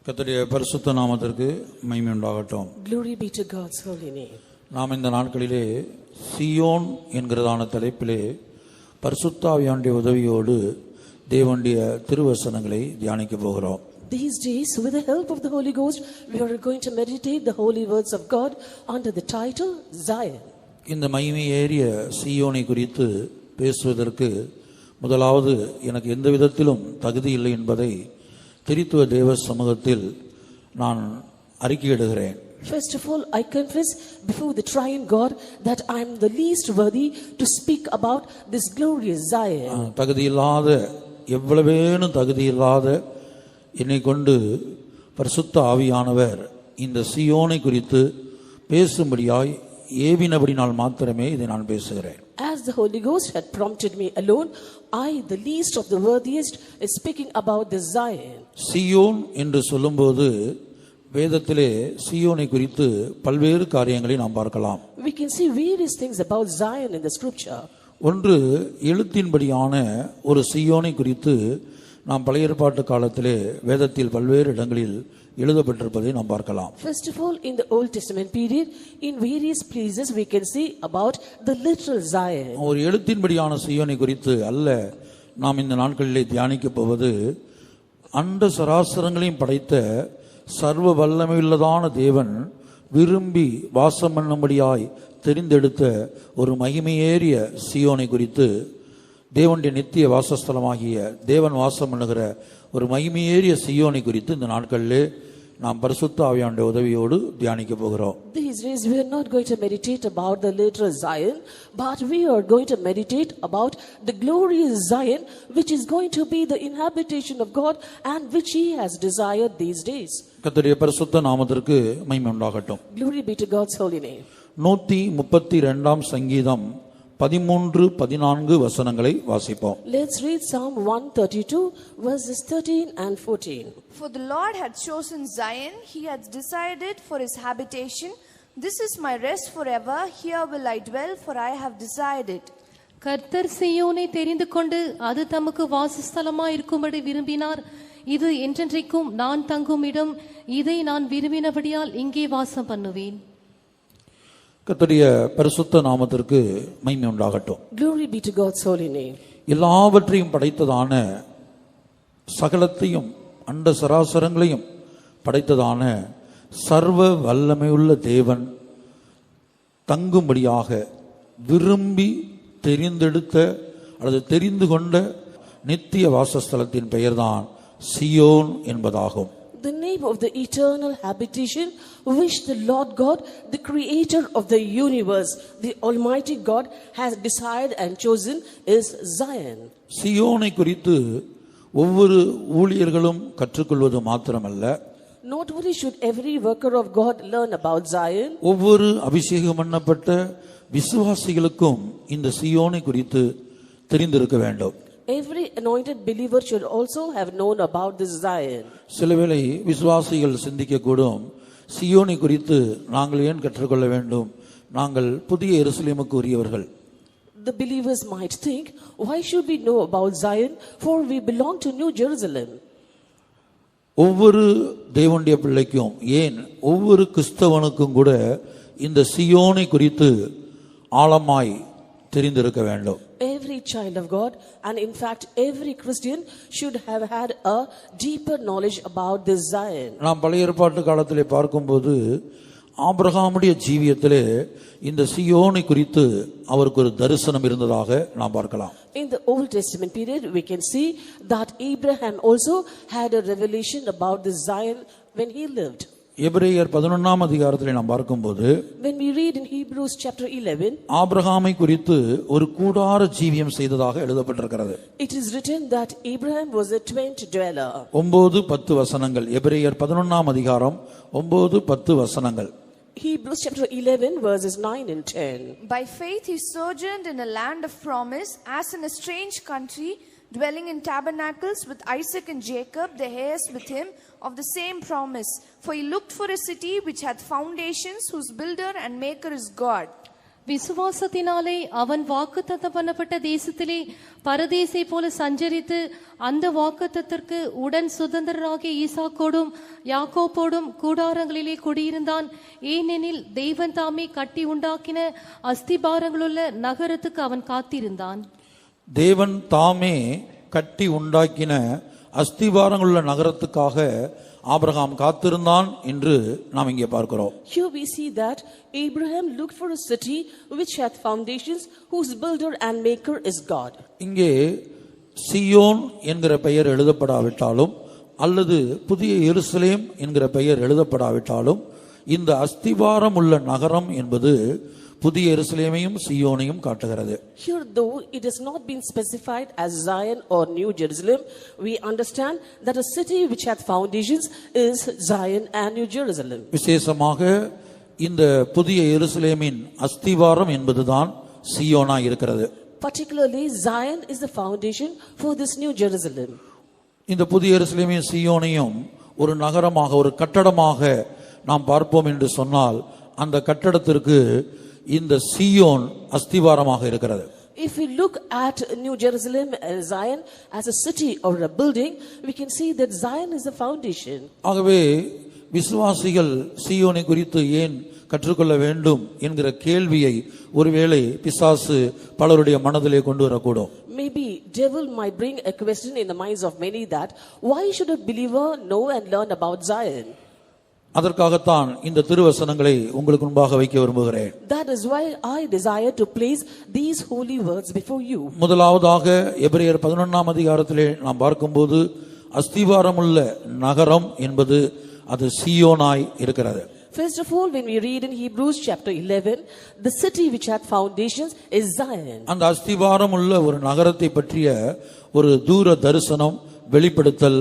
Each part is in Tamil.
கர்த்தருடைய பரிசுத்த நாமத்திற்கு மகிமை உண்டாகட்டும். Glory be to God's holy name. நாம் இந்த நாட்களிலே சியோன் என்கிறதான தலைப்பிலே பரிசுத்த ஆவியானுடைய உதவியோடு தேவனுடைய திருவசனங்களை தியானிக்க போகிறோம். These days, with the help of the Holy Ghost, we are going to meditate the holy words of God under the title Zion. இந்த மகிமை ஏறிய சியோனை குறித்து பேசுவதற்கு முதலாவது எனக்கு எந்த விதத்திலும் தகுதி இல்லை என்பதை திரித்துவ தேவ சமூகத்தில் நான் அறிக்கையிடுகிறேன். First of all, I confess before the triune God that I am the least worthy to speak about this glorious Zion. தகுதியில்லாத எவ்வளவேனும் தகுதியில்லாத என்னை கொண்டு பரிசுத்த ஆவியானவர் இந்த சியோனை குறித்து பேசும்படியாய் ஏவினபடினால் மாத்திரமே இதை நான் பேசுகிறேன். As the Holy Ghost had prompted me alone, I, the least of the worthiest, is speaking about the Zion. Zion என்று சொல்லும்போது வேதத்திலே சியோனை குறித்து பல்வேறு காரியங்களை நாம் பார்க்கலாம். We can see various things about Zion in the scripture. ஒன்று, எழுத்தின்படியான ஒரு சியோனை குறித்து நாம் பழைய ஏற்பாட்டு காலத்திலே வேதத்தில் பல்வேறு இடங்களில் எழுதப்பட்டிருப்பதை நாம் பார்க்கலாம். First of all, in the Old Testament period, in various places we can see about the literal Zion. ஒரு எழுத்தின்படியான சியோனை குறித்து அல்ல நாம் இந்த நாட்களிலே தியானிக்க போவது, அண்ட சராசரங்களையும் படைத்த சர்வ வல்லமையுள்ளதான தேவன் விரும்பி வாசம் பண்ணும்படியாய் தெரிந்தெடுத்த ஒரு மகிமையேறிய சியோனை குறித்து, தேவனுடைய நித்திய வாசஸ்தலமாகிய தேவன் வாசம் பண்ணுகிற ஒரு மகிமையேறிய சியோனை குறித்து இந்த நாட்களிலே நாம் பரிசுத்த ஆவியானுடைய உதவியோடு தியானிக்க போகிறோம். These days we are not going to meditate about the literal Zion, but we are going to meditate about the glorious Zion, which is going to be the inhabitation of God and which He has desired these days. கர்த்தருடைய பரிசுத்த நாமத்திற்கு மகிமை உண்டாகட்டும். Glory be to God's holy name. 132 சங்கீதம் 13-14 வசனங்களை வாசிப்போம். Let's read Psalm 132 verses 13 and 14. For the Lord had chosen Zion, He had decided for His habitation. This is my rest forever, here will I dwell, for I have desired it. கர்த்தர் சீயோனை தெரிந்து கொண்டு அது தமக்கு வாசஸ்தலமாய் இருக்கும்படி விரும்பினார். இது என்றென்றைக்கும் நான் தங்கும் இடம், இதை நான் விரும்பினபடியால் இங்கே வாசம் பண்ணுவேன். கர்த்தருடைய பரிசுத்த நாமத்திற்கு மகிமை உண்டாகட்டும். Glory be to God's holy name. எல்லாவற்றையும் படைத்ததான, சகலத்தையும் அண்ட சராசரங்களையும் படைத்ததான சர்வ வல்லமையுள்ள தேவன் தங்கும்படியாக விரும்பி தெரிந்தெடுத்த அல்லது தெரிந்து கொண்ட நித்திய வாசஸ்தலத்தின் பெயர்தான் சியோன் என்பதாகும். The name of the eternal habitation which the Lord God, the creator of the universe, the Almighty God, has decided and chosen is Zion. சியோனை குறித்து ஒவ்வொரு ஊழியர்களும் கற்றுக்கொள்வது மாத்திரமல்ல, Not only should every worker of God learn about Zion, ஒவ்வொரு அபிஷேகம் பண்ணப்பட்ட விசுவாசிகளுக்கும் இந்த சியோனை குறித்து தெரிந்திருக்க வேண்டும். every anointed believer should also have known about this Zion. சிலவேளை விசுவாசிகள் சிந்திக்க கூடும், சியோனை குறித்து நாங்கள் ஏன் கற்றுக்கொள்ள வேண்டும், நாங்கள் புதிய எருசலேமுக்கு உரியவர்கள். The believers might think, why should we know about Zion, for we belong to New Jerusalem. ஒவ்வொரு தேவனுடைய பிள்ளைக்கும், ஏன் ஒவ்வொரு கிறிஸ்தவனுக்கும் கூட இந்த சியோனை குறித்து ஆழமாய் தெரிந்திருக்க வேண்டும். Every child of God, and in fact every Christian, should have had a deeper knowledge about this Zion. நாம் பழைய ஏற்பாட்டு காலத்திலே பார்க்கும்போது ஆபிரகாமுடைய ஜீவியத்திலே இந்த சியோனை குறித்து அவருக்கு ஒரு தரிசனம் இருந்ததாக நாம் பார்க்கலாம். In the Old Testament period, we can see that Abraham also had a revelation about this Zion when he lived. எபிரேயர் 11 அதிகாரத்திலே நாம் பார்க்கும்போது, When we read in Hebrews chapter 11, ஆபிரகாமை குறித்து ஒரு கூடார ஜீவியம் செய்ததாக எழுதப்பட்டிருக்கிறது. it is written that Abraham was a tent dweller. 9-10 வசனங்கள். எபிரேயர் 11 அதிகாரம் 9-10 வசனங்கள். Hebrews chapter 11 verses 9 and 10. By faith he sojourned in a land of promise, as in a strange country, dwelling in tabernacles with Isaac and Jacob, the heirs with him of the same promise. For he looked for a city which hath foundations, whose builder and maker is God. விசுவாசத்தினாலே அவன் வாக்குத்தத்தம் பண்ணப்பட்ட தேசத்திலே பரதேசை போல சஞ்சரித்து அந்த வாக்குத்தத்திற்கு உடன் சுதந்திரராகிய ஈசாக்கோடும் யாக்கோப்போடும் கூடாரங்களிலே குடியிருந்தான். ஏனெனில் தேவன் தாமே கட்டி உண்டாக்கின அஸ்திபாரங்களுள்ள நகரத்துக்கு அவன் காத்திருந்தான். தேவன் தாமே கட்டி உண்டாக்கின அஸ்திபாரங்களுள்ள நகரத்துக்காக ஆபிரகாம் காத்திருந்தான் என்று நாம் இங்கே பார்க்கிறோம். Here we see that Abraham looked for a city which hath foundations, whose builder and maker is God. இங்கே சியோன் என்கிற பெயர் எழுதப்படாவிட்டாலும் அல்லது புதிய எருசலேம் என்கிற பெயர் எழுதப்படாவிட்டாலும் இந்த அஸ்திபாரம் உள்ள நகரம் என்பது புதிய எருசலேமையும் சியோனையும் காட்டுகிறது. Here though it has not been specified as Zion or New Jerusalem, we understand that a city which hath foundations is Zion and New Jerusalem. விசேஷமாக இந்த புதிய எருசலேமின் அஸ்திவாரம் என்பதுதான் சியோனாய் இருக்கிறது. Particularly Zion is the foundation for this New Jerusalem. இந்த புதிய எருசலேமையும் சியோனையும் ஒரு நகரமாக ஒரு கட்டடமாக நாம் பார்ப்போம் என்று சொன்னால் அந்த கட்டடத்திற்கு இந்த சியோன் அஸ்திவாரமாக இருக்கிறது. If we look at New Jerusalem and Zion as a city or a building, we can see that Zion is the foundation. ஆகவே விசுவாசிகள் சியோனை குறித்து ஏன் கற்றுக்கொள்ள வேண்டும் என்கிற கேள்வியை ஒருவேளை பிசாசு பலருடைய மனதிலே கொண்டு வரக்கூடும். Maybe devil might bring a question in the minds of many that why should a believer know and learn about Zion? அதற்காகத்தான் இந்த திருவசனங்களை உங்களுக்கு முன்பாக வைக்க விரும்புகிறேன். That is why I desire to place these holy words before you. முதலாவதாக எபிரேயர் 11ஆம் அதிகாரத்திலே நாம் பார்க்கும்போது அஸ்திவாரமுள்ள நகரம் என்பது அது சியோனாய் இருக்கிறது. First of all, when we read in Hebrews chapter 11, the city which hath foundations is Zion. அந்த அஸ்திவாரமுள்ள ஒரு நகரத்தை பற்றிய ஒரு தூர தரிசனம் வெளிப்படுத்தல்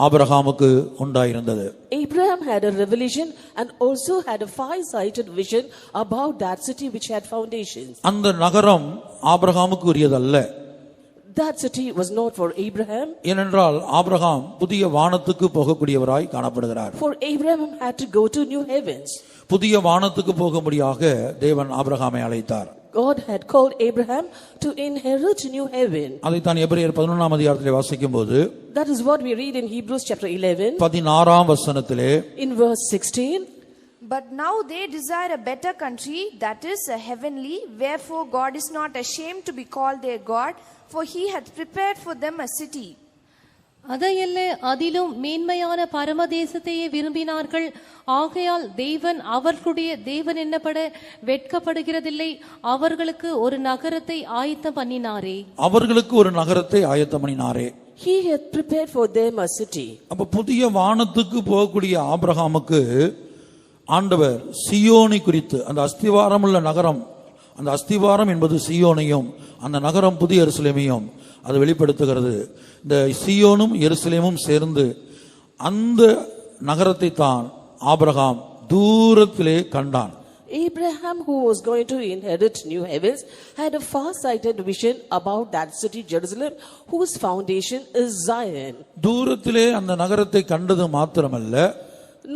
ஆபிரகாமுக்கு உண்டாயிருந்தது. Abraham had a revelation and also had a far-sighted vision about that city which had foundations. அந்த நகரம் ஆபிரகாமுக்கு உரியதல்ல. That city was not for Abraham. ஏனென்றால் ஆபிரகாம் புதிய வானத்துக்கு போகக்கூடியவராய் காணப்படுகிறார். For Abraham had to go to new heavens. புதிய வானத்துக்கு போகும்படியாக தேவன் ஆபிரகாமை அழைத்தார். God had called Abraham to inherit new heaven. அதைத்தான் எபிரேயர் 11ஆம் அதிகாரத்திலே வாசிக்கும்போது That is what we read in Hebrews chapter 11 16ஆம் வசனத்திலே in verse 16. But now they desire a better country, that is a heavenly, wherefore God is not ashamed to be called their God, for he hath prepared for them a city. அதையல்ல அதிலும் மேன்மையான பரமதேசத்தையே விரும்பினார்கள். ஆகையால் தேவன் அவர்களுடைய தேவன் என்னப்பட வெட்கப்படுகிறதில்லை. அவர்களுக்கு ஒரு நகரத்தை ஆயத்தம் பண்ணினாரே. அவர்களுக்கு ஒரு நகரத்தை ஆயத்தம் பண்ணினாரே. He hath prepared for them a city. அப்ப புதிய வானத்துக்கு போகக்கூடிய ஆபிரகாமுக்கு ஆண்டவர் சியோனை குறித்து அந்த அஸ்திவாரம் உள்ள நகரம், அந்த அஸ்திவாரம் என்பது சியோனையும் அந்த நகரம் புதிய எருசலேமையும் அது வெளிப்படுத்துகிறது. இந்த சியோனும் எருசலேமும் சேர்ந்து அந்த நகரத்தை தான் ஆபிரகாம் தூரத்திலே கண்டான். Abraham, who was going to inherit new heavens, had a far-sighted vision about that city Jerusalem, whose foundation is Zion. தூரத்திலே அந்த நகரத்தை கண்டது மாத்திரமல்ல,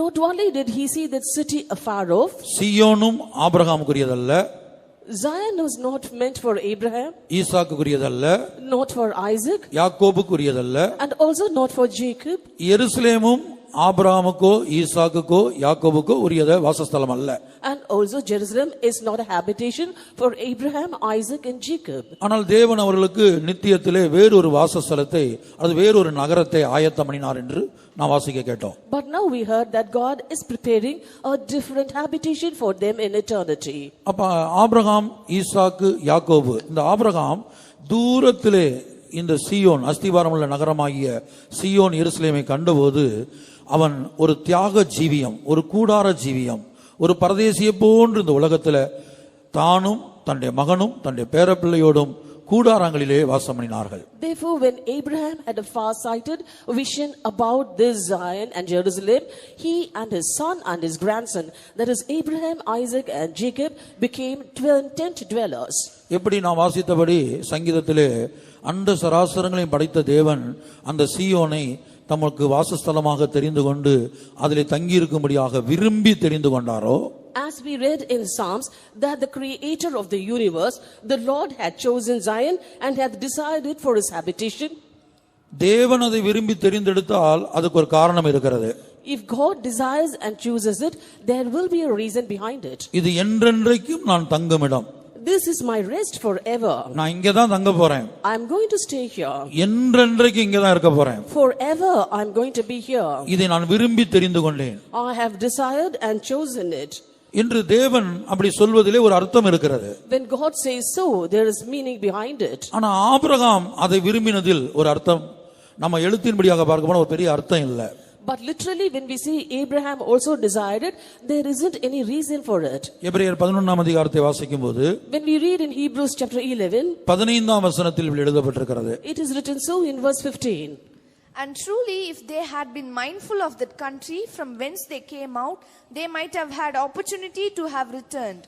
Not only did he see that city afar off, சியோனும் ஆபிரகாமுக்குரியதல்ல, Zion was not meant for Abraham, ஈசாக்குரியதல்ல, not for Isaac, யாக்கோபுக்குரியதல்ல, and also not for Jacob. எருசலேமும் ஆபிரகாமுக்கோ ஈசாக்குக்கோ யாக்கோபுக்கோ உரியத வாசஸ்தலம் அல்ல. And also Jerusalem is not a habitation for Abraham, Isaac and Jacob. ஆனால் தேவன் அவர்களுக்கு நித்தியத்திலே வேறொரு வாசஸ்தலத்தை, அது வேறொரு நகரத்தை ஆயத்தம் பண்ணினார் என்று நாம் வாசிக்க கேட்டோம். But now we heard that God is preparing a different habitation for them in eternity. அப்ப ஆபிரகாம், ஈசாக்கு, யாக்கோபு, இந்த ஆபிரகாம் தூரத்திலே இந்த சியோன் அஸ்திவாரம் உள்ள நகரமாகிய சியோன் எருசலேமை கண்டபோது அவன் ஒரு தியாக ஜீவியம், ஒரு கூடார ஜீவியம், ஒரு பரதேசியை போன்று இந்த உலகத்துல தானும் தன்னுடைய மகனும் தன்னுடைய பேரப்பிள்ளையோடும் கூடாரங்களிலே வாசம் பண்ணினார்கள். Therefore, when Abraham had a far-sighted vision about this Zion and Jerusalem, he and his son and his grandson, that is Abraham, Isaac and Jacob, became tent dwellers. எப்படி நாம் வாசித்தபடி சங்கீதத்திலே அண்ட சராசரங்களையும் படைத்த தேவன் அந்த சியோனை தமக்கு வாசஸ்தலமாக தெரிந்து கொண்டு அதிலே தங்கியிருக்கும்படியாக விரும்பி தெரிந்து கொண்டாரோ, As we read in Psalms that the creator of the universe, the Lord had chosen Zion and hath decided for his habitation. தேவன் அதை விரும்பி தெரிந்தெடுத்தால் அதுக்கு ஒரு காரணம் இருக்கிறது. If God desires and chooses it, there will be a reason behind it. இது என்றென்றைக்கும் நான் தங்குமிடம். This is my rest forever. நான் இங்க தான் தங்க போறேன். I am going to stay here. என்றென்றைக்கு இங்க தான் இருக்க போறேன். Forever I am going to be here. இதை நான் விரும்பி தெரிந்து கொண்டேன். I have desired and chosen it. என்று தேவன் அப்படி சொல்வதிலே ஒரு அர்த்தம் இருக்கிறது. When God says so, there is meaning behind it. ஆனா ஆபிரகாம் அதை விரும்பினதில் ஒரு அர்த்தம் நம்ம எழுத்தின்படியாக பார்க்க போனா ஒரு பெரிய அர்த்தம் இல்லை. But literally when we see Abraham also desired it, there isn't any reason for it. எபிரேயர் 11ஆம் அதிகாரத்தை வாசிக்கும்போது When we read in Hebrews chapter 11, 15ஆம் வசனத்தில் இப்படி எழுதப்பட்டிருக்கிறது. it is written so in verse 15. And truly, if they had been mindful of that country from whence they came out, they might have had opportunity to have returned.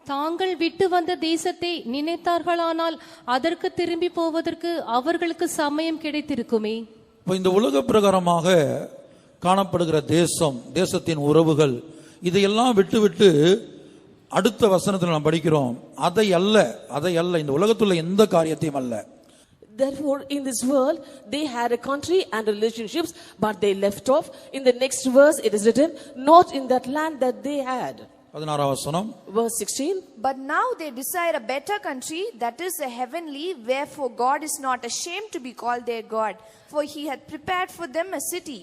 தாங்கள் விட்டு வந்த தேசத்தை நினைத்தார்களானால் அதற்கு திரும்பி போவதற்கு அவர்களுக்கு சமயம் கிடைத்திருக்குமே. இப்போ இந்த உலக பிரகாரமாக காணப்படுகிற தேசம், தேசத்தின் உறவுகள், இதையெல்லாம் விட்டு அடுத்த வசனத்தில் நாம் படிக்கிறோம், அதை அல்ல இந்த உலகத்துள்ள எந்த காரியத்தையும் அல்ல. Therefore, in this world, they had a country and relationships, but they left off. In the next verse, it is written, not in that land that they had. 16ஆம் வசனம். Verse 16. But now they desire a better country, that is a heavenly, wherefore God is not ashamed to be called their God, for he hath prepared for them a city.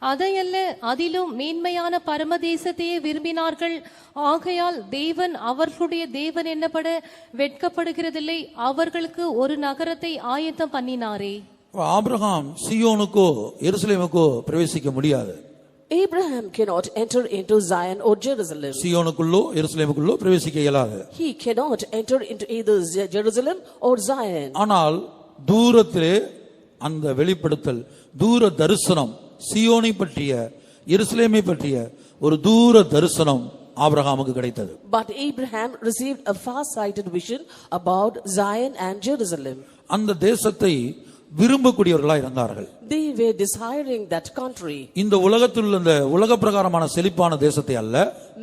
அதையல்ல, அதிலும் மேன்மையான பரமதேசத்தையே விரும்பினார்கள். ஆகையால் தேவன் அவர்களுடைய தேவன் என்னப்பட வெட்கப்படுகிறதில்லை, அவர்களுக்கு ஒரு நகரத்தை ஆயத்தம் பண்ணினாரே. ஆபிரகாம் சீயோனுக்கோ எருசலேமுக்கோ பிரவேசிக்க முடியாது. Abraham cannot enter into Zion or Jerusalem. சீயோனுக்குள்ளோ எருசலேமுக்குள்ளோ பிரவேசிக்க இயலாது. He cannot enter into either Jerusalem or Zion. ஆனால் தூரத்திலே அந்த வெளிப்படுத்தல், தூர தரிசனம், சீயோனை பற்றிய எருசலேமை பற்றிய ஒரு தூர தரிசனம் ஆபிரகாமுக்கு கிடைத்தது. But Abraham received a far-sighted vision about Zion and Jerusalem. அந்த தேசத்தை விரும்பக்கூடியவர்களாய் இருந்தார்கள். They were desiring that country. இந்த உலகத்தில் இந்த உலக பிரகாரமான செழிப்பான தேசத்தை அல்ல,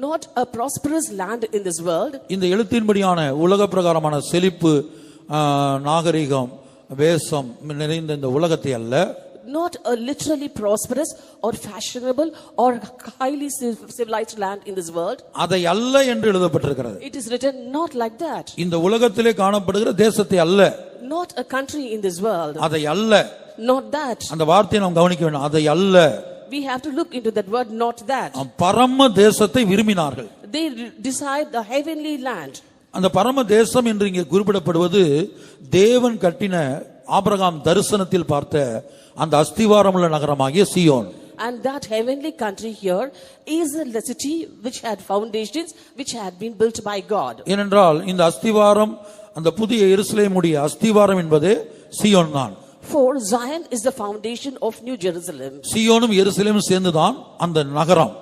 Not a prosperous land in this world. இந்த எழுத்தின்படியான உலக பிரகாரமான செழிப்பு, நாகரிகம், வேஷம் நிறைந்த இந்த உலகத்தை அல்ல. Not a literally prosperous or fashionable or highly civilized land in this world. அதை அல்ல என்று எழுதப்பட்டிருக்கிறது. It is written not like that. இந்த உலகத்திலே காணப்படுகிற தேசத்தை அல்ல. Not a country in this world. அதை அல்ல. Not that. அந்த வார்த்தையை நாம் கவனிக்க வேண்டும். அதை அல்ல. We have to look into that word, not that. பரம தேசத்தை விரும்பினார்கள். They decide the heavenly land. அந்த பரம தேசம் என்று இங்கே குறிப்பிடப்படுவது தேவன் கட்டின ஆபிரகாம் தரிசனத்தில் பார்த்த அந்த அஸ்திவாரமுள்ள நகரமாகிய சீயோன். And that heavenly country here is a city which had foundations which had been built by God. ஏனென்றால் இந்த அஸ்திவாரம், அந்த புதிய எருசலேமுடைய அஸ்திவாரம் என்பதே சீயோன் தான். For Zion is the foundation of New Jerusalem. சீயோனும் எருசலேமும் சேர்ந்துதான் அந்த நகரம்.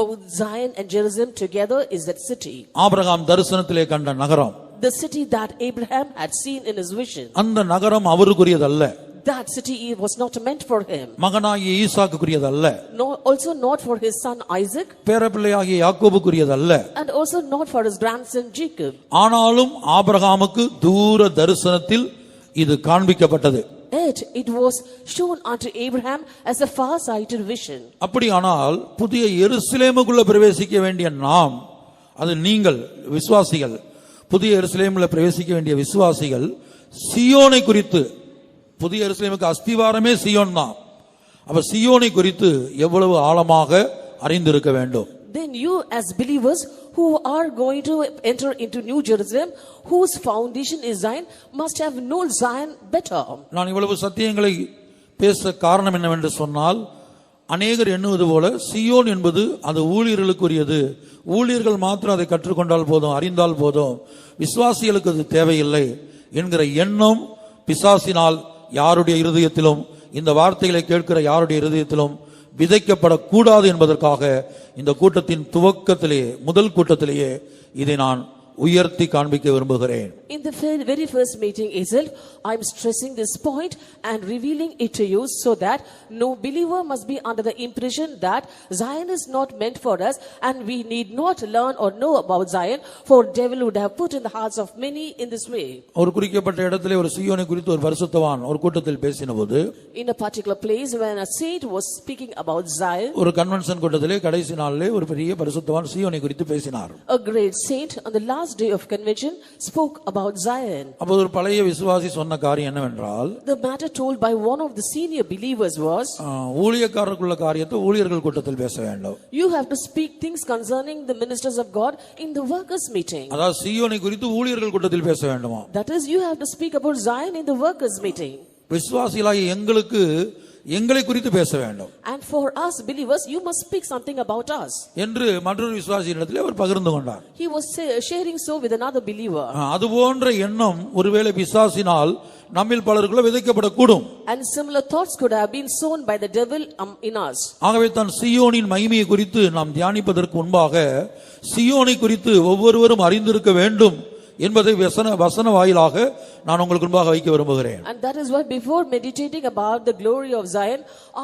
Both Zion and Jerusalem together is that city. Abraham தரிசனத்திலே கண்ட நகரம். The city that Abraham had seen in his vision. அந்த நகரம் அவருக்குரியதல்ல. That city was not meant for him. மகனாகிய ஈசாக்குரியதல்ல. No, also not for his son Isaac. பேரப்பிள்ளையாகிய யாக்கோபுக்குரியதல்ல. And also not for his grandson Jacob. ஆனாலும் ஆபிரகாமுக்கு தூர தரிசனத்தில் இது காண்பிக்கப்பட்டது. Yet it was shown unto Abraham as a far-sighted vision. அப்படியானால் புதிய எருசலேமுக்குள்ள பிரவேசிக்க வேண்டிய நாம், அது நீங்கள் விசுவாசிகள், புதிய எருசலேமுக்குள்ள பிரவேசிக்க வேண்டிய விசுவாசிகள் சீயோனை குறித்து, புதிய எருசலேமுக்கு அஸ்திவாரமே சீயோன் தான். அப்ப சீயோனை குறித்து எவ்வளவு ஆழமாக அறிந்திருக்க வேண்டும். Then you as believers who are going to enter into New Jerusalem, whose foundation is Zion, must have known Zion better. நான் இவ்வளவு சத்தியங்களை பேச காரணம் என்னவென்று சொன்னால், அநேகர் எண்ணுவது போல சீயோன் என்பது அது ஊழியர்களுக்குரியது, ஊழியர்கள் மாத்திரம் அதை கற்றுக்கொண்டால் போதும், அறிந்தால் போதும், விசுவாசிகளுக்கு அது தேவையில்லை என்கிற எண்ணம் பிசாசினால் யாருடைய இருதயத்திலும், இந்த வார்த்தைகளை கேட்கிற யாருடைய இருதயத்திலும் விதைக்கப்படக்கூடாது என்பதற்காக இந்த கூட்டத்தின் துவக்கத்திலேயே, முதல் கூட்டத்திலேயே இதை நான் உயர்த்தி காண்பிக்க விரும்புகிறேன். In the very first meeting itself, I am stressing this point and revealing it to you so that no believer must be under the impression that Zion is not meant for us and we need not learn or know about Zion, for devil would have put in the hearts of many in this way. ஒரு குறிக்கப்பட்ட இடத்திலே ஒரு சீயோனை குறித்து ஒரு பரிசுத்தவான் ஒரு கூட்டத்தில் பேசினபோது, in a particular place when a saint was speaking about Zion, ஒரு கன்வென்ஷன் கூட்டத்திலே கடைசி நாளிலே ஒரு பெரிய பரிசுத்தவான் சீயோனை குறித்து பேசினார். a great saint on the last day of convention spoke about Zion. அப்போது ஒரு பழைய விசுவாசி சொன்ன காரியம் என்னவென்றால், the matter told by one of the senior believers was, ஊழியக்காரர்களுள்ள காரியத்தை ஊழியர்கள் கூட்டத்தில் பேச வேண்டும். you have to speak things concerning the ministers of God in the workers meeting. அதாவது சீயோனை குறித்து ஊழியர்கள் கூட்டத்தில் பேச வேண்டுமா? that is, you have to speak about Zion in the workers meeting. விசுவாசிகளாகிய எங்களுக்கு எங்களை குறித்து பேச வேண்டும். and for us believers, you must speak something about us என்று மற்றொரு விசுவாசியிடத்திலே அவர் பகிர்ந்து கொண்டார். he was sharing so with another believer. அது போன்ற எண்ணம் ஒருவேளை பிசாசினால் நம்மில் பலருக்குள்ள விதைக்கப்படக்கூடும். and similar thoughts could have been sown by the devil in us. ஆகவே தான் சீயோனின் மகிமையை குறித்து நாம் தியானிப்பதற்கு முன்பாக சீயோனை குறித்து ஒவ்வொருவரும் அறிந்திருக்க வேண்டும் என்பதை வசன வாயிலாக நான் உங்களுக்கு முன்பாக வைக்க விரும்புகிறேன். and that is why before meditating about the glory of Zion,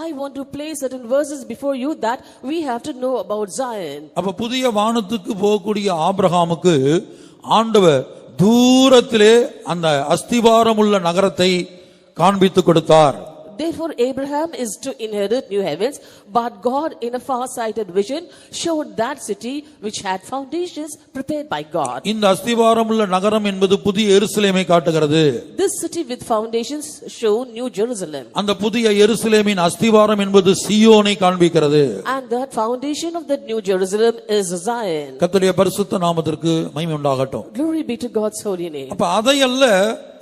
I want to place certain verses before you that we have to know about Zion. அப்ப புதிய வானத்துக்கு போகக்கூடிய ஆபிரகாமுக்கு ஆண்டவர் தூரத்திலே அந்த அஸ்திவாரம் உள்ள நகரத்தை காண்பித்து கொடுத்தார். Therefore Abraham is to inherit new heavens, but God in a far-sighted vision showed that city which had foundations prepared by God. இந்த அஸ்திவாரம் உள்ள நகரம் என்பது புதிய எருசலேமை காட்டுகிறது. This city with foundations show New Jerusalem. அந்த புதிய எருசலேமின் அஸ்திவாரம் என்பது சீயோனை காண்பிக்கிறது. and that foundation of that New Jerusalem is Zion. கர்த்தருடைய பரிசுத்த நாமத்திற்கு மகிமை உண்டாகட்டும். Glory be to God's holy name. அப்ப அதையல்ல,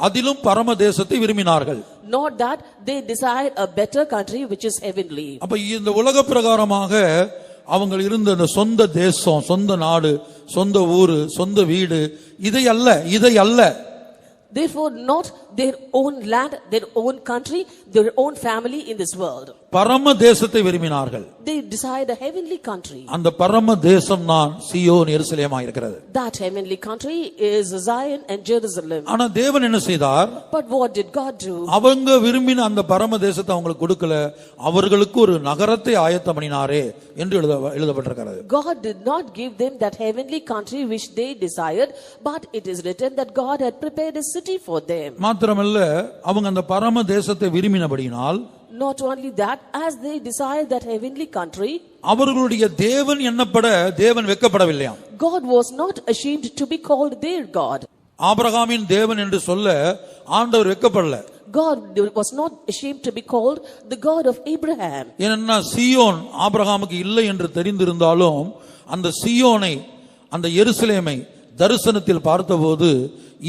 அதிலும் பரம தேசத்தை விரும்பினார்கள். not that they desired a better country which is heavenly. அப்ப இந்த உலக பிரகாரமாக அவங்க இருந்த அந்த சொந்த தேசம், சொந்த நாடு, சொந்த ஊரு, சொந்த வீடு, இதை அல்ல. Therefore not their own land, their own country, their own family in this world. பரம தேசத்தை விரும்பினார்கள். They desired a heavenly country. அந்த பரம தேசம் தான் சீயோன் எருசலேமா இருக்கிறது. That heavenly country is Zion and Jerusalem. ஆனா தேவன் என்ன செய்தார்? But what did God do? அவங்க விரும்பின அந்த பரம தேசத்தை அவங்களுக்கு கொடுக்கல, அவர்களுக்கு ஒரு நகரத்தை ஆயத்தம் பண்ணினாரே என்று எழுதப்பட்டிருக்கிறது. God did not give them that heavenly country which they desired, but it is written that God had prepared a city for them. மாத்திரமல்ல, அவங்க அந்த பரம தேசத்தை விரும்பினபடியினால், not only that, as they desired that heavenly country, அவர்களுடைய தேவன் எண்ணப்பட தேவன் வெட்கப்படவில்லையாம். God was not ashamed to be called their God. ஆபிரகாமின் தேவன் என்று சொல்ல ஆண்டவர் வெட்கப்படல. God was not ashamed to be called the God of Abraham. ஏன்னா சீயோன் ஆபிரகாமுக்கு இல்லை என்று தெரிந்திருந்தாலும் அந்த சீயோனை, அந்த எருசலேமை தரிசனத்தில் பார்த்தபோது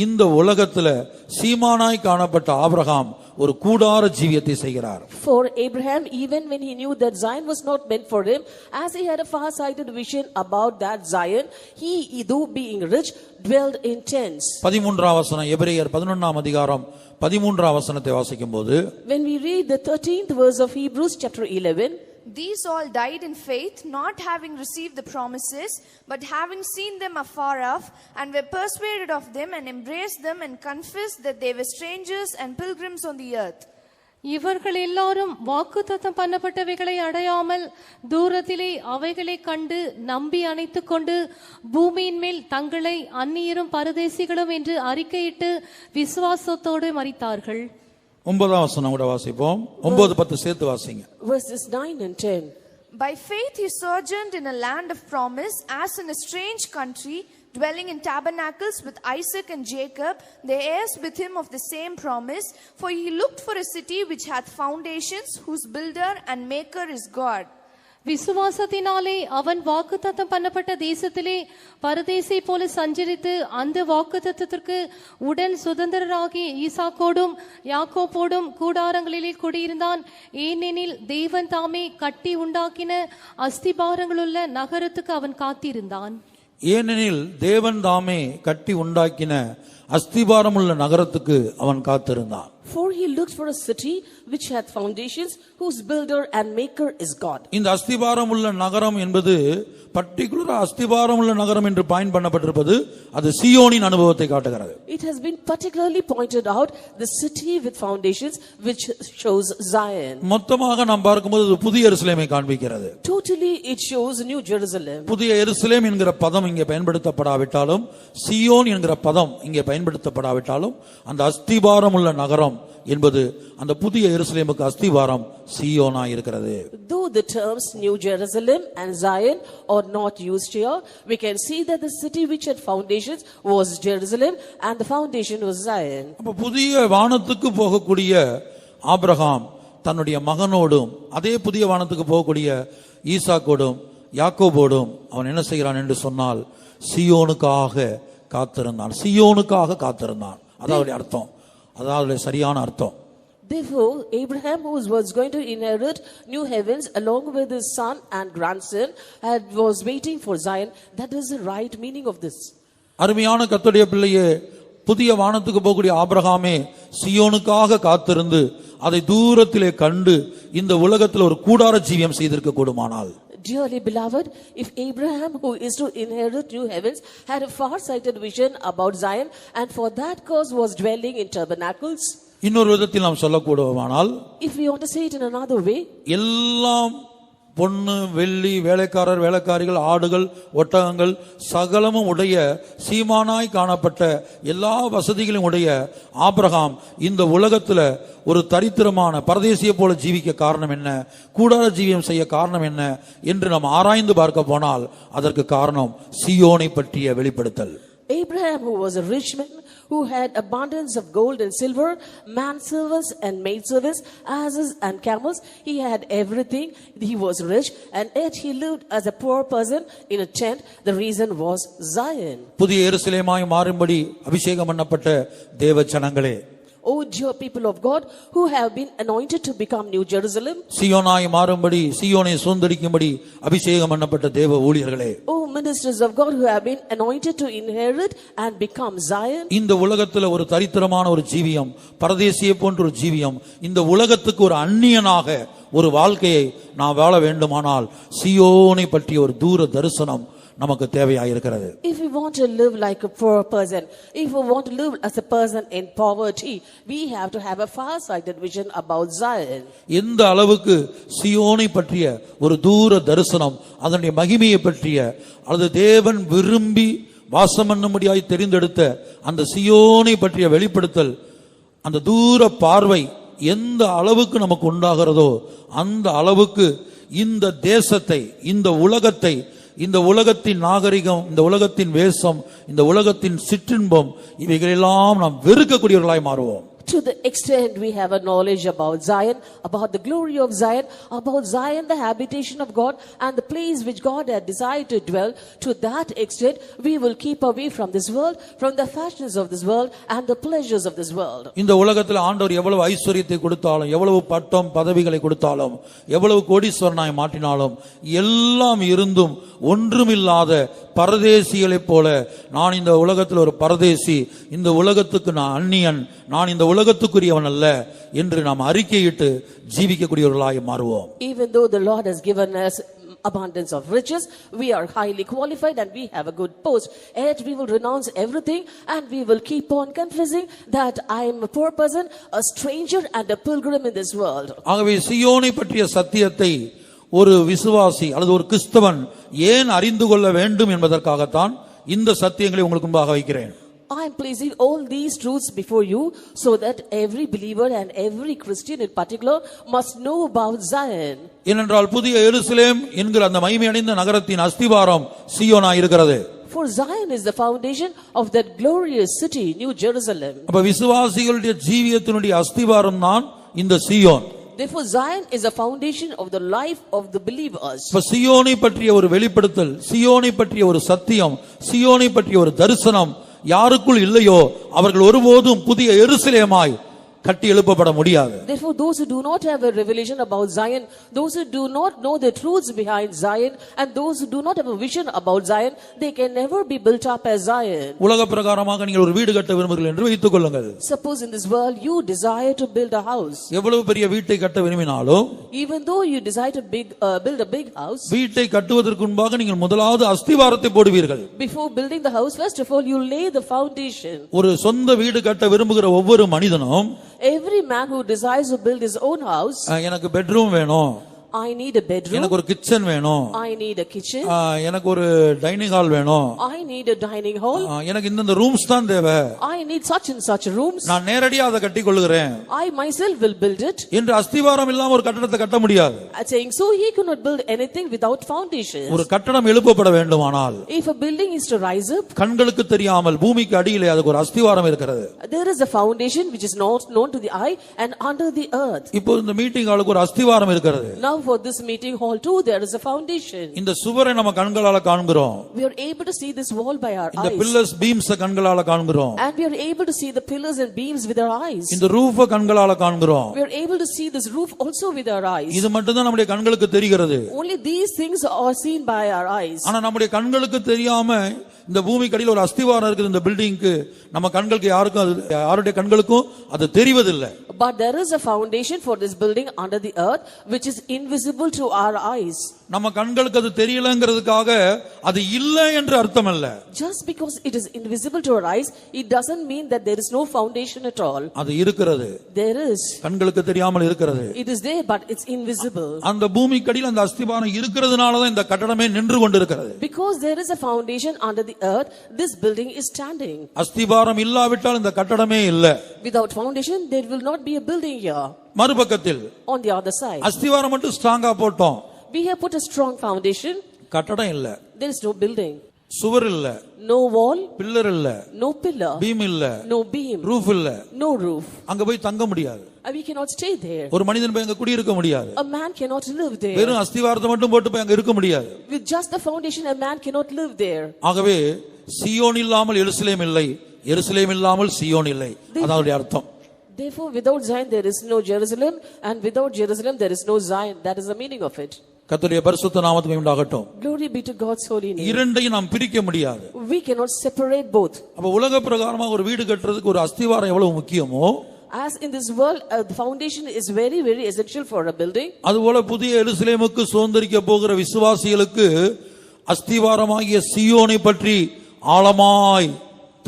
இந்த உலகத்துல சீமானாய் காணப்பட்ட ஆபிரகாம் ஒரு கூடார ஜீவியத்தை செய்கிறார். For Abraham, even when he knew that Zion was not meant for him, as he had a far-sighted vision about that Zion, he, though being rich, dwelled in tents. 13th வசனம், எபிரேயர் 11ஆம் அதிகாரம் 13ஆம் வசனத்தை வாசிக்கும்போது, when we read the 13th verse of Hebrews chapter 11, these all died in faith, not having received the promises, but having seen them afar off, and were persuaded of them, and embraced them, and confessed that they were strangers and pilgrims on the earth. இவர்கள் எல்லாரும் வாக்குத்தத்தம் பண்ணப்பட்டவைகளை அடையாமல் தூரத்திலே அவைகளை கண்டு நம்பி அணைத்துக் கொண்டு பூமியின் மேல் தங்களை அந்நியரும் பரதேசிகளும் என்று அறிக்கையிட்டு விசுவாசத்தோடு மரித்தார்கள். 9ஆம் வசனம் கூட வாசிப்போம். 9-10 சேர்த்து வாசிங்க. verses 9 and 10. By faith he sojourned in a land of promise, as in a strange country, dwelling in tabernacles with Isaac and Jacob, the heirs with him of the same promise. For he looked for a city which hath foundations, whose builder and maker is God. விசுவாசத்தினாலே அவன் வாக்குத்தத்தம் பண்ணப்பட்ட தேசத்திலே பரதேசை போல சஞ்சரித்து அந்த வாக்குத்தத்தத்திற்கு உடன் சுதந்திரராகிய ஈசாக்கோடும் யாக்கோபோடும் கூடாரங்களிலே குடியிருந்தான். ஏனெனில் தேவன் தாமே கட்டி உண்டாக்கின அஸ்திபாரங்களுள்ள நகரத்துக்கு அவன் காத்திருந்தான். ஏனெனில் தேவன் தாமே கட்டி உண்டாக்கின அஸ்திபாரமுள்ள நகரத்துக்கு அவன் காத்திருந்தான். For he looked for a city which hath foundations, whose builder and maker is God. இந்த அஸ்திபாரமுள்ள நகரம் என்பது பர்டிகுலரா அஸ்திபாரம் உள்ள நகரம் என்று பாயிண்ட் பண்ணப்பட்டிருப்பது அது சீயோனின் அனுபவத்தை காட்டுகிறது. It has been particularly pointed out the city with foundations which shows Zion. மொத்தமாக நாம் பார்க்கும்போது அது புதிய எருசலேமை காண்பிக்கிறது. Totally it shows New Jerusalem. புதிய எருசலேம் என்கிற பதம் இங்கே பயன்படுத்தப்படாவிட்டாலும், சீயோன் என்கிற பதம் இங்கே பயன்படுத்தப்படாவிட்டாலும், அந்த அஸ்திபாரம் உள்ள நகரம் என்பது அந்த புதிய எருசலேமுக்கு அஸ்திவாரம் சீயோனா இருக்கிறது. Though the terms New Jerusalem and Zion are not used here, we can see that the city which had foundations was Jerusalem and the foundation was Zion. அப்ப புதிய வானத்துக்கு போகக்கூடிய ஆபிரகாம் தன்னுடைய மகனோடும், அதே புதிய வானத்துக்கு போகக்கூடிய ஈசாக்கோடும் யாக்கோபோடும் அவன் என்ன செய்கிறான் என்று சொன்னால், சீயோனுக்காக காத்திருந்தான். சீயோனுக்காக காத்திருந்தான். அதாவது அர்த்தம், அதாவது சரியான அர்த்தம். Therefore, Abraham, who was going to inherit new heavens along with his son and grandson, was waiting for Zion. That is the right meaning of this. அருமையான கர்த்தருடைய பிள்ளையே, புதிய வானத்துக்கு போகக்கூடிய ஆபிரகாமே சீயோனுக்காக காத்திருந்து அதை தூரத்திலே கண்டு இந்த உலகத்தில் ஒரு கூடார ஜீவியம் செய்திருக்க கூடுமானால், Dearly beloved, if Abraham, who is to inherit new heavens, had a far-sighted vision about Zion and for that cause was dwelling in tabernacles, இன்னொரு விதத்தில் நாம் சொல்லக்கூடுமானால், if we want to say it in another way, எல்லாம் பொன்னு வெள்ளி, வேலைக்காரர் வேலைக்காரிகள், ஆடுகள் ஒட்டகங்கள் சகலமும் உடைய சீமானாய் காணப்பட்ட எல்லா வசதிகளும் உடைய ஆபிரகாம் இந்த உலகத்துல ஒரு தரித்திரமான பரதேசியை போல ஜீவிக்க காரணம் என்ன, கூடார ஜீவியம் செய்ய காரணம் என்ன என்று நாம் ஆராய்ந்து பார்க்க போனால் அதற்கு காரணம் சீயோனை பற்றிய வெளிப்படுத்தல். Abraham, who was a rich man, who had abundance of gold and silver, manservants and maidservants, asses and camels, he had everything. He was rich, and yet he lived as a poor person in a tent. The reason was Zion. புதிய எருசலேமாய் மாறும்படி அபிஷேகம் பண்ணப்பட்ட தேவ ஜனங்களே, O dear people of God, who have been anointed to become New Jerusalem, சீயோனாய் மாறும்படி, சீயோனை சுதந்தரிக்கும்படி அபிஷேகம் பண்ணப்பட்ட தேவ ஊழியர்களே, O ministers of God, who have been anointed to inherit and become Zion. இந்த உலகத்துல ஒரு தரித்திரமான ஒரு ஜீவியம், பரதேசியை போன்ற ஒரு ஜீவியம், இந்த உலகத்துக்கு ஒரு அந்நியனாக ஒரு வாழ்க்கையை நாம் வாழ வேண்டுமானால் சீயோனை பற்றிய ஒரு தூர தரிசனம் நமக்கு தேவையாயிருக்கிறது. If we want to live like a poor person, if we want to live as a person in poverty, we have to have a far-sighted vision about Zion. எந்த அளவுக்கு சீயோனை பற்றிய ஒரு தூர தரிசனம், அதனுடைய மகிமையை பற்றிய, அது தேவன் விரும்பி வாசம் பண்ணும்படியாய் தெரிந்தெடுத்த அந்த சீயோனை பற்றிய வெளிப்படுத்தல், அந்த தூர பார்வை எந்த அளவுக்கு நமக்கு உண்டாகிறதோ அந்த அளவுக்கு இந்த தேசத்தை, இந்த உலகத்தை, இந்த உலகத்தின் நாகரிகம், இந்த உலகத்தின் வேஷம், இந்த உலகத்தின் சிற்றின்பம், இவைகளெல்லாம் நாம் வெறுக்கக்கூடியவர்களாய் மாறுவோம். To the extent we have a knowledge about Zion, about the glory of Zion, about Zion, the habitation of God, and the place which God had decided to dwell, to that extent we will keep away from this world, from the fashions of this world, and the pleasures of this world. இந்த உலகத்தில் ஆண்டவர் எவ்வளவு ஐஸ்வரியத்தை கொடுத்தாலும், எவ்வளவு பட்டம் பதவிகளை கொடுத்தாலும், எவ்வளவு கோடீஸ்வரனாய் மாற்றினாலும், எல்லாம் இருந்தும் ஒன்றுமில்லாத பரதேசிகளைப் போல, நான் இந்த உலகத்தில் ஒரு பரதேசி, இந்த உலகத்துக்கு நான் அந்நியன், நான் இந்த உலகத்துக்குரியவன் அல்ல என்று நாம் அறிக்கையிட்டு ஜீவிக்கக்கூடியவர்களாய் மாறுவோம். Even though the Lord has given us abundance of riches, we are highly qualified and we have a good post, yet we will renounce everything and we will keep on confessing that I am a poor person, a stranger and a pilgrim in this world. ஆகவே சீயோனை பற்றிய சத்தியத்தை ஒரு விசுவாசி அல்லது ஒரு கிறிஸ்தவன் ஏன் அறிந்து கொள்ள வேண்டும் என்பதற்காகத்தான் இந்த சத்தியங்களை உங்களுக்கு முன்பாக வைக்கிறேன். I am placing all these truths before you so that every believer and every Christian in particular must know about Zion. ஏனென்றால் புதிய எருசலேம் என்கிற அந்த மகிமை அடைந்த நகரத்தின் அஸ்திவாரம் சீயோனா இருக்கிறது. For Zion is the foundation of that glorious city, New Jerusalem. அப்ப விசுவாசிகளுடைய ஜீவியத்தினுடைய அஸ்திவாரம் தான் இந்த சீயோன். Therefore Zion is the foundation of the life of the believers. இப்ப சீயோனை பற்றிய ஒரு வெளிப்படுத்தல், சீயோனை பற்றிய ஒரு சத்தியம், சீயோனை பற்றிய ஒரு தரிசனம் யாருக்குள் இல்லையோ அவர்கள் ஒருபோதும் புதிய எருசலேமாய் கட்டி எழுப்பப்பட முடியாது. Therefore, those who do not have a revelation about Zion, those who do not know the truths behind Zion, and those who do not have a vision about Zion, they can never be built up as Zion. உலக பிரகாரமாக நீங்கள் ஒரு வீடு கட்ட விரும்புகிறீர்கள் என்று வைத்துக் கொள்ளுங்கள். Suppose in this world you desire to build a house. எவ்வளவு பெரிய வீட்டை கட்ட விரும்பினாலும், Even though you desire to build a big house, வீட்டை கட்டுவதற்கு முன்பாக நீங்கள் முதலாவது அஸ்திவாரத்தை போடுவீர்கள். before building the house, first of all you lay the foundation. ஒரு சொந்த வீடு கட்ட விரும்புகிற ஒவ்வொரு மனிதனும், Every man who desires to build his own house, எனக்கு பெட்ரூம் வேணும், I need a bedroom, எனக்கு ஒரு கிச்சன் வேணும், I need a kitchen, எனக்கு ஒரு டைனிங் ஹால் வேணும், I need a dining hall, எனக்கு இந்த ரூம்ஸ் தான் தேவை, I need such and such rooms, நான் நேரடியா அதை கட்டி கொள்ளுகிறேன் I myself will build it. என்று அஸ்திவாரம் இல்லாம ஒரு கட்டடத்தை கட்ட முடியாது. Saying so, he could not build anything without foundations. ஒரு கட்டடம் எழுப்பப்பட வேண்டுமானால், If a building is to rise up, கண்களுக்கு தெரியாமல் பூமிக்கு அடியிலே அதுக்கு ஒரு அஸ்திவாரம் இருக்கிறது. there is a foundation which is not known to the eye and under the earth. இப்போ இந்த மீட்டிங் ஹாலுக்கு ஒரு அஸ்திவாரம் இருக்கிறது. Now for this meeting hall too, there is a foundation. இந்த சுவரை நம்ம கண்களால காண்கிறோம். We are able to see this wall by our இந்த eyes. பில்லர்ஸ் பீம்ஸ் கண்களால காண்கிறோம். And we are able to see the pillars and beams with our eyes. இந்த ரூஃப கண்களால காண்கிறோம். We are able to see this roof also with our eyes. இது மட்டும் தான் நம்முடைய கண்களுக்கு தெரிகிறது. Only these things are seen by our eyes. ஆனா நம்முடைய கண்களுக்கு தெரியாம இந்த பூமிக்கு அடியில் ஒரு அஸ்திவாரம் இருக்குது இந்த பில்டிங்க்கு, நம்ம கண்களுக்கு யாருடைய கண்களுக்கும் அது தெரிவதில்லை. But there is a foundation for this building under the earth which is invisible to our eyes. நம்ம கண்களுக்கு அது தெரியலங்கிறதுக்காக அது இல்லை என்று அர்த்தம் அல்ல. Just because it is invisible to our eyes, it doesn't mean that there is no foundation at all. அது இருக்கிறது. There is. கண்களுக்கு தெரியாமல் இருக்கிறது. It is there, but it's invisible. அந்த பூமிக்கு அடியில் அந்த அஸ்திவாரம் இருக்கிறதுனால தான் இந்த கட்டடமே நின்று கொண்டிருக்கிறது. Because there is a foundation under the earth, this building is standing. அஸ்திவாரம் இல்லாவிட்டால் இந்த கட்டடமே இல்லை. Without foundation, there will not be a building here. மறுபக்கத்தில் On the other side, அஸ்திவாரம் மட்டும் ஸ்ட்ராங்கா போட்டோம், we have put a strong foundation. கட்டடம் இல்ல, There is no building, சுவர் இல்ல, no wall, பில்லர் இல்ல, no pillar, பீம் இல்ல, no beam, ரூஃப் இல்ல, no roof. அங்க போய் தங்க முடியாது. And we cannot stay there. ஒரு மனிதன் போய் அங்க குடியிருக்க முடியாது. A man cannot live there. வெறும் அஸ்திவாரத்தை மட்டும் போட்டு போய் அங்க இருக்க முடியாது. With just the foundation, a man cannot live there. ஆகவே சியோன் இல்லாமல் எருசலேம் இல்லை, எருசலேம் இல்லாமல் சியோன் இல்லை, அதாவது அர்த்தம். Therefore, without Zion, there is no Jerusalem, and without Jerusalem, there is no Zion. That is the meaning of it. கர்த்தருடைய பரிசுத்த நாமத்துக்கு உண்டாகட்டும். Glory be to God's holy name. இரண்டையும் நாம் பிரிக்க முடியாது. We cannot separate both. அப்ப உலக பிரகாரமாக ஒரு வீடு கட்டுறதுக்கு ஒரு அஸ்திவாரம் எவ்வளவு முக்கியமோ, As in this world, the foundation is very, very essential for a building. அதுபோல புதிய எருசலேமுக்கு சுதந்திரிக்க போகிற விசுவாசிகளுக்கு அஸ்திவாரமாகிய சியோனை பற்றி ஆழமாய்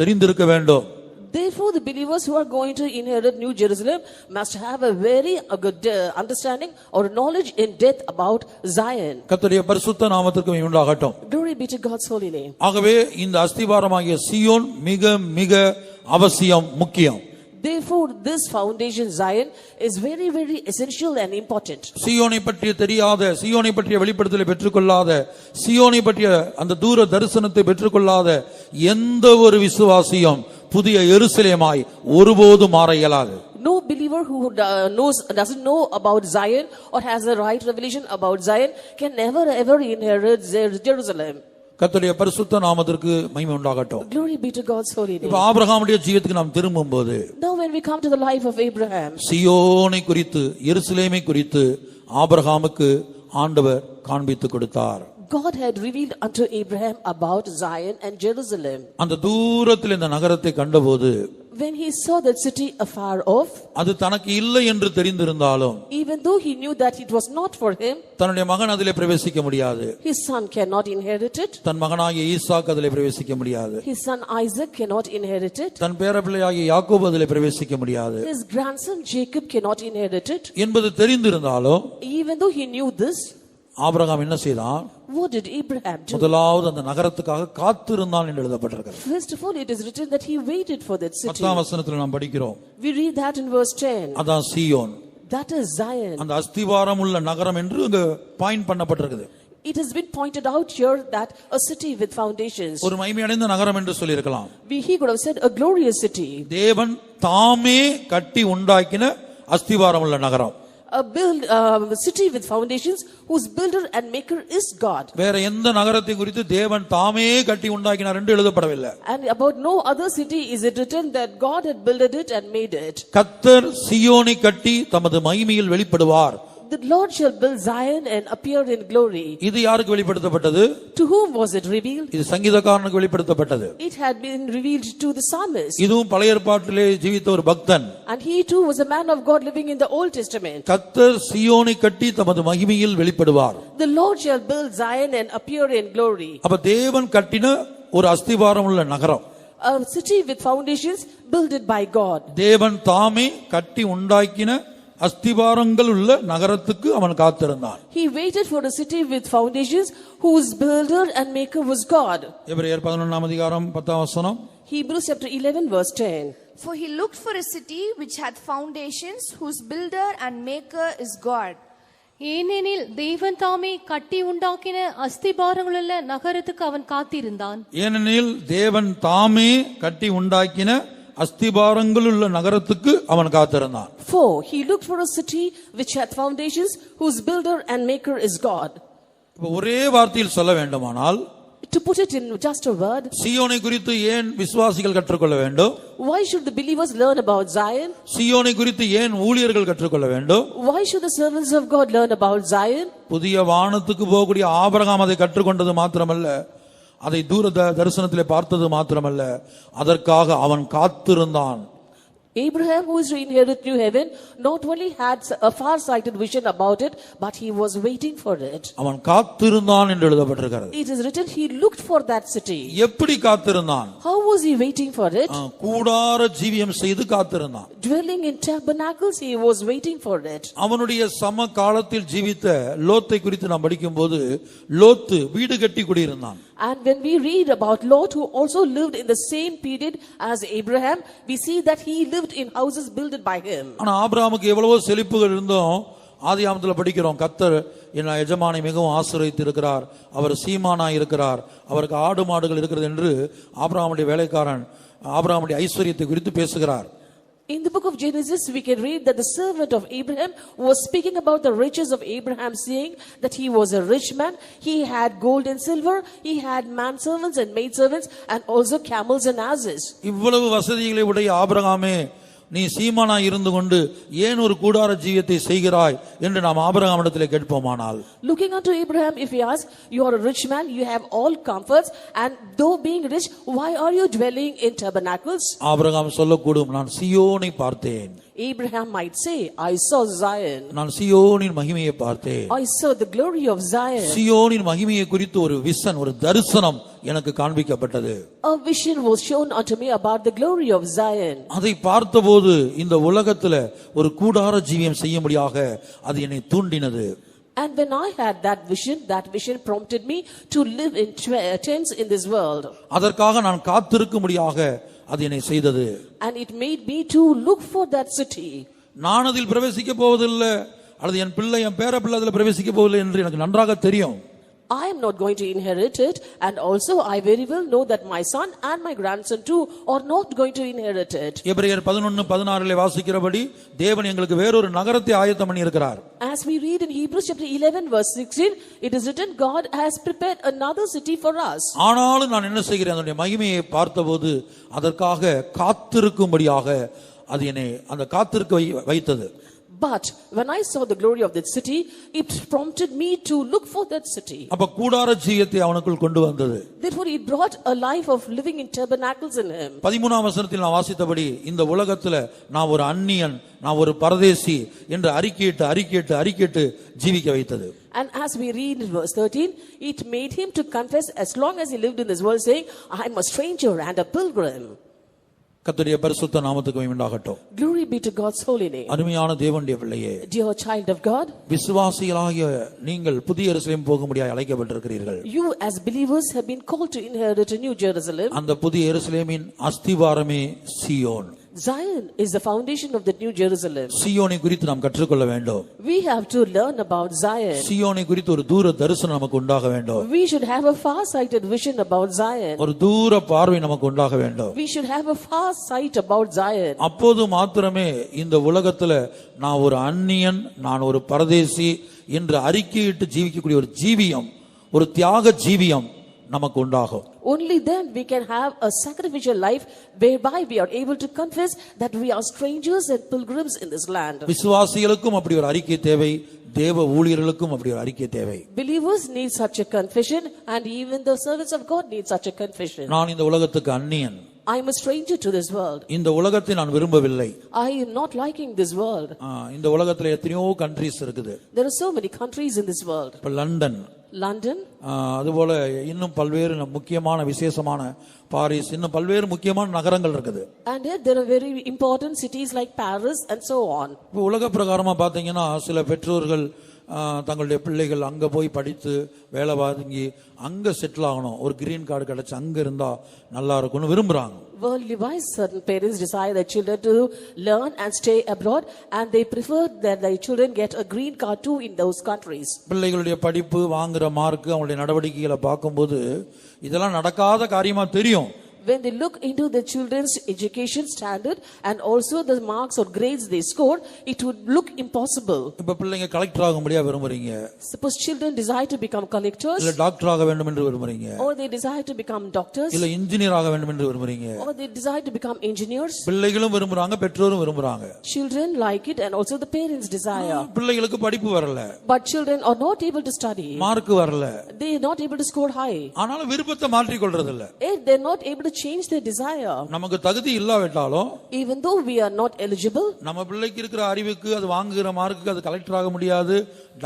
தெரிந்திருக்க வேண்டும். Therefore, the believers who are going to inherit New Jerusalem must have a very good understanding or knowledge in depth about Zion. கர்த்தருடைய பரிசுத்த நாமத்திற்கு உண்டாகட்டும். Glory be to God's holy name. ஆகவே இந்த அஸ்திவாரமாகிய சியோன் மிக மிக அவசியம், முக்கியம். Therefore, this foundation Zion is very, very essential and important. சியோனை பற்றிய தெரியாத, சியோனை பற்றிய வெளிப்படுத்தலை பெற்றுக்கொள்ளாத, சியோனை பற்றிய அந்த தூர தரிசனத்தை பெற்றுக்கொள்ளாத எந்த ஒரு விசுவாசியும் புதிய எருசலேமாய் ஒருபோதும் மாற இயலாது. No believer who doesn't know about Zion or has a right revelation about Zion can never ever inherit Jerusalem. கர்த்தருடைய பரிசுத்த நாமத்திற்கு மகிமை உண்டாகட்டும். Glory be to God's holy name. இப்ப ஆபிரகாமுடைய ஜீவிதத்துக்கு நாம் திரும்பும்போது, Now when we come to the life of Abraham, சியோனை குறித்து, எருசலேமை குறித்து ஆபிரகாமுக்கு ஆண்டவர் காண்பித்து கொடுத்தார். God had revealed unto Abraham about Zion and Jerusalem. அந்த தூரத்தில் இந்த நகரத்தை கண்டபோது, When he saw that city afar off, அது தனக்கு இல்லை என்று தெரிந்திருந்தாலும், even though he knew that it was not for him, தன்னுடைய மகன் அதிலே பிரவேசிக்க முடியாது, his son cannot inherit it, தன் மகனாகிய ஈசாக்கு அதிலே பிரவேசிக்க முடியாது, his son Isaac cannot inherit it, தன் பேரப்பிள்ளையாகிய யாக்கோபு அதிலே பிரவேசிக்க முடியாது his grandson Jacob cannot inherit it, என்பது தெரிந்திருந்தாலும், even though he knew this, Abraham என்ன செய்தான்? what did Abraham do? முதலாவது அந்த நகரத்துக்காக காத்திருந்தான் என்று எழுதப்பட்டிருக்கிறது. First of all, it is written that he waited for that city. 10ஆம் வசனத்தில் நாம் படிக்கிறோம். We read that in verse 10. அதான் சியோன். That is Zion. அந்த அஸ்திவாரம் உள்ள நகரம் என்று அங்க point பண்ணப்பட்டிருக்குது. It has been pointed out here that a city with foundations. ஒரு மகிமையடைந்த நகரம் என்று சொல்லியிருக்கலாம். He could have said a glorious city. தேவன் தாமே கட்டி உண்டாக்கின அஸ்திவாரம் உள்ள நகரம். a city with foundations whose builder and maker is God. வேற எந்த நகரத்தை குறித்து தேவன் தாமே கட்டி உண்டாக்கினார் என்று எழுதப்படவில்லை. And about no other city is it written that God had builded it and made it. கர்த்தர் சீயோனை கட்டி தமது மகிமையில் வெளிப்படுவார். The Lord shall build Zion and appear in glory. இது யாருக்கு வெளிப்படுத்தப்பட்டது? To whom was it revealed? இது சங்கீதக்காரனுக்கு வெளிப்படுத்தப்பட்டது. It had been revealed to the psalmist. இதுவும் பழைய ஏற்பாட்டிலே ஜீவித்த ஒரு பக்தன். And he too was a man of God living in the Old Testament. கர்த்தர் சீயோனை கட்டி தமது மகிமையில் வெளிப்படுவார். The Lord shall build Zion and appear in glory. அப்ப தேவன் கட்டின ஒரு அஸ்திபாரம் உள்ள நகரம். A city with foundations builded by God. தேவன் தாமே கட்டி உண்டாக்கின அஸ்திபாரங்கள் உள்ள நகரத்துக்கு அவன் காத்திருந்தான். He waited for a city with foundations whose builder and maker was God. எபிரேயர் 11 அதிகாரம் 10 வசனம். Hebrews chapter 11 verse 10. For he looked for a city which had foundations, whose builder and maker is God. ஏனெனில் தேவன் தாமே கட்டி உண்டாக்கின அஸ்திபாரங்களுள்ள நகரத்துக்கு அவன் காத்திருந்தான். ஏனெனில் தேவன் தாமே கட்டி உண்டாக்கின அஸ்திபாரங்கள் உள்ள நகரத்துக்கு அவன் காத்திருந்தான். For he looked for a city which had foundations, whose builder and maker is God. ஒரே வார்த்தையில் சொல்ல வேண்டுமானால், To put it in just a word, சீயோனை குறித்து ஏன் விசுவாசிகள் கற்றுக்கொள்ள வேண்டும்? why should the believers learn about Zion? சீயோனை குறித்து ஏன் ஊழியர்கள் கற்றுக்கொள்ள வேண்டும்? Why should the servants of God learn about Zion? புதிய வானத்துக்கு போகக்கூடிய ஆபிரகாம் அதை கற்றுக்கொண்டது மாத்திரமல்ல, அதை தூர தரிசனத்திலே பார்த்தது மாத்திரமல்ல, அதற்காக அவன் காத்திருந்தான். Abraham, who is to inherit new heaven, not only had a far-sighted vision about it, but he was waiting for it. அவன் காத்திருந்தான் என்று எழுதப்பட்டிருக்கிறது. It is written he looked for that city. எப்படி காத்திருந்தான்? How was he waiting for it? கூடார ஜீவியம் செய்து காத்திருந்தான். Dwelling in tabernacles, he was waiting for it. அவனுடைய சம காலத்தில் ஜீவித்த லோத்தை குறித்து நாம் படிக்கும்போது, லோத்து வீடு கட்டி குடியிருந்தான். And when we read about Lot, who also lived in the same period as Abraham, we see that he lived in houses built by him. ஆனா ஆபிரகாமுக்கு எவ்வளவோ செழிப்புகள் இருந்தும் ஆதியாகமத்தில் படிக்கிறோம், கர்த்தர் என் எஜமானை மிகவும் ஆசீர்வதித்து இருக்கிறார், அவர் சீமானாய் இருக்கிறார், அவருக்கு ஆடு மாடுகள் இருக்கிறது என்று ஆபிரகாமுடைய வேலைக்காரன் ஆபிரகாமுடைய ஐஸ்வர்யத்தை குறித்து பேசுகிறார். In the book of Genesis, we can read that the servant of Abraham was speaking about the riches of Abraham, saying that he was a rich man. He had gold and silver, he had manservants and maidservants, and also camels and asses. இவ்வளவு வசதிகளை உடைய ஆபிரகாமே, நீ சீமானாய் இருந்து கொண்டு ஏன் ஒரு கூடார ஜீவியத்தை செய்கிறாய் என்று நாம் ஆபிரகாமிடத்திலே கேட்போமானால், Looking unto Abraham, if we ask, you are a rich man, you have all comforts, and though being rich, why are you dwelling in tabernacles? Abraham சொல்லக்கூடும், நான் சீயோனை பார்த்தேன். Abraham might say, I saw Zion. நான் சீயோனின் மகிமையை பார்த்தேன். I saw the glory of Zion. சீயோனின் மகிமையை குறித்து ஒரு விசன், ஒரு தரிசனம் எனக்கு காண்பிக்கப்பட்டது. A vision was shown unto me about the glory of Zion. அதை பார்த்தபோது இந்த உலகத்துல ஒரு கூடார ஜீவியம் செய்யும்படியாக அது என்னை தூண்டினது. And when I had that vision prompted me to live in tents in this world. அதற்காக நான் காத்திருக்கும்படியாக அது என்னை செய்தது. And it made me to look for that city. நான் அதில் பிரவேசிக்க போவதில்லை, அல்லது என் பிள்ளை என் பேர பிள்ளை அதில் பிரவேசிக்க போவதில்லை என்று எனக்கு நன்றாக தெரியும். I am not going to inherit it, and also I very well know that my son and my grandson too are not going to inherit it. எபிரேயர் 11:16 வாசிக்கிறபடி தேவன் எங்களுக்கு வேறொரு நகரத்தை ஆயத்தம் பண்ணி இருக்கிறார். As we read in Hebrews chapter 11 verse 16, it is written, God has prepared another city for us. ஆனாலும் நான் என்ன செய்கிறேன், அதனுடைய மகிமையை பார்த்தபோது அதற்காக காத்திருக்கும்படியாக அது என்னை அந்த காத்திருக்க வைத்தது. But when I saw the glory of that city, it prompted me to look for that city. அப்ப கூடார ஜீவியத்தை அவனுக்குள் கொண்டு வந்தது. Therefore it brought a life of living in tabernacles in him. 13ஆம் வசனத்தில் நான் வாசித்தபடி, இந்த உலகத்துல நான் ஒரு அந்நியன், நான் ஒரு பரதேசி என்று அறிக்கையிட்டு ஜீவிக்க வைத்தது. And as we read in verse 13, it made him to confess as long as he lived in this world, saying, I am a stranger and a pilgrim. கர்த்தருடைய பரிசுத்த நாமத்துக்கு மகிமை உண்டாகட்டும். Glory be to God's holy name. அருமையான தேவனுடைய பிள்ளையே, Dear child of God, விசுவாசிகளாகிய நீங்கள் புதிய எருசலேம் போகும்படியாக அழைக்கப்பட்டிருக்கிறீர்கள். you as believers have been called to inherit a new Jerusalem. அந்த புதிய எருசலேமின் அஸ்திவாரமே சீயோன். Zion is the foundation of the New Jerusalem. சீயோனை குறித்து நாம் கற்றுக்கொள்ள வேண்டும். We have to learn about Zion. சீயோனை குறித்து ஒரு தூர தரிசனம் நமக்கு உண்டாக வேண்டும். We should have a far-sighted vision about Zion. ஒரு தூர பார்வை நமக்கு உண்டாக வேண்டும். We should have a far sight about Zion. அப்போது மாத்திரமே இந்த உலகத்துல நான் ஒரு அந்நியன், நான் ஒரு பரதேசி என்று அறிக்கையிட்டு ஜீவிக்கக்கூடிய ஒரு ஜீவியம், ஒரு தியாக ஜீவியம் நமக்கு உண்டாகும். Only then we can have a sacrificial life whereby we are able to confess that we are strangers and pilgrims in this land. விசுவாசிகளுக்கும் அப்படி ஒரு அறிக்கை தேவை, தேவ ஊழியர்களுக்கும் அப்படி ஒரு அறிக்கை தேவை. Believers need such a confession, and even the servants of God need such a confession. நான் இந்த உலகத்துக்கு அந்நியன். I am a stranger to this world. இந்த உலகத்தை நான் விரும்பவில்லை. I am not liking this world. இந்த உலகத்துல எத்தனையோ கண்ட்ரீஸ் இருக்குது. There are so many countries in this world. இப்ப லண்டன், London, அதுபோல இன்னும் பல்வேறு முக்கியமான விசேஷமான பாரிஸ், இன்னும் பல்வேறு முக்கியமான நகரங்கள் இருக்குது. and yet there are very important cities like Paris and so on. இப்போ உலக பிரகாரமா பாத்தீங்கன்னா சில பெற்றோர்கள் தங்களுடைய பிள்ளைகள் அங்க போய் படித்து வேலை வாங்கி அங்க செட்டில் ஆகணும், ஒரு கிரீன் கார்டு கிடைச்சு அங்க இருந்தா நல்லா இருக்கும்னு விரும்புறாங்க. Worldly wise, certain parents desire their children to learn and stay abroad, and they prefer that their children get a green card too in those countries. பிள்ளைகளுடைய படிப்பு, வாங்குற மார்க், அவங்களுடைய நடவடிக்கைகளை பார்க்கும்போது இதெல்லாம் நடக்காத காரியமா தெரியும். When they look into the children's education standard and also the marks or grades they score, it would look impossible. இப்ப பிள்ளைங்க கலெக்டர் ஆக முடியா விரும்புறீங்க, Suppose children desire to become collectors, இல்ல டாக்டர் ஆக வேண்டும் என்று விரும்புறீங்க, or they desire to become doctors, இல்ல இன்ஜினியர் ஆக வேண்டும் என்று விரும்புறீங்க. or they desire to become engineers. பிள்ளைகளும் விரும்புறாங்க, பெற்றோரும் விரும்புறாங்க. Children like it and also the parents desire. பிள்ளைகளுக்கு படிப்பு வரல, But children are not able to study. Mark வரல, They are not able to score high. ஆனாலும் விருப்பத்தை மாற்றிக் கொள்றது இல்ல. Yet they are not able to change their desire. நமக்கு தகுதி இல்லாவிட்டாலும், Even though we are not eligible, நம்ம பிள்ளைக்கு இருக்கிற அறிவுக்கு, அது வாங்குகிற மார்க்குக்கு அது கலெக்டர் ஆக முடியாது,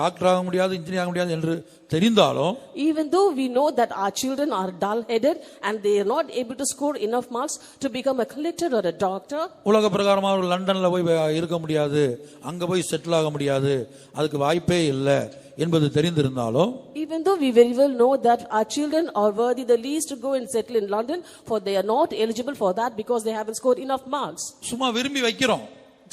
டாக்டர் ஆக முடியாது, இன்ஜினியர் ஆக முடியாது என்று தெரிந்தாலும், even though we know that our children are dull-headed and they are not able to score enough marks to become a collector or a doctor, உலக பிரகாரமா ஒரு லண்டன்ல போய் இருக்க முடியாது, அங்க போய் செட்டில் ஆக முடியாது, அதுக்கு வாய்ப்பே இல்லை என்பது தெரிந்திருந்தாலும், even though we very well know that our children are worthy the least to go and settle in London, for they are not eligible for that because they haven't scored enough marks. சும்மா விரும்பி வைக்கிறோம்,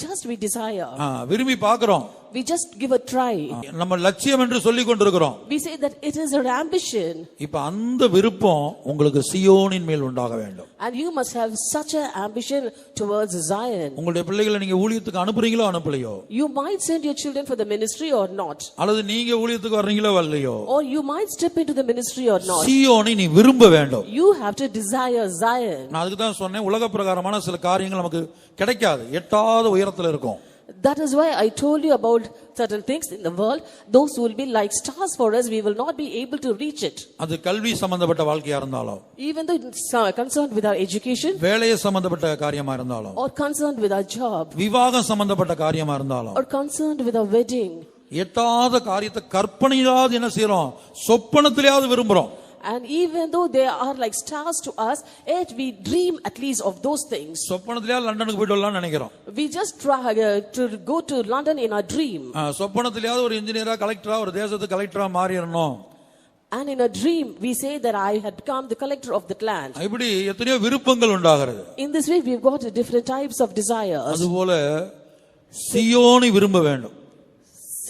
Just we desire. விரும்பி பார்க்கிறோம், We just give a try. நம்ம லட்சியம் என்று சொல்லிக் கொண்டிருக்கிறோம். We say that it is our ambition. இப்ப அந்த விருப்பம் உங்களுக்கு சீயோனின் மேல் உண்டாக வேண்டும். And you must have such an ambition towards Zion. உங்களுடைய பிள்ளைகளை நீங்க ஊழியத்துக்கு அனுப்புறீங்களோ அனுப்பலையோ, You might send your children for the ministry or not. அல்லது நீங்க ஊழியத்துக்கு வர்றீங்களோ வரலையோ, Or you might step into the ministry or not. சீயோனை நீ விரும்ப வேண்டும். You have to desire Zion. நான் அதுக்கு தான் சொன்னேன், உலக பிரகாரமான சில காரியங்கள் நமக்கு கிடைக்காது, எட்டாத உயரத்துல இருக்கும். That is why I told you about certain things in the world. Those who will be like stars for us, we will not be able to reach it. அது கல்வி சம்பந்தப்பட்ட வாழ்க்கையா இருந்தாலும், Even though it's concerned with our education, வேலையை சம்பந்தப்பட்ட காரியமா இருந்தாலும், or concerned with our job, விவாகம் சம்பந்தப்பட்ட காரியமா இருந்தாலும், or concerned with our wedding. எட்டாத காரியத்தை கற்பனையாவது என்ன செய்யறோம், சொப்பனத்திலேயாவது விரும்புறோம். And even though they are like stars to us, yet we dream at least of those things. சொப்பனத்திலேயாவது லண்டனுக்கு போயிட்டு வரலாம்னு நினைக்கிறோம். We just try to go to London in our dream. சொப்பனத்திலேயாவது ஒரு இன்ஜினியரா, கலெக்டரா, ஒரு தேசத்துக்கு கலெக்டரா மாறிடணும். And in a dream we say that I had become the collector of that land. இப்படி எத்தனையோ விருப்பங்கள் உண்டாகிறது. In this way we've got different types of desires. அதுபோல சீயோனை விரும்ப வேண்டும்.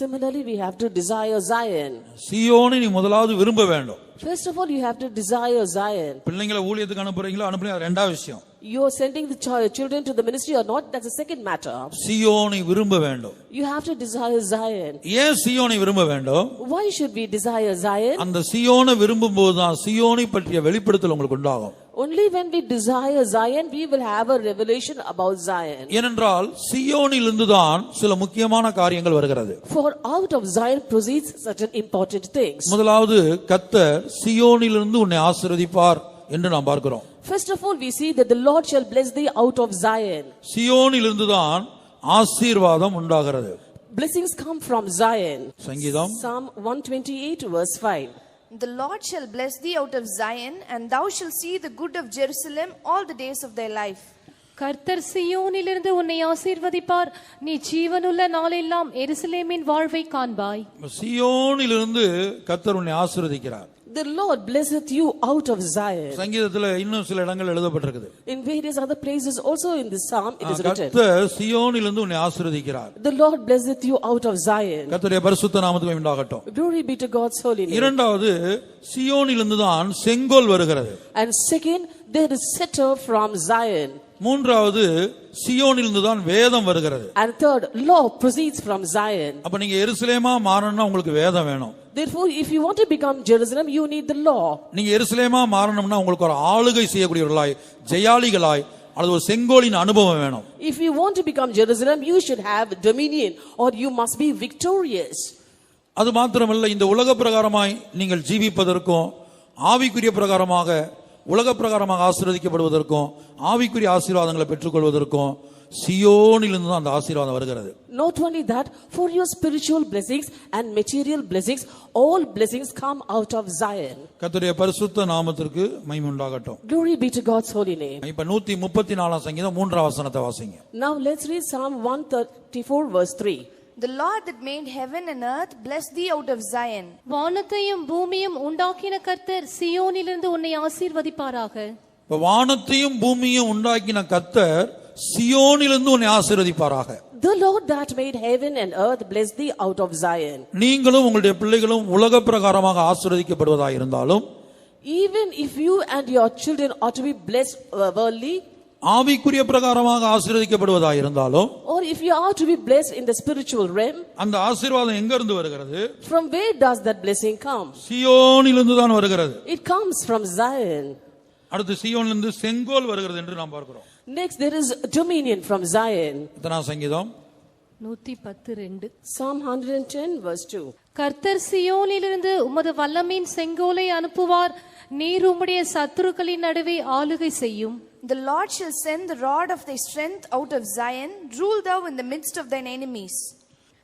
Similarly, we have to desire Zion. சீயோனை நீ முதலாவது விரும்ப வேண்டும். First of all, you have to desire Zion. பிள்ளைங்களை ஊழியத்துக்கு அனுப்புறீங்களோ அனுப்புறீங்க, அது ரெண்டாவது விஷயம். You are sending the children to the ministry or not, that's a second matter. சீயோனை விரும்ப வேண்டும். You have to desire Zion. ஏன் சீயோனை விரும்ப வேண்டும்? Why should we desire Zion? அந்த சீயோனை விரும்பும் போதுதான் சீயோனை பற்றிய வெளிப்படுத்தல் உங்களுக்கு உண்டாகும். Only when we desire Zion, we will have a revelation about Zion. ஏனென்றால் சீயோனிலிருந்து தான் சில முக்கியமான காரியங்கள் வருகிறது. For out of Zion proceeds certain important things. முதலாவது, கர்த்தர் சீயோனிலிருந்து உன்னை ஆசீர்வதிப்பார் என்று நாம் பார்க்கிறோம். First of all, we see that the Lord shall bless thee out of Zion. சீயோனிலிருந்து தான் ஆசீர்வாதம் உண்டாகிறது. Blessings come from Zion. சங்கீதம் Psalm 128 verse 5. The Lord shall bless thee out of Zion, and thou shalt see the good of Jerusalem all the days of thy life. கர்த்தர் சீயோனிலிருந்து உன்னை ஆசீர்வதிப்பார், நீ ஜீவனுள்ள நாளெல்லாம் எருசலேமின் வாழ்வை காண்பாய். சீயோனிலிருந்து கர்த்தர் உன்னை ஆசீர்வதிக்கிறார். The Lord blesseth you out of Zion. சங்கீதத்துல இன்னும் சில இடங்கள் எழுதப்பட்டிருக்குது. In various other places also in this psalm it is written. கர்த்தர் சீயோனிலிருந்து உன்னை ஆசீர்வதிக்கிறார். The Lord blesseth you out of Zion. கர்த்தருடைய பரிசுத்த நாமத்துக்கு உண்டாகட்டும். Glory be to God's holy name. இரண்டாவது சீயோனிலிருந்து தான் செங்கோல் வருகிறது. And second, there is scepter from Zion. மூன்றாவது சீயோனிலிருந்து தான் வேதம் வருகிறது. And third, law proceeds from Zion. அப்ப நீங்க எருசலேமா மாறணும்னா உங்களுக்கு வேதம் வேணும். Therefore, if you want to become Jerusalem, you need the law. நீங்க எருசலேமா மாறணும்னா உங்களுக்கு ஒரு ஆளுகை செய்யக்கூடியவர்களாய், ஜெயாளிகளாய், அல்லது ஒரு செங்கோலின் அனுபவம் வேணும். If you want to become Jerusalem, you should have dominion or you must be victorious. அது மாத்திரமல்ல, இந்த உலக பிரகாரமாய் நீங்கள் ஜீவிப்பதற்கும் ஆவிக்குரிய பிரகாரமாக உலக பிரகாரமாக ஆசீர்வதிக்கப்படுவதற்கும் ஆவிக்குரிய ஆசீர்வாதங்களை பெற்றுக்கொள்வதற்கும் சியோனிலிருந்து தான் அந்த ஆசீர்வாதம் வருகிறது. Not only that, for your spiritual blessings and material blessings, all blessings come out of Zion. கர்த்தருடைய பரிசுத்த நாமத்திற்கு மகிமை உண்டாகட்டும். Glory be to God's holy name. இப்ப 134 சங்கீதம் 3ஆம் வசனத்தை வாசிங்க. Now let's read Psalm 134 verse 3. The Lord that made heaven and earth bless thee out of Zion. வானத்தையும் பூமியும் உண்டாக்கின கர்த்தர் சீயோனிலிருந்து உன்னை ஆசீர்வதிப்பாராக. வானத்தையும் பூமியையும் உண்டாக்கின கர்த்தர் சியோனிலிருந்து உன்னை ஆசீர்வதிப்பாராக. The Lord that made heaven and earth bless thee out of Zion. நீங்களும் உங்களுடைய பிள்ளைகளும் உலக பிரகாரமாக ஆசீர்வதிக்கப்படுவதாக இருந்தாலும், Even if you and your children are to be blessed worldly, ஆவிக்குரிய பிரகாரமாக ஆசீர்வதிக்கப்படுவதாக இருந்தாலும், or if you are to be blessed in the spiritual realm, அந்த ஆசீர்வாதம் எங்க இருந்து வருகிறது? from where does that blessing come? சியோனிலிருந்து தான் வருகிறது. It comes from Zion. அடுத்து சியோனிலிருந்து செங்கோல் வருகிறது என்று நாம் பார்க்கிறோம். Next, there is dominion from Zion. எத்தனாம் சங்கீதம்? 110:2. Psalm 110 verse 2. கர்த்தர் சீயோனிலிருந்து உமது வல்லமையின் செங்கோலை அனுப்புவார், நீர் உம்முடைய சத்துருக்களின் நடுவே ஆளுகை செய்யும். The Lord shall send the rod of thy strength out of Zion, rule thou in the midst of thine enemies.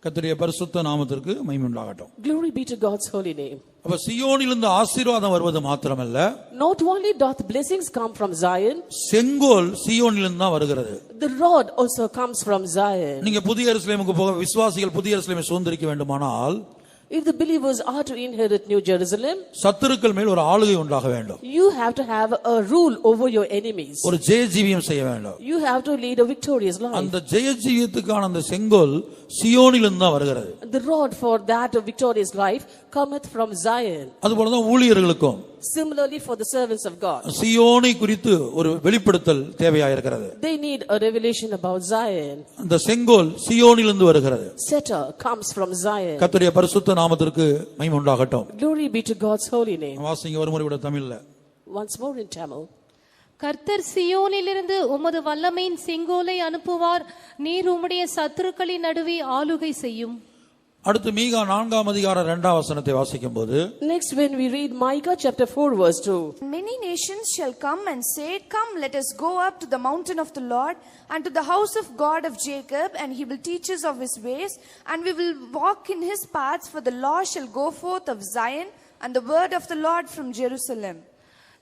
கர்த்தருடைய பரிசுத்த நாமத்திற்கு மகிமை உண்டாகட்டும். Glory be to God's holy name. அப்ப சியோனிலிருந்து ஆசீர்வாதம் வருவது மாத்திரமல்ல, Not only doth blessings come from Zion, செங்கோல் சியோனிலிருந்து தான் வருகிறது. the rod also comes from Zion. நீங்க புதிய எருசலேமுக்கு போக, விசுவாசிகள் புதிய எருசலேமை சுதந்தரிக்க வேண்டுமானால், If the believers are to inherit New Jerusalem, சத்துருக்கள் மேல் ஒரு ஆளுகை உண்டாக வேண்டும். you have to have a rule over your enemies. ஒரு ஜெயஜீவியம் செய்ய வேண்டும். You have to lead a victorious life. அந்த ஜெயஜீவியத்துக்கான அந்த செங்கோல் சியோனிலிருந்து தான் வருகிறது. The rod for that victorious life cometh from Zion. அதுபோலதான் ஊழியர்களுக்கும் Similarly for the servants of God, சியோனை குறித்து ஒரு வெளிப்படுத்தல் தேவையாயிருக்கிறது. they need a revelation about Zion. அந்த செங்கோல் சியோனிலிருந்து வருகிறது. Scepter comes from Zion. கர்த்தருடைய பரிசுத்த நாமத்திற்கு மகிமை உண்டாகட்டும். Glory be to God's holy name. வாசிங்க ஒரு முறை கூட தமிழ்ல. Once more in Tamil. கர்த்தர் சீயோனிலிருந்து உமது வல்லமையின் செங்கோலை அனுப்புவார், நீர் உம்முடைய சத்துருக்களின் நடுவே ஆளுகை செய்யும். அடுத்து மீகா 4ஆம் அதிகாரம் 2ஆம் வசனத்தை வாசிக்கும்போது, Next, when we read Micah chapter 4 verse 2. Many nations shall come and say, Come, let us go up to the mountain of the Lord and to the house of God of Jacob, and he will teach us of his ways, and we will walk in his paths, for the law shall go forth of Zion, and the word of the Lord from Jerusalem.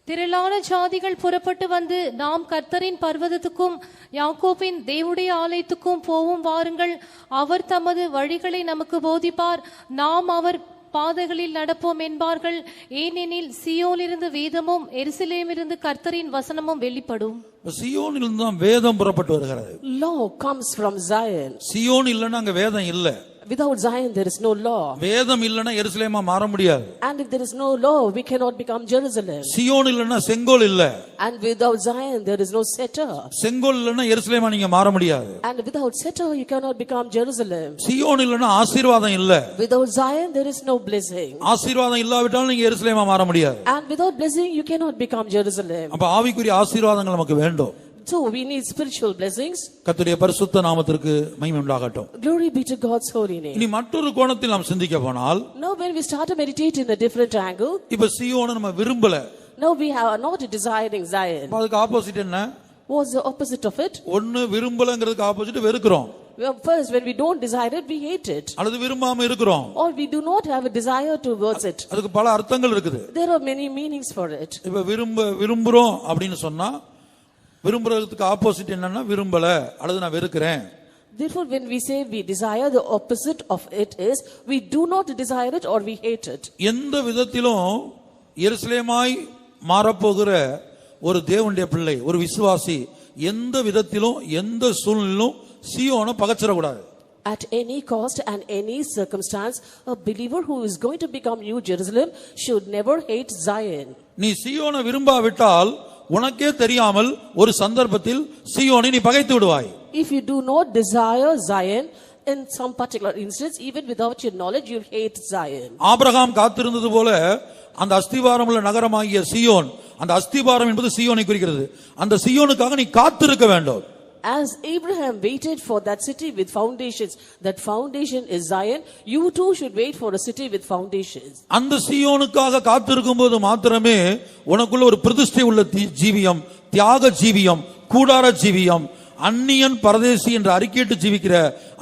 திரளான ஜாதிகள் புறப்பட்டு வந்து, நாம் கர்த்தரின் பர்வதத்துக்கும் யாக்கோபின் தேவனுடைய ஆலயத்துக்கும் போவோம் வாருங்கள், அவர் தமது வழிகளை நமக்கு போதிப்பார், நாம் அவர் பாதைகளில் நடப்போம் என்பார்கள். ஏனெனில் சீயோனிலிருந்து வேதமும் எருசலேமிலிருந்து கர்த்தரின் வசனமும் வெளிப்படும். சியோனிலிருந்து தான் வேதம் புறப்பட்டு வருகிறது. Law comes from Zion. Zion இல்லைன்னா அங்க வேதம் இல்ல. Without Zion there is no law. வேதம் இல்லைன்னா எருசலேமா மாற முடியாது. And if there is no law, we cannot become Jerusalem. Zion இல்லைன்னா செங்கோல் இல்ல. And without Zion there is no scepter. செங்கோல் இல்லைன்னா எருசலேமா நீங்க மாற முடியாது. And without scepter you cannot become Jerusalem. Zion இல்லைன்னா ஆசீர்வாதம் இல்ல. Without Zion there is no blessing. ஆசீர்வாதம் இல்லாவிட்டால் நீங்க எருசலேமா மாற முடியாது. And without blessing you cannot become Jerusalem. அப்ப ஆவிக்குரிய ஆசீர்வாதங்கள் நமக்கு வேண்டும். So we need spiritual blessings. கர்த்தருடைய பரிசுத்த நாமத்திற்கு மகிமை உண்டாகட்டும். Glory be to God's holy name. இனி மற்றொரு கோணத்தில் நாம் சிந்திக்க போனால், Now when we start to meditate in a different angle, இப்ப சியோனை நம்ம விரும்பல. now we are not desiring Zion. அதுக்கு ஆப்போசிட் என்ன? What's the opposite of it? ஒன்னு விரும்பலங்கிறதுக்கு opposite வெறுக்கிறோம். Well, first, when we don't desire it, we hate it. அல்லது விரும்பாம இருக்கிறோம். Or we do not have a desire towards it. அதுக்கு பல அர்த்தங்கள் இருக்குது. There are many meanings for it. இப்ப விரும்புறோம் அப்படின்னு சொன்னா, விரும்புறதுக்கு ஆப்போசிட் என்னன்னா விரும்பல அல்லது நான் வெறுக்கிறேன். Therefore, when we say we desire, the opposite of it is we do not desire it or we hate it. எந்த விதத்திலும் எருசலேமாய் மாறப்போகிற ஒரு தேவனுடைய பிள்ளை, ஒரு விசுவாசி எந்த விதத்திலும் எந்த சூழ்நிலையிலும் சீயோனை பகைச்சிடக்கூடாது. At any cost and any circumstance, a believer who is going to become New Jerusalem should never hate Zion. நீ சீயோனை விரும்பாவிட்டால் உனக்கே தெரியாமல் ஒரு சந்தர்ப்பத்தில் சீயோனை நீ பகைத்து விடுவாய். If you do not desire Zion, in some particular instance, even without your knowledge, you'll hate Zion. Abraham காத்திருந்தது போல அந்த அஸ்திபாரம் உள்ள நகரமாகிய சீயோன், அந்த அஸ்திபாரம் என்பது சீயோனை குறிக்கிறது, அந்த சீயோனுக்காக நீ காத்திருக்க வேண்டும். As Abraham waited for that city with foundations, that foundation is Zion, you too should wait for a city with foundations. அந்த சீயோனுக்காக காத்திருக்கும்போது மாத்திரமே உனக்குள்ள ஒரு பிரதிஷ்டை உள்ள ஜீவியம், தியாக ஜீவியம், கூடார ஜீவியம், அந்நியன் பரதேசி என்று அறிக்கையிட்டு ஜீவிக்கிற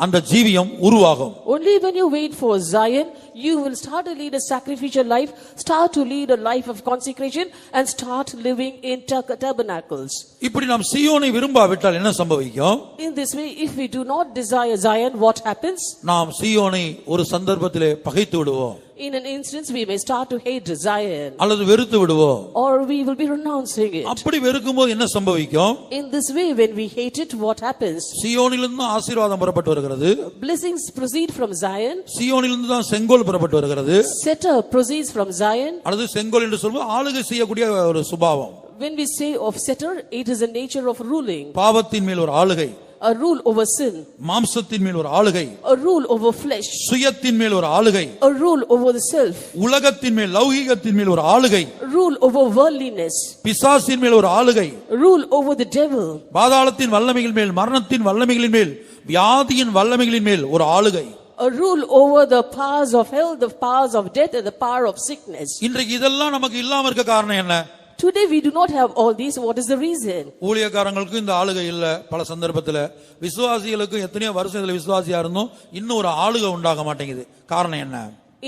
அந்த ஜீவியம் உருவாகும். Only when you wait for Zion, you will start to lead a sacrificial life, start to lead a life of consecration, and start living in tabernacles. இப்படி நாம் சீயோனை விரும்பாவிட்டால் என்ன சம்பவிக்கும்? In this way, if we do not desire Zion, what happens? நாம் சீயோனை ஒரு சந்தர்ப்பத்திலே பகைத்து விடுவோம். In an instance, we may start to hate Zion, அல்லது வெறுத்து விடுவோம். or we will be renouncing it. அப்படி வெறுக்கும்போது என்ன சம்பவிக்கும்? In this way, when we hate it, what happens? சீயோனிலிருந்து ஆசீர்வாதம் புறப்பட்டு வருகிறது. Blessings proceed from Zion. சீயோனிலிருந்து தான் செங்கோல் புறப்பட்டு வருகிறது. Scepter proceeds from Zion. அல்லது செங்கோல் என்று சொல்லும்போது ஆளுகை செய்யக்கூடிய ஒரு சுபாவம். When we say of scepter, it is a nature of ruling. பாவத்தின் மேல் ஒரு ஆளுகை, A rule over sin. மாம்சத்தின் மேல் ஒரு ஆளுகை, A rule over flesh. சுயத்தின் மேல் ஒரு ஆளுகை, A rule over the self. உலகத்தின் மேல் லௌகீகத்தின் மேல் ஒரு ஆளுகை, Rule over worldliness. பிசாசின் மேல் ஒரு ஆளுகை, Rule over the devil. பாதாளத்தின் வல்லமைகள் மேல், மரணத்தின் வல்லமைகளின் மேல், வியாதியின் வல்லமைகளின் மேல் ஒரு ஆளுகை. A rule over the powers of hell, the powers of death, and the power of sickness. இன்றைக்கு இதெல்லாம் நமக்கு இல்லாம இருக்க காரணம் என்ன? Today we do not have all these. What is the reason? ஊழியக்காரங்களுக்கு இந்த ஆளுகை இல்ல. பல சந்தர்ப்பத்துல விசுவாசிகளுக்கு எத்தனையோ வருஷம் இதுல விசுவாசியா இருந்தோம், இன்னும் ஒரு ஆளுகை உண்டாக மாட்டேங்குது. காரணம் என்ன?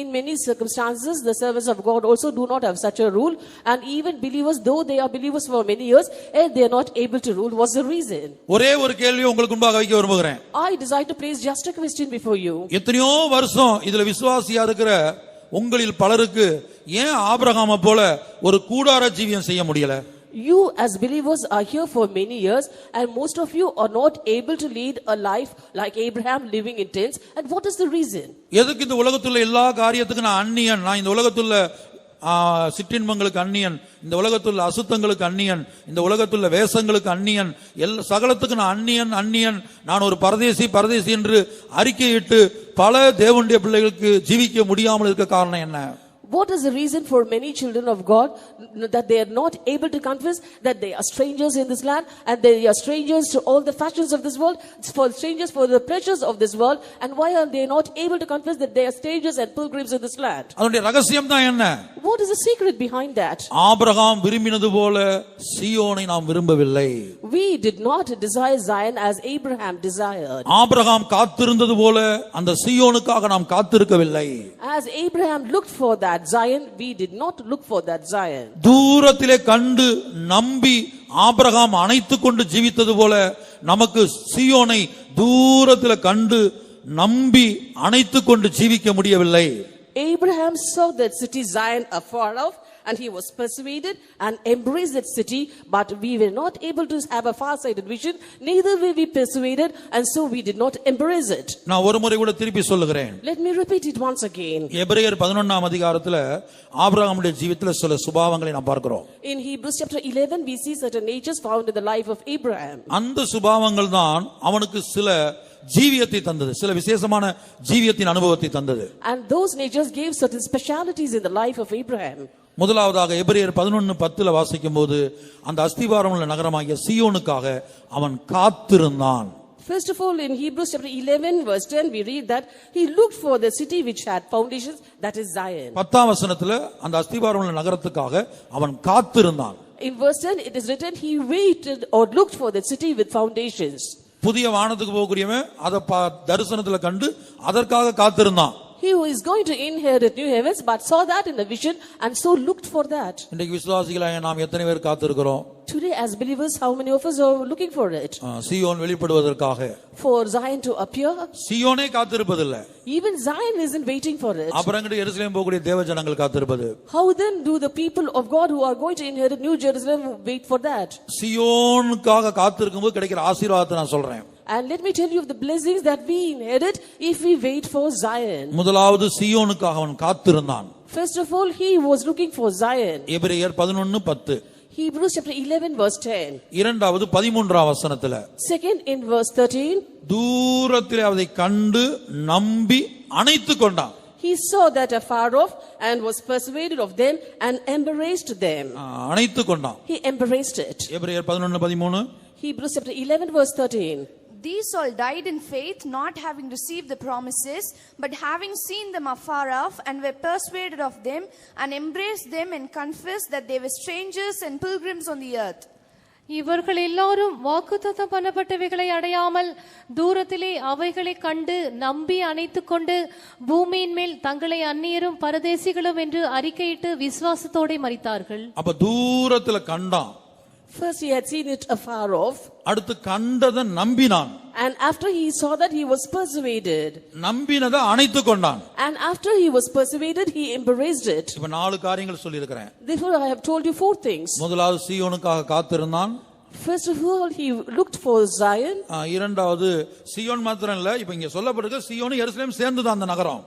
In many circumstances, the servants of God also do not have such a rule, and even believers, though they are believers for many years, and they are not able to rule. What's the reason? ஒரே ஒரு கேள்வி உங்களுக்கு முன்பாக வைக்க விரும்புகிறேன். I desire to place just a question before you. எத்தனையோ வருஷம் இதுல விசுவாசியா இருக்கிற உங்களில் பலருக்கு ஏன் ஆபிரகாமை போல ஒரு கூடார ஜீவியம் செய்ய முடியல? You as believers are here for many years, and most of you are not able to lead a life like Abraham, living in tents. And what is the reason? எதுக்கு இந்த உலகத்துல எல்லா காரியத்துக்கும் நான் அந்நியன், நான் இந்த உலகத்துல சிற்றின்பங்களுக்கு அந்நியன், இந்த உலகத்துள்ள அசுத்தங்களுக்கு அந்நியன், இந்த உலகத்துள்ள வேஷங்களுக்கு அந்நியன், சகலத்துக்கு நான் அந்நியன், நான் ஒரு பரதேசி என்று அறிக்கையிட்டு பல தேவனுடைய பிள்ளைகளுக்கு ஜீவிக்க முடியாமல் இருக்க காரணம் என்ன? What is the reason for many children of God that they are not able to confess that they are strangers in this land, and they are strangers to all the fashions of this world, for strangers for the pleasures of this world, and why are they not able to confess that they are strangers and pilgrims in this land? அதனுடைய ரகசியம் தான் என்ன? What is the secret behind that? Abraham விரும்பினது போல சீயோனை நாம் விரும்பவில்லை. We did not desire Zion as Abraham desired. Abraham காத்திருந்தது போல அந்த சீயோனுக்காக நாம் காத்திருக்கவில்லை. As Abraham looked for that Zion, we did not look for that Zion. தூரத்திலே கண்டு நம்பி ஆபிரகாம் அணைத்துக் கொண்டு ஜீவித்தது போல நமக்கு சீயோனை தூரத்திலே கண்டு நம்பி அணைத்துக் கொண்டு ஜீவிக்க முடியவில்லை. Abraham saw that city Zion afar off, and he was persuaded and embraced that city, but we were not able to have a far-sighted vision, neither were we persuaded, and so we did not embrace it. நான் ஒரு முறை கூட திருப்பி சொல்லுகிறேன். Let me repeat it once again. எபிரேயர் 11ஆம் அதிகாரத்துல ஆபிரகாமுடைய ஜீவிதத்துல சில சுபாவங்களை நாம் பார்க்கிறோம். In Hebrews chapter 11 we see certain natures found in the life of Abraham. அந்த சுபாவங்கள் தான் அவனுக்கு சில ஜீவியத்தை தந்தது, சில விசேஷமான ஜீவியத்தின் அனுபவத்தை தந்தது. And those natures gave certain specialities in the life of Abraham. முதலாவதாக எபிரேயர் 11:10 வாசிக்கும் போது அந்த அஸ்திபாரம் உள்ள நகரமாகிய சீயோனுக்காக அவன் காத்திருந்தான். First of all, in Hebrews chapter 11 verse 10 we read that he looked for the city which had foundations, that is Zion. 10ஆம் வசனத்துல அந்த அஸ்திபாரம் உள்ள நகரத்துக்காக அவன் காத்திருந்தான். In verse 10 it is written he waited or looked for the city with foundations. புதிய வானத்துக்கு போகக்கூடியவன் அதை தரிசனத்துல கண்டு அதற்காக காத்திருந்தான். he who is going to inherit new heavens, but saw that in a vision and so looked for that. இன்றைக்கு விசுவாசிகளாக நாம் எத்தனை பேர் காத்திருக்கிறோம்? Today as believers, how many of us are looking for it? Zion வெளிப்படுவதற்காக. For Zion to appear. சீயோனே காத்திருப்பதில்லை. Even Zion isn't waiting for it. அப்புறம் எருசலேம் போகக்கூடிய தேவ ஜனங்கள் காத்திருப்பது. How then do the people of God who are going to inherit New Jerusalem wait for that? சீயோனுக்காக காத்திருக்கும்போது கிடைக்கிற ஆசீர்வாதத்தை நான் சொல்றேன். And let me tell you of the blessings that we inherit if we wait for Zion. முதலாவது சீயோனுக்காக அவன் காத்திருந்தான். First of all, he was looking for Zion. எபிரேயர் 11:10. Hebrews chapter 11 verse 10. இரண்டாவது 13ஆம் வசனத்துல. Second in verse 13. தூரத்திலே அதை கண்டு நம்பி அணைத்துக் கொண்டான். He saw that afar off and was persuaded of them and embraced them. அணைத்துக் கொண்டான். He embraced it. எபிரேயர் 11:13. Hebrews chapter 11 verse 13. These all died in faith, not having received the promises, but having seen them afar off, and were persuaded of them, and embraced them, and confessed that they were strangers and pilgrims on the earth. இவர்கள் எல்லாரும் வாக்குத்தத்தம் பண்ணப்பட்டவைகளை அடையாமல் தூரத்திலே அவைகளை கண்டு நம்பி அணைத்துக் கொண்டு பூமியின் மேல் தங்களை அந்நியரும் பரதேசிகளும் என்று அறிக்கையிட்டு விசுவாசத்தோടെ மரித்தார்கள். அப்ப தூரத்துல கண்டான். First he had seen it afar off. அடுத்து கண்டதை நம்பினான். And after he saw that, he was persuaded. நம்பினதை அணைத்துக் கொண்டான். And after he was persuaded, he embraced it. இப்ப 4 காரியங்கள் சொல்லி இருக்கிறேன். Therefore I have told you 4 things. முதலாவது சீயோனுக்காக காத்திருந்தான். First of all, he looked for Zion. இரண்டாவது சீயோன் மாத்திரம் இல்ல, இப்ப இங்க சொல்லப்பட்டிருக்க சீயோன் எருசலேம் சேர்ந்துதான் அந்த நகரம்.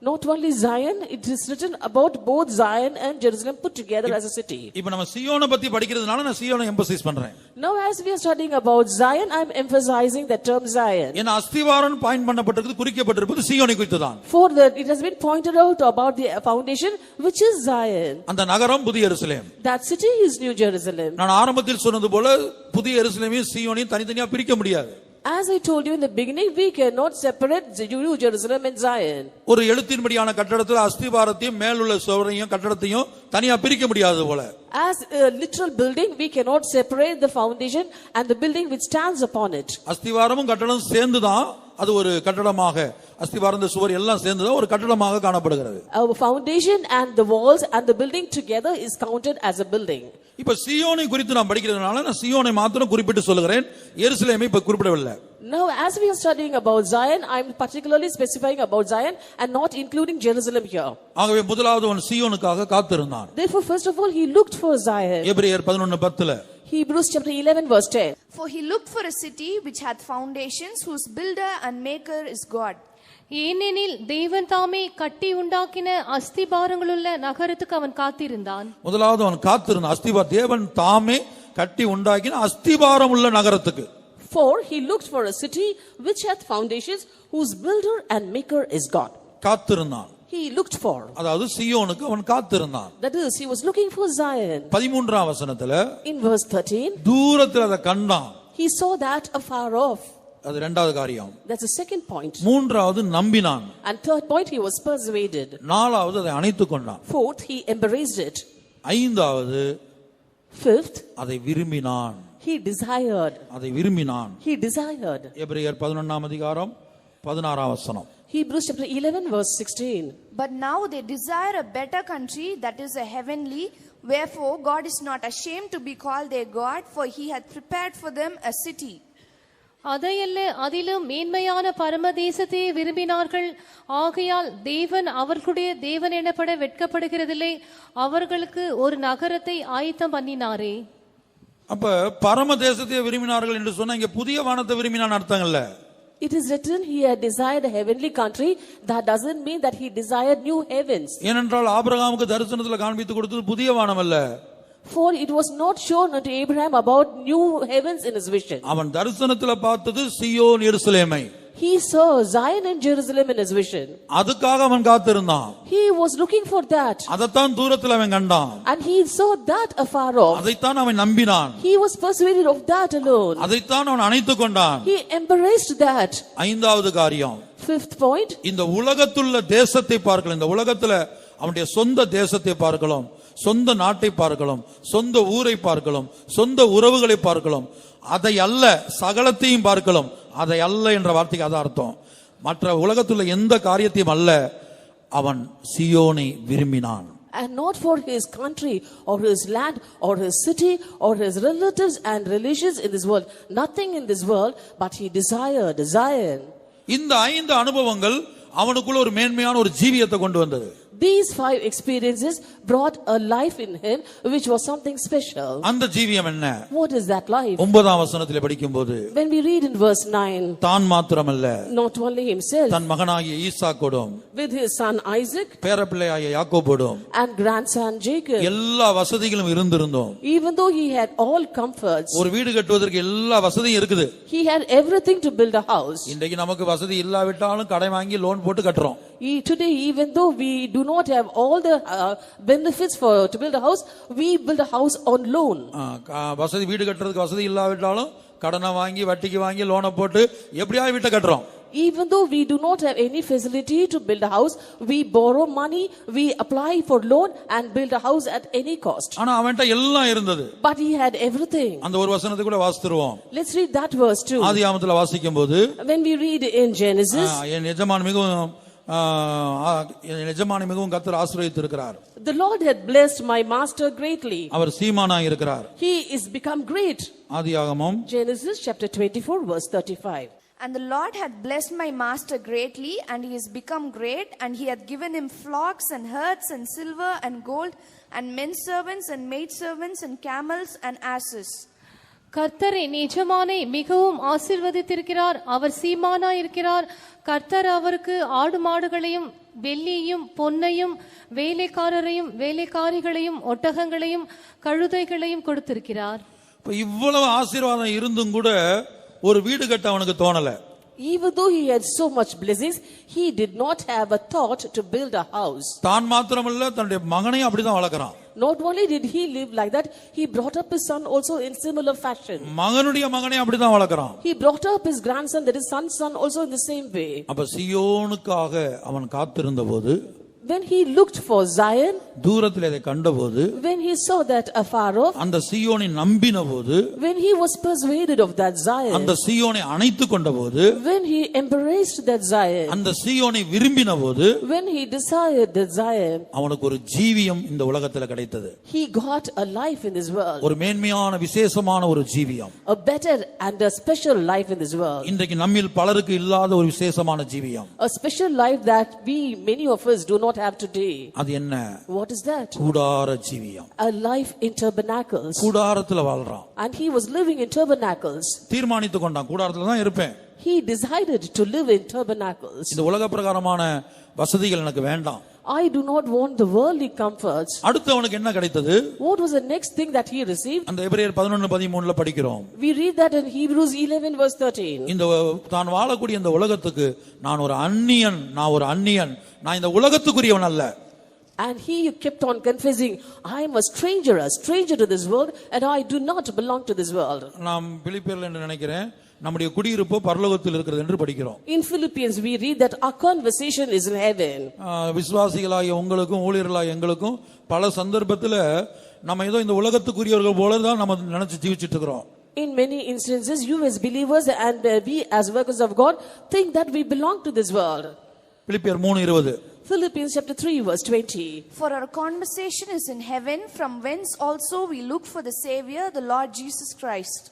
Not only Zion, it is written about both Zion and Jerusalem put together as a city. இப்ப நம்ம சீயோனை பத்தி படிக்கிறதுனால நான் சீயோனை எம்பசைஸ் பண்றேன். Now as we are studying about Zion, I am emphasizing the term Zion. ஏன்னா அஸ்திவாரம் பாயிண்ட் பண்ணப்பட்டிருக்கு, குறிக்கப்பட்டிருப்பது சீயோனை குறித்து தான். For that it has been pointed out about the foundation, which is Zion. அந்த நகரம் புதிய எருசலேம். That city is New Jerusalem. நான் ஆரம்பத்தில் சொன்னது போல புதிய எருசலேமையும் சீயோனையும் தனித்தனியா பிரிக்க முடியாது. As I told you in the beginning, we cannot separate New Jerusalem and Zion. ஒரு எழுத்தின்படியான கட்டடத்துல அஸ்திவாரத்தையும் மேலுள்ள சுவரையும் கட்டடத்தையும் தனியா பிரிக்க முடியாது போல. As a literal building, we cannot separate the foundation and the building which stands upon it. அஸ்திவாரமும் கட்டடம் சேர்ந்துதான் அது ஒரு கட்டடமாக, அஸ்திவாரம் சுவர் எல்லாம் சேர்ந்துதான் ஒரு கட்டடமாக காணப்படுகிறது. Our foundation and the walls and the building together is counted as a building. இப்ப சீயோனை குறித்து நான் படிக்கிறதுனால நான் சீயோனை மாத்திரம் குறிப்பிட்டு சொல்லுகிறேன், எருசலேமை இப்ப குறிப்பிடவில்லை. Now as we are studying about Zion, I am particularly specifying about Zion and not including Jerusalem here. ஆகவே முதலாவது அவன் சீயோனுக்காக காத்திருந்தான். Therefore first of all he looked for Zion. எபிரேயர் 11:10. Hebrews chapter 11 verse 10. For he looked for a city which hath foundations, whose builder and maker is God. ஏனெனில் தேவன் தாமே கட்டி உண்டாக்கின அஸ்திபாரங்களுள்ள நகரத்துக்கு அவன் காத்திருந்தான். முதலாவது அவன் காத்திருந்தான் அஸ்திபாரம், தேவன் தாமே கட்டி உண்டாக்கின அஸ்திபாரம் உள்ள நகரத்துக்கு. For he looked for a city which hath foundations, whose builder and maker is God. காத்திருந்தான். He looked for. அதாவது சீயோனுக்கு அவன் காத்திருந்தான். That is, he was looking for Zion. 13ஆம் வசனத்துல In verse 13, தூரத்துல அதை கண்டான். he saw that afar off. அது இரண்டாவது காரியம். That's the second point. மூன்றாவது நம்பினான். And third point, he was persuaded. நாலாவது அதை அணைத்துக் கொண்டான். Fourth, he embraced it. ஐந்தாவது Fifth, அதை விரும்பினான். he desired. அதை விரும்பினான். He desired. எபிரேயர் 11ஆம் அதிகாரம் 16ஆம் வசனம். Hebrews chapter 11 verse 16. But now they desire a better country, that is a heavenly. Wherefore God is not ashamed to be called their God, for he hath prepared for them a city. அதையல்ல, அதிலும் மேன்மையான பரமதேசத்தை விரும்பினார்கள். ஆகையால் தேவன் அவர்களுடைய தேவன் எனப்பட வெட்கப்படுகிறதில்லை, அவர்களுக்கு ஒரு நகரத்தை ஆயத்தம் பண்ணினாரே. அப்ப பரமதேசத்தை விரும்பினார்கள் என்று சொன்னா இங்க புதிய வானத்தை விரும்பினான் அர்த்தம் இல்ல. It is written he had desired a heavenly country. That doesn't mean that he desired new heavens. ஏனென்றால் ஆபிரகாமுக்கு தரிசனத்துல காண்பித்து கொடுத்தது புதிய வானம் அல்ல. For it was not shown unto Abraham about new heavens in his vision. அவன் தரிசனத்துல பார்த்தது சீயோன் எருசலேமை. He saw Zion and Jerusalem in his vision. அதுக்காக அவன் காத்திருந்தான். He was looking for that. அதைத்தான் தூரத்தில் அவன் கண்டான். And he saw that afar off. அதைத்தான் அவன் நம்பினான். He was persuaded of that alone. அதைத்தான் அவன் அணைத்துக் கொண்டான். He embraced that. ஐந்தாவது காரியம். Fifth point. இந்த உலகத்துள்ள தேசத்தை பார்க்கலாம், இந்த உலகத்துல அவனுடைய சொந்த தேசத்தை பார்க்கலாம், சொந்த நாட்டை பார்க்கலாம், சொந்த ஊரை பார்க்கலாம், சொந்த உறவுகளை பார்க்கலாம், அதை அல்ல சகலத்தையும் பார்க்கலாம். அதை அல்ல என்ற வார்த்தைக்கு அதான் அர்த்தம். மற்ற உலகத்துள்ள எந்த காரியத்தையும் அல்ல, அவன் சீயோனை விரும்பினான். And not for his country or his land or his city or his relatives and relations in this world. Nothing in this world, but he desired Zion. இந்த 5 அனுபவங்கள் அவனுக்குள்ள ஒரு மேன்மையான ஒரு ஜீவியத்தை கொண்டு வந்தது. These 5 experiences brought a life in him which was something special. அந்த ஜீவியம் என்ன? What is that life? 9ஆம் வசனத்திலே படிக்கும்போது, When we read in verse 9, தான் மாத்திரமல்ல, not only himself, தன் மகனாகிய ஈசாக்கோடும் with his son Isaac பேரப்பிள்ளையாகிய யாக்கோபோடும் and grandson Jacob, எல்லா வசதிகளும் இருந்திருந்தோம். even though he had all comforts, ஒரு வீடு கட்டுவதற்கு எல்லா வசதியும் இருக்குது. he had everything to build a house. இன்றைக்கு நமக்கு வசதி இல்லாவிட்டாலும் கடை வாங்கி லோன் போட்டு கட்டுறோம். Today, even though we do not have all the benefits to build a house, we build a house on loan. வசதி வீடு கட்டுறதுக்கு வசதி இல்லாவிட்டாலும் கடனை வாங்கி வட்டிக்கு வாங்கி லோனை போட்டு எப்படியாவது வீட்டை கட்டுறோம். Even though we do not have any facility to build a house, we borrow money, we apply for loan and build a house at any cost. ஆனா அவன்கிட்ட எல்லாம் இருந்தது. But he had everything. அந்த ஒரு வசனத்தை கூட வாசித்துருவோம். Let's read that verse too. ஆதியாகமத்துல வாசிக்கும்போது, When we read in Genesis, என் எஜமான் மிகவும் கர்த்தர் ஆசீர்வதித்திருக்கிறார். the Lord had blessed my master greatly. அவர் சீமானாய் இருக்கிறார். He is become great. ஆதியாகமம் Genesis chapter 24 verse 35. And the Lord had blessed my master greatly, and he has become great, and he hath given him flocks and herds and silver and gold and men servants and maid servants and camels and asses. கர்த்தர் என் எஜமானை மிகவும் ஆசீர்வதித்திருக்கிறார். அவர் சீமானாய் இருக்கிறார். கர்த்தர் அவருக்கு ஆடு மாடுகளையும் வெள்ளியையும் பொன்னையும் வேலைக்காரரையும் வேலைக்காரிகளையும் ஒட்டகங்களையும் கழுதைகளையும் கொடுத்திருக்கிறார். இப்ப இவ்வளவு ஆசீர்வாதம் இருந்தும் கூட ஒரு வீடு கட்ட அவனுக்கு தோணல. Even though he had so much blessings, he did not have a thought to build a house. தான் மாத்திரமல்ல, தன்னுடைய மகனையும் அப்படிதான் வளர்க்கறான். Not only did he live like that, he brought up his son also in similar fashion. மகனுடைய மகனையும் அப்படிதான் வளர்க்கறான். He brought up his grandson, that is son's son, also in the same way. அப்ப சீயோனுக்காக அவன் காத்திருந்தபோது, when he looked for Zion, தூரத்தில் அதை கண்டபோது, when he saw that afar off, அந்த சீயோனை நம்பினபோது, when he was persuaded of that Zion, அந்த சீயோனை அணைத்துக் கொண்டபோது, when he embraced that Zion, அந்த சீயோனை விரும்பினபோது, when he desired that Zion, அவனுக்கு ஒரு ஜீவியம் இந்த உலகத்தில் கிடைத்தது. he got a life in this world, ஒரு மேன்மையான விசேஷமான ஒரு ஜீவியம், a better and a special life in this world, இன்றைக்கு நம்மில் பலருக்கு இல்லாத ஒரு விசேஷமான ஜீவியம், a special life that many of us do not have today. அது என்ன? What is that? கூடார ஜீவியம். A life in tabernacles. கூடாரத்துல வாழ்றான். And he was living in tabernacles. தீர்மானித்துக் கொண்டான், கூடாரத்துல தான் இருப்பேன். He decided to live in tabernacles. இந்த உலக பிரகாரமான வசதிகள் எனக்கு வேண்டாம். I do not want the worldly comforts. அடுத்து அவனுக்கு என்ன கிடைத்தது? What was the next thing that he received? அந்த எபிரேயர் 11:13ல படிக்கிறோம். We read that in Hebrews 11 verse 13. இந்த தான் வாழக்கூடிய இந்த உலகத்துக்கு நான் ஒரு அந்நியன், நான் இந்த உலகத்துக்குரியவன் அல்ல. And he kept on confessing, I am a stranger to this world, and I do not belong to this world. நாம் பிலிப்பியர்ல என்ன நினைக்கிறேன், நம்முடைய குடியிருப்பு பரலோகத்தில் இருக்கிறது என்று படிக்கிறோம். In Philippians we read that our conversation is in heaven. விசுவாசிகளாகிய உங்களுக்கும் ஊழியர்களாகிய எங்களுக்கும் பல சந்தர்ப்பத்துல நம்ம ஏதோ இந்த உலகத்துக்குரியவர்கள் போல தான் நம்ம நினைச்சு ஜீவிச்சிட்டு இருக்கிறோம். In many instances, you as believers and we as workers of God think that we belong to this world. பிலிப்பியர் 3:20. Philippians chapter 3 verse 20. For our conversation is in heaven, from whence also we look for the Savior, the Lord Jesus Christ.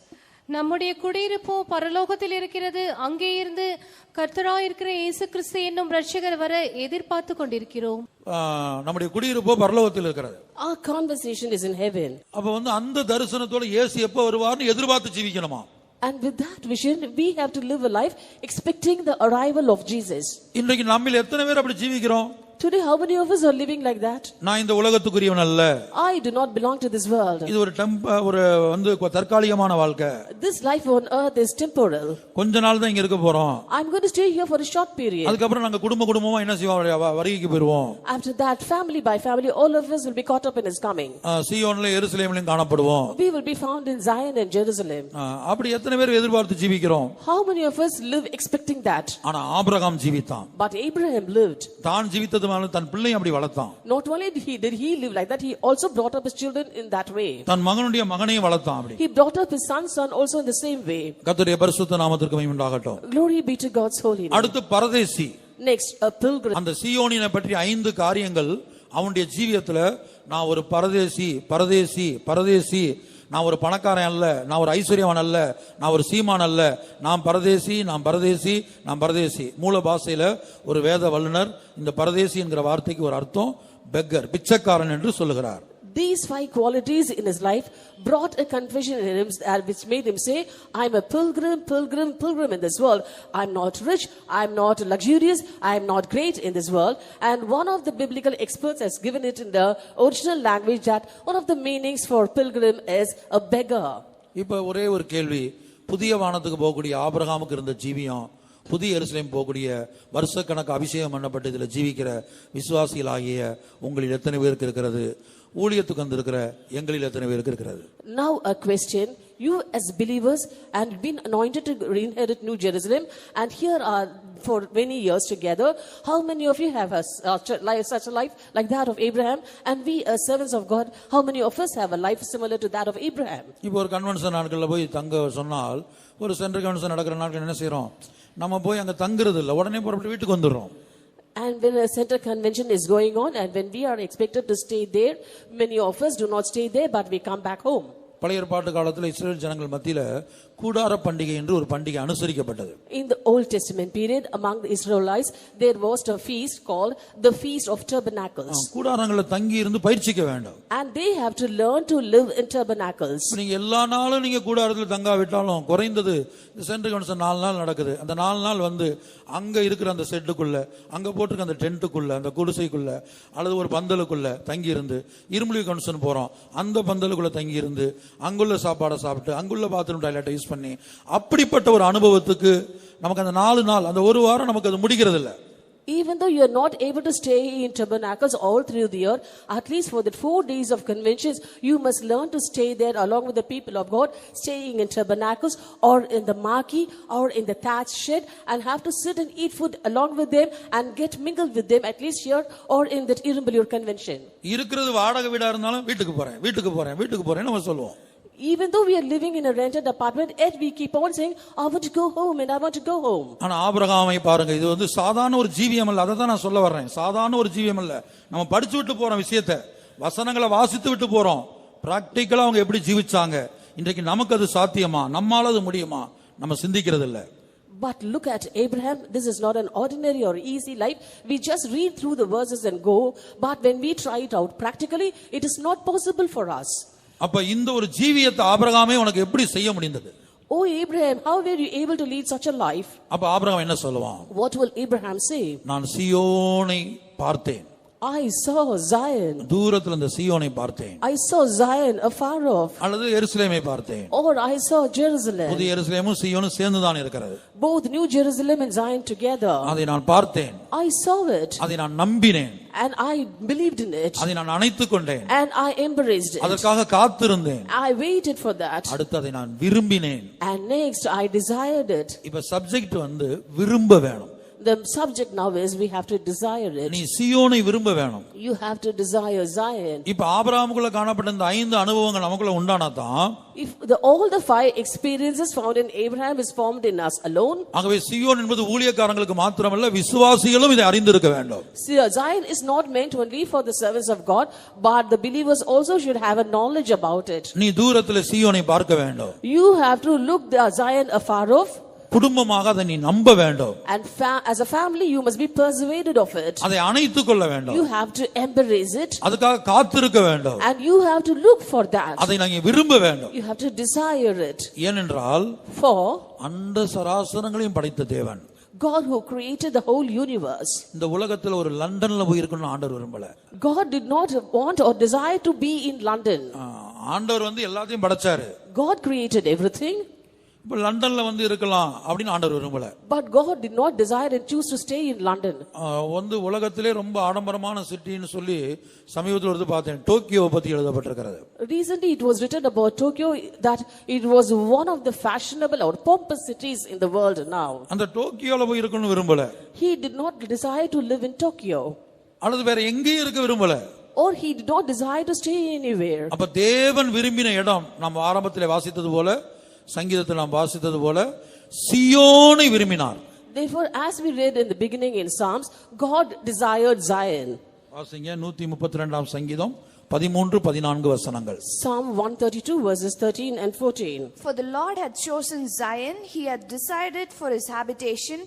நம்முடைய குடியிருப்போ பரலோகத்தில் இருக்கிறது. அங்கே இருந்து கர்த்தராயிருக்கிற இயேசு கிறிஸ்து என்னும் இரட்சகர் வர எதிர்பார்த்து கொண்டிருக்கிறோம். நம்முடைய குடியிருப்போ பரலோகத்தில் இருக்கிறது. Our conversation is in heaven. அப்ப அந்த தரிசனத்தோட இயேசு எப்ப வருவார்னு எதிர்பார்த்து ஜீவிக்கணுமா? And with that vision, we have to live a life expecting the arrival of Jesus. இன்றைக்கு நம்மில் எத்தனை பேர் அப்படி ஜீவிக்கிறோம்? Today, how many of us are living like that? நான் இந்த உலகத்துக்குரியவன் அல்ல. I do not belong to this world. இது ஒரு தற்காலிகமான வாழ்க்கை. This life on earth is temporal. கொஞ்ச நாள் தான் இங்க இருக்க போறோம். I'm going to stay here for a short period. அதுக்கு அப்புறம் நாங்க குடும்பமா என்ன செய்வோம், வருகைக்கு போய்டுவோம். After that, family by family, all of us will be caught up in his coming. சீயோன்ல எருசலேமிலும் காணப்படுவோம். We will be found in Zion and Jerusalem. அப்படி எத்தனை பேர் எதிர்பார்த்து ஜீவிக்கிறோம்? How many of us live expecting that? ஆனா ஆபிரகாம் ஜீவித்தான். But Abraham lived. தான் ஜீவித்தது தன் பிள்ளையை அப்படி வளர்த்தான். Not only did he live like that, he also brought up his children in that way. தன் மகனுடைய மகனையும் வளர்த்தான் அப்படி. He brought up his son also in the same way. கர்த்தருடைய பரிசுத்த நாமத்திற்கு மகிமை உண்டாகட்டும். Glory be to God's holy name. அடுத்து பரதேசி. Next, a pilgrim. அந்த சீயோனினை பற்றி 5 காரியங்கள் அவனுடைய ஜீவியத்துல, நான் ஒரு பரதேசி பரதேசி பரதேசி, நான் ஒரு பணக்காரன் அல்ல, நான் ஒரு ஐஸ்வர்யவான் அல்ல, நான் ஒரு சீமான் அல்ல, நான் பரதேசி நான் பரதேசி நான் பரதேசி. மூல பாஷையில ஒரு வேத வல்லுனர் இந்த பரதேசி என்கிற வார்த்தைக்கு ஒரு அர்த்தம் பெக்கர், பிச்சைக்காரன் என்று சொல்லுகிறார். These 5 qualities in his life brought a confusion in him, which made him say, I'm a pilgrim, pilgrim, pilgrim in this world. I'm not rich, I'm not luxurious, I'm not great in this world. And one of the biblical experts has given it in the original language that one of the meanings for pilgrim is a beggar. இப்ப ஒரே ஒரு கேள்வி, புதிய வானத்துக்கு போகக்கூடிய ஆபிரகாமுக்கு இருந்த ஜீவியம், புதிய எருசலேம் போகக்கூடிய வருஷக்கணக்கு அபிஷேகம் பண்ணப்பட்டு இதில் ஜீவிக்கிற விசுவாசிகளாகிய உங்களில் எத்தனை பேருக்கு இருக்கிறது? ஊழியத்துக்கு வந்திருக்கிற எங்களில் எத்தனை பேருக்கு இருக்கிறது? Now a question, you as believers and been anointed to inherit New Jerusalem, and here are for many years together, how many of you have such a life like that of Abraham? And we as servants of God, how many of us have a life similar to that of Abraham? இப்போ ஒரு கன்வென்ஷன் நாட்களில் போய் தங்க சொன்னால், ஒரு சென்ட்ரல் கன்வென்ஷன் நடக்கிற நாட்கள் என்ன செய்யறோம்? நம்ம போய் அங்கே தங்குறது இல்லை, உடனே புறப்பட்டு வீட்டுக்கு வந்துடுறோம். And when a center convention is going on and when we are expected to stay there, many of us do not stay there but we come back home. பழைய ஏற்பாட்டு காலத்தில் இஸ்ரேல் ஜனங்கள் மத்தியில கூடார பண்டிகை என்று ஒரு பண்டிகை அனுசரிக்கப்பட்டது. In the Old Testament period, among the Israelites, there was a feast called the Feast of Tabernacles. கூடாரங்களில் தங்கி இருந்து பயிற்சிக்க வேண்டும். And they have to learn to live in tabernacles. நீங்க எல்லா நாளும் நீங்க கூடாரத்தில் தங்காவிட்டாலும் குறைந்தது சென்ட்ரல் கன்வென்ஷன் 4 நாள் நடக்குது. அந்த 4 நாள் வந்து அங்க இருக்கிற அந்த செட்டுக்குள்ள, அங்க போட்டிருக்க அந்த டென்ட்டுக்குள்ள, அந்த குடிசைக்குள்ள அல்லது ஒரு பந்தலுக்குள்ள தங்கி இருந்து, இருமுலி கன்வென்ஷன் போறோம், அந்த பந்தலுக்குள்ள தங்கி இருந்து அங்குள்ள சாப்பாடை சாப்பிட்டு அங்குள்ள பாத்ரூம் டாய்லெட்டை யூஸ் பண்ணி, அப்படிப்பட்ட ஒரு அனுபவத்துக்கு நமக்கு அந்த 4 நாள், அந்த ஒரு வாரம் நமக்கு அது முடிக்கிறது இல்லை. Even though you are not able to stay in tabernacles all through the year, at least for the 4 days of conventions, you must learn to stay there along with the people of God, staying in tabernacles or in the marquee or in the thatched shed, and have to sit and eat food along with them and get mingled with them, at least here or in that Irumbalur convention. இருக்கிறது வாடகை வீடா இருந்தாலும் வீட்டுக்கு போறேன் வீட்டுக்கு போறேன் வீட்டுக்கு போறேன்னு நம்ம சொல்லுவோம். Even though we are living in a rented apartment, yet we keep on saying, I want to go home and I want to go home. ஆனா ஆபிரகாமை பாருங்க, இது வந்து சாதாரண ஒரு ஜீவியம் அல்ல. அதை தான் நான் சொல்ல வர்றேன். சாதாரண ஒரு ஜீவியம் அல்ல. நம்ம படிச்சு விட்டு போறோம் விஷயத்தை, வசனங்களை வாசித்து விட்டு போறோம். பிராக்டிக்கலா அவங்க எப்படி ஜீவிச்சாங்க, இன்றைக்கு நமக்கு அது சாத்தியமா, நம்மால அது முடியுமா, நம்ம சிந்திக்கிறது இல்ல. But look at Abraham. This is not an ordinary or easy life. We just read through the verses and go. But when we try it out practically, it is not possible for us. அப்ப இந்த ஒரு ஜீவியத்தை ஆபிரகாமே உனக்கு எப்படி செய்ய முடிந்தது? Oh Abraham, how were you able to lead such a life? அப்ப ஆபிரகாம் என்ன சொல்லுவான்? What will Abraham say? நான் சீயோனை பார்த்தேன். I saw Zion. தூரத்துல இந்த சீயோனை பார்த்தேன். I saw Zion afar off. அல்லது எருசலேமை பார்த்தேன். Or I saw Jerusalem. புதிய எருசலேமும் சீயோனும் சேர்ந்து தான் இருக்கிறது. Both New Jerusalem and Zion together. அதை நான் பார்த்தேன். I saw it. அதை நான் நம்பினேன். And I believed in it. அதை நான் அணைத்துக் கொண்டேன். And I embraced it. அதற்காக காத்திருந்தேன். I waited for that. அடுத்து அதை நான் விரும்பினேன். And next I desired it. இப்ப சப்ஜெக்ட் வந்து விரும்ப வேணும். The subject now is we have to desire it. நீ சீயோனை விரும்ப வேணும். You have to desire Zion. இப்ப ஆபிரகாமுக்குள்ள காணப்பட்ட இந்த 5 அனுபவங்கள் நமக்குள்ள உண்டானாதான், If all the 5 experiences found in Abraham is formed in us alone, ஆகவே சீயோன் என்பது ஊழியக்காரங்களுக்கு மாத்திரமல்ல, விசுவாசிகளும் இதை அறிந்திருக்க வேண்டும். Zion is not meant only for the service of God, but the believers also should have a knowledge about it. நீ தூரத்துல சீயோனை பார்க்க வேண்டும். You have to look the Zion afar off. குடும்பமாக அதை நீ நம்ப வேண்டும். And as a family you must be persuaded of it. அதை அணைத்துக் கொள்ள வேண்டும். You have to embrace it. அதுக்காக காத்திருக்க வேண்டும். And you have to look for that. அதை நீ விரும்ப வேண்டும். You have to desire it. ஏனென்றால் For அண்ட சராசரங்களையும் படைத்த தேவன், God who created the whole universe, இந்த உலகத்துல ஒரு லண்டன்ல போய் இருக்கணும் ஆண்டவர் விரும்பல. God did not want or desire to be in London. ஆண்டவர் வந்து எல்லாத்தையும் படைச்சாரு. God created everything. இப்ப லண்டன்ல வந்து இருக்கலாம் அப்படின்னு ஆண்டவர் விரும்பல. But God did not desire and choose to stay in London. வந்து உலகத்திலே ரொம்ப ஆடம்பரமான சிட்டின்னு சொல்லி சமீபத்தில் வந்து பார்த்தேன், டோக்கியோவை பத்தி எழுதப்பட்டிருக்கிறது. Recently it was written about Tokyo that it was one of the fashionable or pompous cities in the world now. அந்த டோக்கியோல போய் இருக்கணும்னு விரும்பல. He did not desire to live in Tokyo. அல்லது வேற எங்கேயும் இருக்க விரும்பல. Or he did not desire to stay anywhere. அப்ப தேவன் விரும்பின இடம், நம்ம ஆரம்பத்திலே வாசித்தது போல, சங்கீதத்தில் நாம் வாசித்தது போல, சீயோனை விரும்பினார். Therefore, as we read in the beginning in Psalms, God desired Zion. வாசிங்க 132ஆம் சங்கீதம் 13-14 வசனங்கள். Psalm 132 verses 13 and 14. For the Lord had chosen Zion, he had decided for his habitation.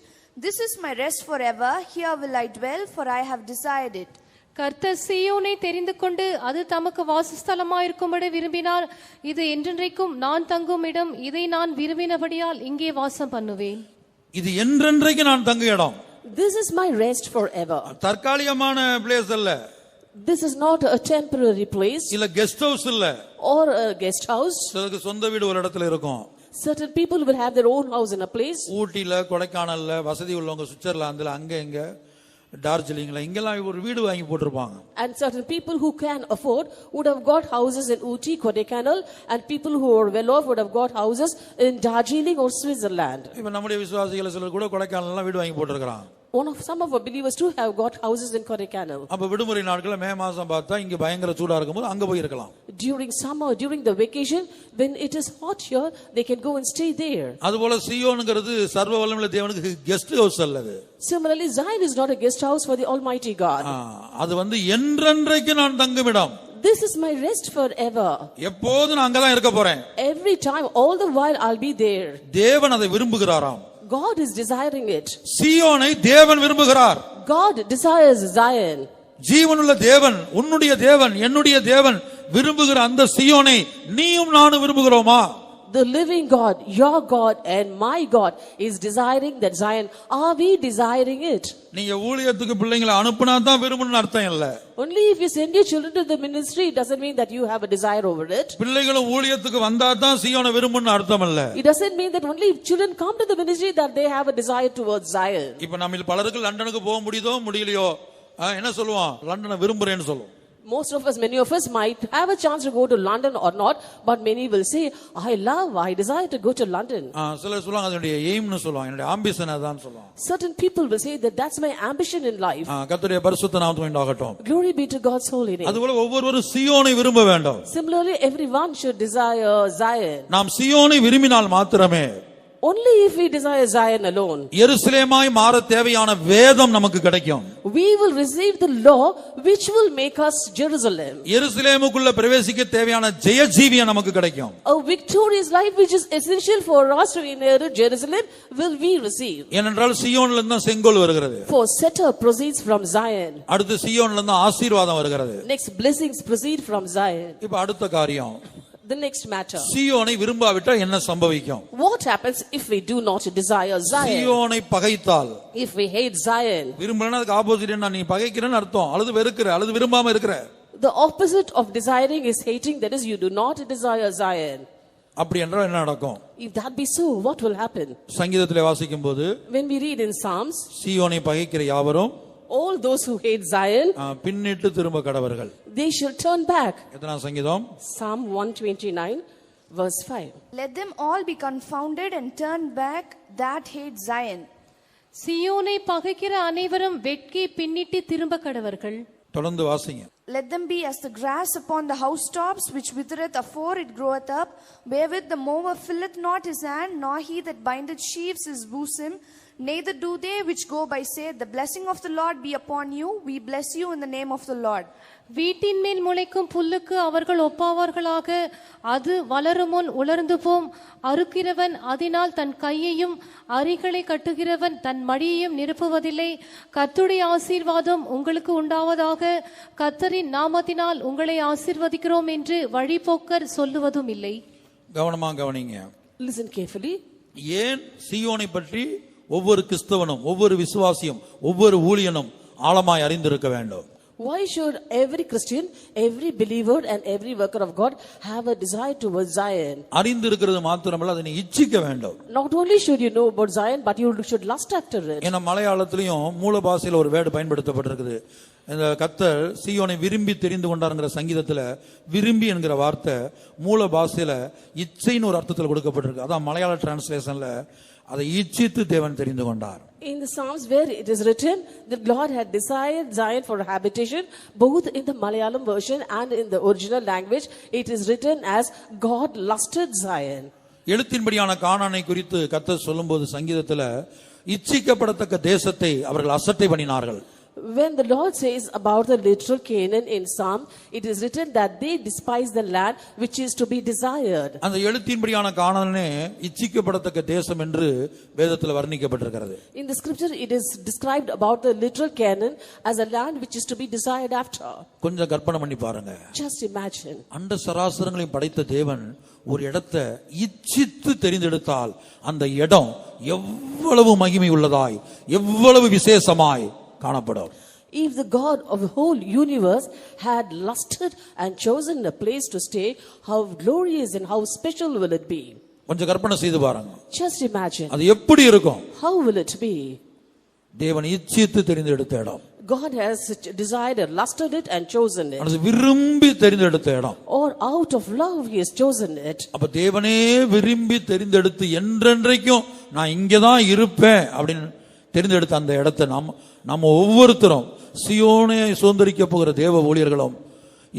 This is my rest forever, here will I dwell, for I have desired it. கர்த்தர் சீயோனை தெரிந்து கொண்டு அது தமக்கு வாசஸ்தலமாயிருக்கும்படி விரும்பினார். இது என்றென்றைக்கும் நான் தங்கும் இடம், இதை நான் விரும்பினபடியால் இங்கே வாசம் பண்ணுவேன். இது என்றென்றைக்கு நான் தங்கும் இடம். This is my rest forever. தற்காலிகமான பிளேஸ் அல்ல. This is not a temporary place. இல்ல கெஸ்ட் ஹவுஸ் இல்ல. Or a guest house. சிலருக்கு சொந்த வீடு ஒரு இடத்துல இருக்கும். Certain people will have their own house in a place. ஊட்டில, கொடைக்கானல்ல, வசதி உள்ளவங்க சுவிட்சர்லாந்துல, அங்க இங்க டார்ஜிலிங்ல இங்கெல்லாம் ஒரு வீடு வாங்கி போட்டிருப்பாங்க. And certain people who can afford would have got houses in Ooty, Kodaikanal, and people who are well off would have got houses in Darjeeling or Switzerland. இப்ப நம்முடைய விசுவாசிகள் சிலர் கூட கொடைக்கானல்ல வீடு வாங்கி போட்டிருக்காங்க. Some of our believers too have got houses in Kodaikanal. அப்ப விடுமுறை நாட்கள்ல மே மாசம் பார்த்தா இங்க பயங்கர சூடா இருக்கும்போது அங்க போய் இருக்கலாம். During summer, during the vacation, when it is hot here, they can go and stay there. அதுபோல சீயோன்ங்கிறது சர்வ வல்லமையுள்ள தேவனுக்கு கெஸ்ட் ஹவுஸ் அல்லது. Similarly, Zion is not a guest house for the Almighty God. அது என்றென்றைக்கு நான் தங்குமிடம். This is my rest forever. எப்போதும் நான் அங்கதான் இருக்க போறேன். Every time, all the while, I'll be there. தேவன் அதை விரும்புகிறாராம். God is desiring it. சீயோனை தேவன் விரும்புகிறார். God desires Zion. ஜீவனுள்ள தேவன், உன்னுடைய தேவன், என்னுடைய தேவன் விரும்புகிற அந்த சீயோனை நீயும் நானும் விரும்புகிறோமா? The living God, your God and my God is desiring that Zion. Are we desiring it? நீங்க ஊழியத்துக்கு பிள்ளைகளை அனுப்புனா தான் விரும்பணும்னு அர்த்தம் இல்ல. Only if you send your children to the ministry, it doesn't mean that you have a desire over it. பிள்ளைகளும் ஊழியத்துக்கு வந்தா தான் சீயோனை விரும்பணும்னு அர்த்தம் இல்ல. It doesn't mean that only if children come to the ministry that they have a desire towards Zion. இப்ப நம்மில் பலருக்கு லண்டனுக்கு போக முடியுதோ முடியலையோ என்ன சொல்லுவோம்? லண்டனை விரும்புறேன்னு சொல்லுவோம். Most of us, many of us might have a chance to go to London or not, but many will say, I desire to go to London. சிலர் சொல்லுவாங்க அதனுடைய எய்ம்னு சொல்லுவாங்க, என்னுடைய ஆம்பிஷன் அதான் சொல்லுவாங்க. Certain people will say that that's my ambition in life. கர்த்தருடைய பரிசுத்த நாமத்துக்கு உண்டாகட்டும். Glory be to God's holy name. அதுபோல ஒவ்வொருவரும் சீயோனை விரும்ப வேண்டும். Similarly, everyone should desire Zion. நாம் சீயோனை விரும்பினால் மாத்திரமே, only if we desire Zion alone, எருசலேமாய் மாற தேவையான வேதம் நமக்கு கிடைக்கும். we will receive the law which will make us Jerusalem. எருசலேமுக்குள்ள பிரவேசிக்க தேவையான ஜெயஜீவியம் நமக்கு கிடைக்கும். A victorious life which is essential for us to inherit Jerusalem will we receive. ஏனென்றால் சீயோன்ல இருந்து செங்கோல் வருகிறது. For scepter proceeds from Zion. அடுத்து சீயோன்ல இருந்து ஆசீர்வாதம் வருகிறது. Next, blessings proceed from Zion. இப்ப அடுத்த காரியம், the next matter, சீயோனை விரும்பாவிட்டா என்ன சம்பவிக்கும்? what happens if we do not desire Zion? சீயோனை பகைத்தால், if we hate Zion, விரும்பலனா அதுக்கு ஆப்போசிட் என்ன? நீ பகைக்கிறேன்னு அர்த்தம், அல்லது வெறுக்கிற, அல்லது விரும்பாம இருக்கிற. the opposite of desiring is hating, that is you do not desire Zion. அப்படி என்றால் என்ன நடக்கும்? If that be so, what will happen? சங்கீதத்திலே வாசிக்கும்போது, when we read in Psalms, சீயோனை பகைக்கிற யாவரும், all those who hate Zion, பின்னிட்டு திரும்ப கடவர்கள், they shall turn back. எத்தனாம் சங்கீதம்? Psalm 129 verse 5. Let them all be confounded and turn back that hate Zion. சீயோனை பகைக்கிற அனைவரும் வெட்கி பின்னிட்டு திரும்ப கடவர்கள். தொடர்ந்து வாசிங்க. Let them be as the grass upon the housetops, which withereth afore it groweth up, wherewith the mower filleth not his hand, nor he that bindeth sheaves his bosom. Neither do they which go by say, the blessing of the Lord be upon you. We bless you in the name of the Lord. வீட்டின் மேல் முளைக்கும் புல்லுக்கு அவர்கள் ஒப்பாவார்களாக. அது வளரும் முன் உலர்ந்து போம். அறுக்கிறவன் அதனால் தன் கையையும் அரிகளை கட்டுகிறவன் தன் மடியையும் நிரப்புவதில்லை. கர்த்தருடைய ஆசீர்வாதம் உங்களுக்கு உண்டாவதாக. கர்த்தரின் நாமத்தினால் உங்களை ஆசீர்வதிக்கிறோம் என்று வழிபோக்கர் சொல்லுவதும் இல்லை. கவனமா கவனிங்க. Listen carefully. ஏன் சீயோனை பற்றி ஒவ்வொரு கிறிஸ்தவனும், ஒவ்வொரு விசுவாசியும், ஒவ்வொரு ஊழியனும் ஆழமாய் அறிந்திருக்க வேண்டும்? Why should every Christian, every believer and every worker of God have a desire towards Zion? அறிந்திருக்கிறது மாத்திரமல்ல, அதை நீ இச்சிக்க வேண்டும். Not only should you know about Zion, but you should lust after it. ஏன்னா மலையாளத்திலையும் மூல பாஷையில ஒரு வேர்டு பயன்படுத்தப்பட்டிருக்குது. இந்த கர்த்தர் சீயோனை விரும்பி தெரிந்து கொண்டாருங்கிற சங்கீதத்துல விரும்பி என்கிற வார்த்தை மூல பாஷையில இச்சைன்னு ஒரு அர்த்தத்தில் கொடுக்கப்பட்டிருக்கு. அதான் மலையாள டிரான்ஸ்லேஷன்ல அதை இச்சித்து தேவன் தெரிந்து கொண்டார். In the Psalms where it is written that God had desired Zion for habitation, both in the Malayalam version and in the original language, it is written as God lusted Zion. எழுத்தின்படியான கானானை குறித்து கர்த்தர் சொல்லும்போது சங்கீதத்துல இச்சிக்கப்படத்தக்க தேசத்தை அவர்கள் அசட்டை பண்ணினார்கள். When the Lord says about the literal Canaan in Psalm, it is written that they despise the land which is to be desired. அந்த எழுத்தின்படியான கானானே இச்சிக்கப்படத்தக்க தேசம் என்று வேதத்தில் வர்ணிக்கப்பட்டிருக்கிறது. In the scripture it is described about the literal Canaan as a land which is to be desired after. கொஞ்சம் கற்பனை பண்ணி பாருங்க. Just imagine. அண்ட சராசரங்களையும் படைத்த தேவன் ஒரு இடத்தை இச்சித்து தெரிந்தெடுத்தால் அந்த இடம் எவ்வளவு மகிமை உள்ளதாய் எவ்வளவு விசேஷமாய் காணப்படும். If the God of the whole universe had lusted and chosen a place to stay, how glorious and how special will it be? கொஞ்சம் கற்பனை செய்து பாருங்க. Just imagine. அது எப்படி இருக்கும்? How will it be? தேவன் இச்சித்து தெரிந்தெடுத்த இடம். God has desired and lusted it and chosen it. அது விரும்பி தெரிந்தெடுத்த இடம். Or out of love he has chosen it. அப்ப தேவனே விரும்பி தெரிந்தெடுத்து என்றென்றைக்கும் நான் இங்கதான் இருப்பேன் அப்படின்னு தெரிந்தெடுத்த அந்த இடத்தை நம்ம ஒவ்வொருத்தரும் சியோனை சுதந்திரிக்க போகிற தேவ ஊழியர்களும்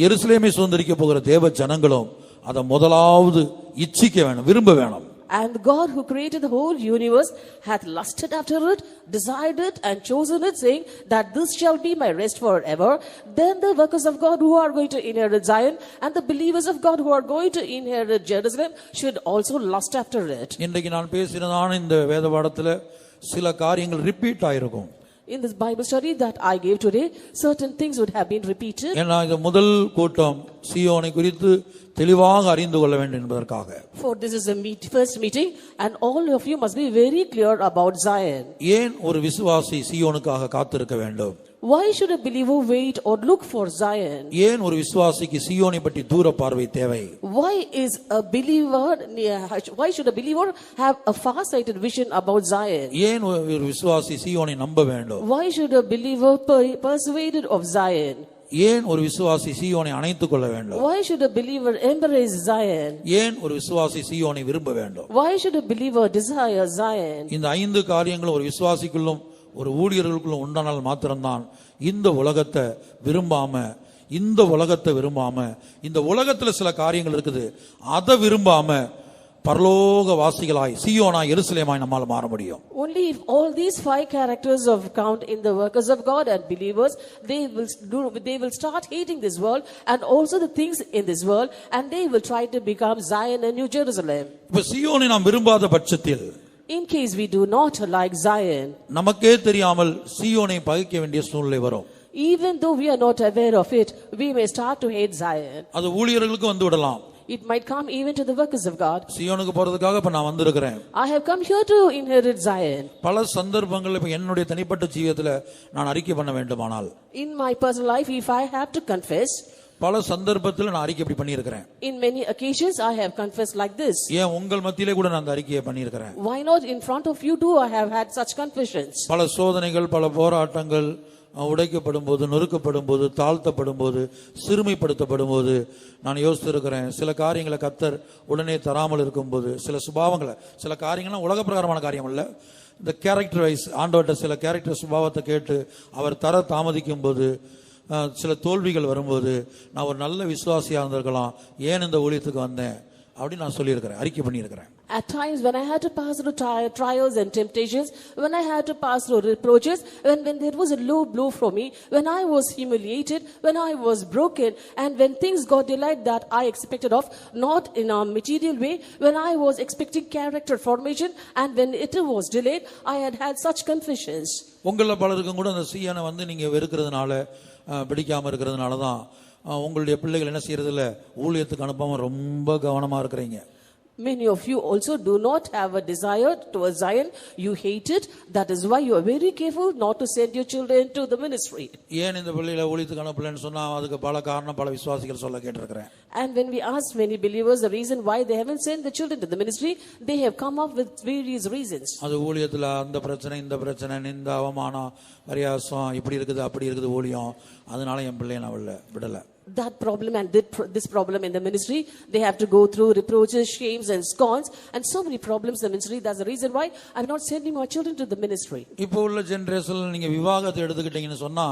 எருசலேமை சுதந்திரிக்க போகிற தேவ ஜனங்களும் அதை முதலாவது இச்சிக்க வேணும், விரும்ப வேணும். And God who created the whole universe hath lusted after it, desired it and chosen it, saying that this shall be my rest forever. Then the workers of God who are going to inherit Zion and the believers of God who are going to inherit Jerusalem should also lust after it. இன்றைக்கு நான் பேசினதான இந்த வேத பாடத்துல சில காரியங்கள் ரிப்பீட் ஆயிருக்கும். In this Bible study that I gave today, certain things would have been repeated. ஏன்னா இது முதல் கூட்டம் சியோனை குறித்து தெளிவாக அறிந்து கொள்ள வேண்டும் என்பதற்காக. For this is a first meeting and all of you must be very clear about Zion. ஏன் ஒரு விசுவாசி சியோனுக்காக காத்திருக்க வேண்டும்? Why should a believer wait or look for Zion? ஏன் ஒரு விசுவாசிக்கு சியோனை பற்றி தூர பார்வை தேவை? Why should a believer have a far-sighted vision about Zion? ஏன் ஒரு விசுவாசி சியோனை நம்ப வேண்டும்? Why should a believer persuaded of Zion? ஏன் ஒரு விசுவாசி சியோனை அணைத்துக் கொள்ள வேண்டும்? Why should a believer embrace Zion? ஏன் ஒரு விசுவாசி சியோனை விரும்ப வேண்டும்? Why should a believer desire Zion? இந்த 5 காரியங்களும் ஒரு விசுவாசிக்குள்ளும் ஒரு ஊழியர்களுக்குள்ளும் உண்டானால் மாத்திரம்தான் இந்த உலகத்தை விரும்பாம இந்த உலகத்துல சில காரியங்கள் இருக்குது அதை விரும்பாம பரலோக வாசிகளாய் சியோனாய் எருசலேமாய் நம்மால் மாற முடியும். Only if all these 5 characters of count in the workers of God and believers, they will start hating this world and also the things in this world, and they will try to become Zion and New Jerusalem. இப்ப சியோனை நாம் விரும்பாத பட்சத்தில், in case we do not like Zion, நமக்கே தெரியாமல் சியோனை பகைக்க வேண்டிய சூழ்நிலை வரும். even though we are not aware of it, we may start to hate Zion. அது ஊழியர்களுக்கு வந்து விடலாம். It might come even to the workers of God. சியோனுக்கு போறதுக்காக இப்ப நான் வந்திருக்கிறேன். I have come here to inherit Zion. பல சந்தர்ப்பங்கள்ல இப்ப என்னுடைய தனிப்பட்ட ஜீவியத்துல நான் அறிக்கை பண்ண வேண்டுமானால், in my personal life, if I have to confess, பல சந்தர்ப்பத்தில் நான் அறிக்கை இப்படி பண்ணியிருக்கிறேன். in many occasions I have confessed like this. ஏன் உங்கள் மத்தியிலே கூட நான் அந்த அறிக்கையை பண்ணியிருக்கிறேன். Why not in front of you too I have had such confessions. பல சோதனைகள், பல போராட்டங்கள் உடைக்கப்படும் போது, நொறுக்கப்படும் போது, தாழ்த்தப்படும் போது, சிறுமைப்படுத்தப்படும் போது நான் யோசித்திருக்கிறேன். சில காரியங்களை கர்த்தர் உடனே தராமல் இருக்கும்போது, சில சுபாவங்களை, சில காரியங்கள்லாம் உலக பிரகாரமான காரியம் இல்ல, இந்த கேரக்டர் வைஸ் ஆண்டவர்கிட்ட சில கேரக்டர் சுபாவத்தை கேட்டு அவர் தர தாமதிக்கும் போது, சில தோல்விகள் வரும்போது நான் ஒரு நல்ல விசுவாசியா இருந்திருக்கலாம், ஏன் இந்த ஊழியத்துக்கு வந்தேன் அப்படி நான் சொல்லியிருக்கிறேன், அறிக்கை பண்ணியிருக்கிறேன். At times when I had to pass through trials and temptations, when I had to pass through reproaches, when there was a low blow for me, when I was humiliated, when I was broken, and when things got delayed that I expected of, not in a material way, when I was expecting character formation, and when it was delayed, I had had such confessions. உங்கள பலருக்கும் கூட அந்த சீயனை வந்து நீங்க வெறுக்கிறதுனால, பிடிக்காம இருக்கிறதுனால தான் உங்களுடைய பிள்ளைகள் என்ன செய்யறதில்ல, ஊழியத்துக்கு அனுப்பாம ரொம்ப கவனமா இருக்கிறீங்க. Many of you also do not have a desire towards Zion. You hate it. That is why you are very careful not to send your children to the ministry. ஏன் இந்த பிள்ளைகளை ஊழியத்துக்கு அனுப்பலன்னு சொன்னா அதுக்கு பல காரணம் பல விசுவாசிகள் சொல்ல கேட்டிருக்கிறேன். And when we ask many believers the reason why they haven't sent the children to the ministry, they have come up with various reasons. அது ஊழியத்துல அந்த பிரச்சனை, இந்த பிரச்சனை, இந்த அவமானம், பரியாசம், இப்படி இருக்குது அப்படி இருக்குது ஊழியம், அதனால என் பிள்ளைய நான் விடல. That problem and this problem in the ministry, they have to go through reproaches, shames and scorns and so many problems in the ministry. That's the reason why I'm not sending my children to the ministry. இப்போ உள்ள ஜெனரேஷன்ல நீங்க விவாகத்தை எடுத்துக்கிட்டீங்கன்னு சொன்னா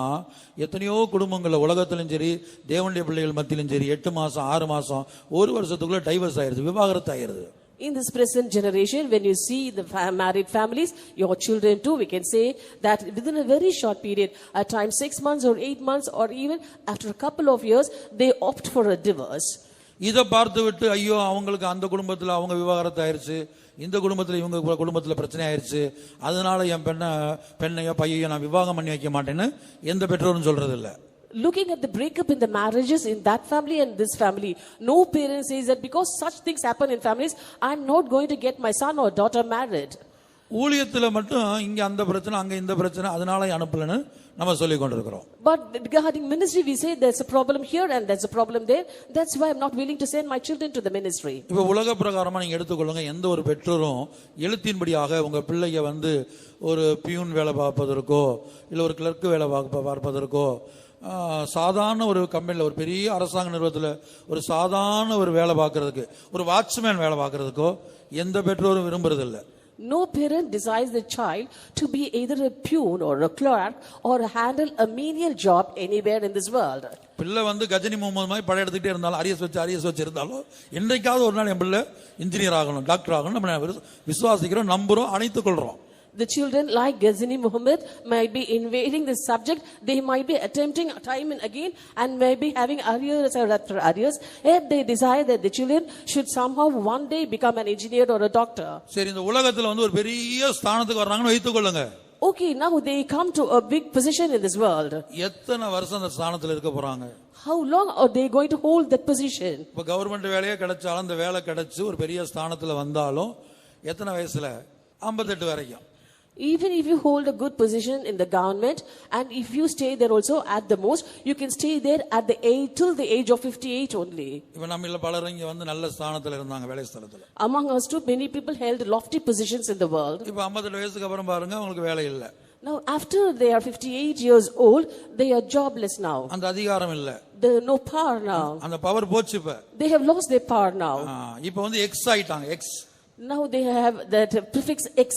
எத்தனையோ குடும்பங்கள்ல உலகத்திலும் சரி தேவனுடைய பிள்ளைகள் மத்தியிலும் சரி 8 மாசம் 6 மாசம் 1 வருஷத்துக்குள்ள டைவர்ஸ் ஆயிருது, விவாகரத்து ஆயிருது. In this present generation, when you see the married families, your children too, we can say that within a very short period, at times 6 months or 8 months or even after a couple of years, they opt for a divorce. இதை பார்த்து விட்டு ஐயோ அவங்களுக்கு அந்த குடும்பத்தில் அவங்க விவாகரத்து ஆயிருச்சு, இந்த குடும்பத்தில் இவங்க குடும்பத்தில் பிரச்சனை ஆயிருச்சு, அதனால என் பெண்ணையோ பையையோ நான் விவாகம் பண்ணி வைக்க மாட்டேன்னு எந்த பெற்றோரும் சொல்றது இல்லை. Looking at the breakup in the marriages in that family and this family, no parent says that because such things happen in families, I'm not going to get my son or daughter married. ஊழியத்தில் மட்டும் இங்க அந்த பிரச்சனை அங்க இந்த பிரச்சனை அதனால அனுப்பலன்னு நம்ம சொல்லிக் கொண்டிருக்கிறோம். But regarding ministry, we say there's a problem here and there's a problem there. That's why I'm not willing to send my children to the ministry. இப்ப உலக பிரகாரமா நீங்க எடுத்துக்கொள்ளுங்க, எந்த ஒரு பெற்றோரும் எழுத்தின்படியாக உங்க பிள்ளைய வந்து ஒரு பியூன் வேலை பார்ப்பதற்கோ இல்ல ஒரு கிளர்க் வேலை பார்ப்பதற்கோ சாதாரண ஒரு கம்பெனியில் ஒரு பெரிய அரசாங்க நிறுவனத்தில் ஒரு சாதாரண ஒரு வேலை பார்க்கறதுக்கு ஒரு வாட்ச்மேன் வேலை பார்க்கறதுக்கோ எந்த பெற்றோரும் விரும்புறதில்லை. No parent desires the child to be either a peon or a clerk or handle a menial job anywhere in this world. பிள்ளை வந்து கஜினி முகமது மாதிரி படம் எடுத்துக்கிட்டே இருந்தாலும் அரியஸ் வச்சு இருந்தாலும் என்றைக்காவது ஒரு நாள் என் பிள்ளை இன்ஜினியர் ஆகணும், டாக்டர் ஆகணும் நம்ம விசுவாசிக்கிறோம், நம்புறோம், அணைத்துக் கொள்றோம். The children like Ghazini Muhammad might be invading this subject. They might be attempting time and again and may be having arrears after arrears. Yet they desire that the children should somehow one day become an engineer or a doctor. சரி, இந்த உலகத்துல வந்து ஒரு பெரிய ஸ்தானத்துக்கு வர்றாங்கன்னு வைத்துக் கொள்ளுங்க. Okay, now they come to a big position in this world. எத்தனை வருஷம் அந்த ஸ்தானத்துல இருக்க போறாங்க? How long are they going to hold that position? இப்ப கவர்மெண்ட் வேலையே கிடைச்சாலும் அந்த வேலை கிடைச்சு ஒரு பெரிய ஸ்தானத்துல வந்தாலும் எத்தனை வயசுல? 58 வரைக்கும். Even if you hold a good position in the government and if you stay there also at the most, you can stay there at the age till the age of 58 only. இப்ப நம்மள பலரும் இங்க வந்து நல்ல ஸ்தானத்துல இருந்தாங்க, வேலை ஸ்தலத்துல. Among us too, many people held lofty positions in the world. இப்ப 58 வயசுக்கு அப்புறம் பாருங்க அவங்களுக்கு வேலை இல்ல. Now after they are 58 years old, they are jobless now. அந்த அதிகாரம் இல்ல. They have no power now. அந்த பவர் போச்சு இப்ப. They have lost their power now. இப்ப வந்து எக்ஸ் ஆயிட்டாங்க, X. Now they have that prefix X.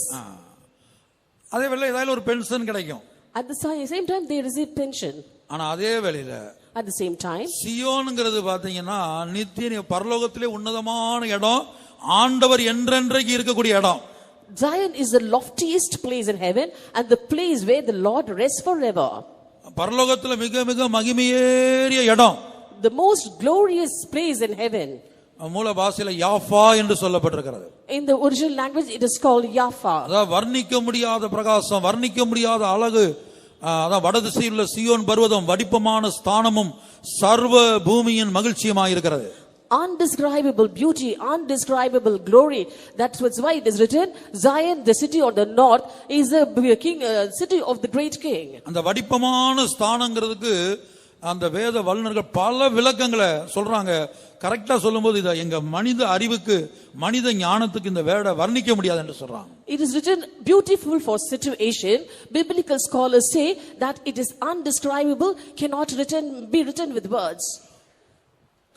அதே வேளையில ஏதாவது ஒரு பென்ஷன் கிடைக்கும். At the same time they receive pension. ஆனா அதே வேளையில at the same time சியோன்ங்கிறது பாத்தீங்கன்னா நித்திய பரலோகத்திலே உன்னதமான இடம், ஆண்டவர் என்றென்றைக்கு இருக்கக்கூடிய இடம். Zion is the loftiest place in heaven and the place where the Lord rests forever. பரலோகத்திலே மிக மிக மகிமையேறிய இடம். The most glorious place in heaven. மூல பாஷையில யாஃபா என்று சொல்லப்பட்டிருக்கிறது. In the original language it is called Yafa. அதாவது வர்ணிக்க முடியாத பிரகாசம், வர்ணிக்க முடியாத அழகு. அதான் வடதிசையில் உள்ள சியோன் பர்வதம் வடிப்பமான ஸ்தானமும் சர்வ பூமியின் மகிழ்ச்சியுமாய் இருக்கிறது. Undescribable beauty, undescribable glory. That's why it is written, Zion, the city on the north, is the king, city of the great king. அந்த வடிப்பமான ஸ்தானங்கிறதுக்கு அந்த வேத வல்லுநர்கள் பல விளக்கங்களை சொல்றாங்க. கரெக்டா சொல்லும்போது இத எங்க மனித அறிவுக்கு, மனித ஞானத்துக்கு இந்த வேர்டை வர்ணிக்க முடியாது என்று சொல்றாங்க. It is written beautiful for situation. Biblical scholars say that it is undescribable, cannot be written with words.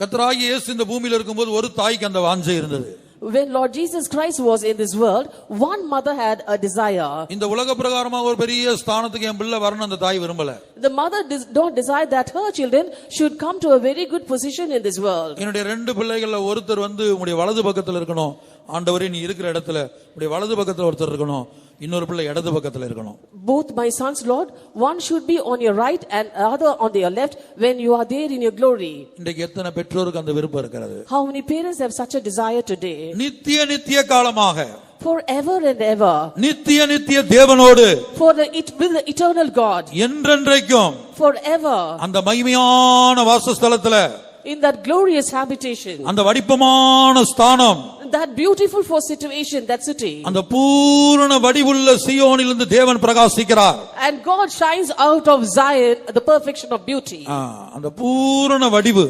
கர்த்தராகிய இயேசு இந்த பூமியில இருக்கும்போது ஒரு தாய்க்கு அந்த வாஞ்சை இருந்தது. When Lord Jesus Christ was in this world, one mother had a desire. இந்த உலக பிரகாரமாக ஒரு பெரிய ஸ்தானத்துக்கு என் பிள்ளை வரணும் அந்த தாய் விரும்பல. The mother don't desire that her children should come to a very good position in this world. என்னுடைய 2 பிள்ளைகள்ல ஒருத்தர் வந்து உங்களுடைய வலது பக்கத்துல இருக்கணும், ஆண்டவரே நீ இருக்கிற இடத்துல உங்களுடைய வலது பக்கத்துல ஒருத்தர் இருக்கணும், இன்னொரு பிள்ளை இடது பக்கத்துல இருக்கணும். Both my sons, Lord, one should be on your right and other on your left when you are there in your glory. இன்றைக்கு எத்தனை பெற்றோருக்கு அந்த விருப்பம் இருக்கிறது? How many parents have such a desire today? நித்திய காலமாக, forever and ever, நித்திய தேவனோடு, with the eternal God, என்றென்றைக்கும், forever, அந்த மகிமையான வாசஸ்தலத்துல, in that glorious habitation, அந்த வடிப்பமான ஸ்தானம், that beautiful for situation, that city, அந்த பூரண வடிவுள்ள சியோனிலிருந்து தேவன் பிரகாசிக்கிறார். and God shines out of Zion the perfection of beauty. அந்த பூரண வடிவு,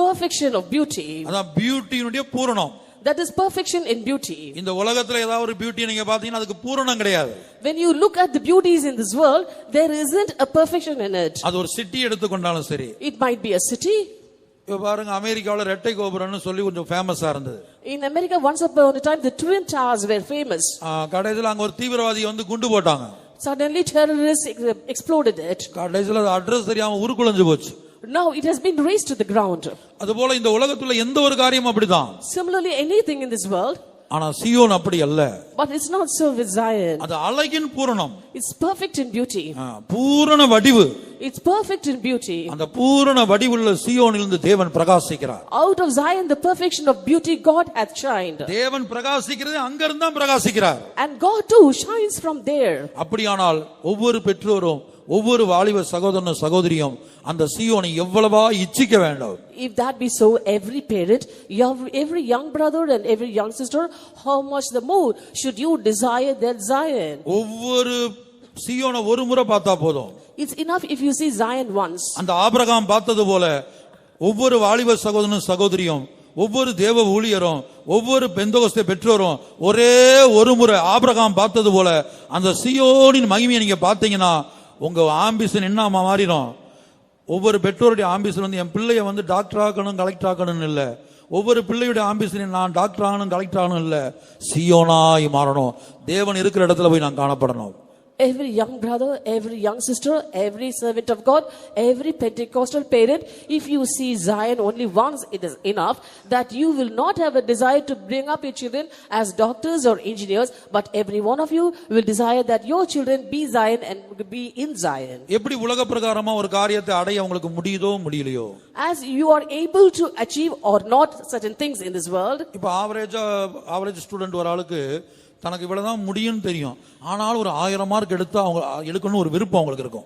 perfection of beauty, அதான் பியூட்டியினுடைய பூரணம். that is perfection in beauty. இந்த உலகத்துல ஏதாவது ஒரு பியூட்டி நீங்க பாத்தீங்கன்னா அதுக்கு பூரணம் கிடையாது. When you look at the beauties in this world, there isn't a perfection in it. அது ஒரு சிட்டி எடுத்துக்கொண்டாலும் சரி, It might be a city. இப்ப பாருங்க அமெரிக்காவுல ரெட்டை கோபுரம்னு சொல்லி கொஞ்சம் ஃபேமஸா இருந்தது. In America once upon a time the twin towers were famous. கடைசில அங்க ஒரு தீவிரவாதி வந்து குண்டு போட்டாங்க. Suddenly terrorists exploded it. கடைசில அட்ரஸ் தெரியாம உருக்குலைஞ்சு போச்சு. Now it has been razed to the ground. அதுபோல இந்த உலகத்துல எந்த ஒரு காரியம் அப்படிதான். Similarly anything in this world, ஆனா சீயோன் அப்படி அல்ல. But it's not so with Zion. அது அழகின் பூரணம். It's perfect in beauty. பூரண வடிவு. It's perfect in beauty. அந்த பூரண வடிவுள்ள சீயோனிலிருந்து தேவன் பிரகாசிக்கிறார். Out of Zion the perfection of beauty God hath shined. தேவன் பிரகாசிக்கிறது அங்க இருந்து தான் பிரகாசிக்கிறார். And God too shines from there. அப்படியானால் ஒவ்வொரு பெற்றோரும் ஒவ்வொரு வாலிப சகோதரனும் சகோதரியும் அந்த சீயோனை எவ்வளவா இச்சிக்க வேண்டும். If that be so, every parent, every young brother and every young sister, how much the more should you desire that Zion? ஒவ்வொரு சீயோனை ஒரு முறை பார்த்தா போதும். It's enough if you see Zion once. அந்த ஆபிரகாம் பார்த்தது போல ஒவ்வொரு வாலிப சகோதரனும் சகோதரியும் ஒவ்வொரு தேவ ஊழியரும் ஒவ்வொரு பெந்தகோஸ்தே பெற்றோரும் ஒரே ஒரு முறை ஆபிரகாம் பார்த்தது போல அந்த சீயோனின் மகிமையை நீங்க பார்த்தீங்கன்னா உங்க ஆம்பிஷன் என்ன மாறிடும். ஒவ்வொரு பெற்றோருடைய ஆம்பிஷன் வந்து என் பிள்ளைய வந்து டாக்டர் ஆக்கணும் கலெக்டர் ஆக்கணும்னு இல்ல. ஒவ்வொரு பிள்ளையுடைய ஆம்பிஷன் நான் டாக்டர் ஆகணும் கலெக்டர் ஆகணும் இல்ல, சீயோனாய் மாறணும். தேவன் இருக்கிற இடத்துல போய் நான் காணப்படணும். Every young brother, every young sister, every servant of God, every Pentecostal parent, if you see Zion only once, it is enough that you will not have a desire to bring up your children as doctors or engineers, but every one of you will desire that your children be Zion and be in Zion. எப்படி உலக பிரகாரமா ஒரு காரியத்தை அடைய உங்களுக்கு முடியுதோ முடியலையோ, as you are able to achieve or not certain things in this world. இப்ப ஆவரேஜ் ஸ்டூடெண்ட் ஒரு ஆளுக்கு தனக்கு இவ்வளவுதான் முடியும்னு தெரியும், ஆனால் ஒரு 1000 மார்க் எடுத்து அவங்க எடுக்கணும் ஒரு விருப்பம் அவங்களுக்கு இருக்கும்.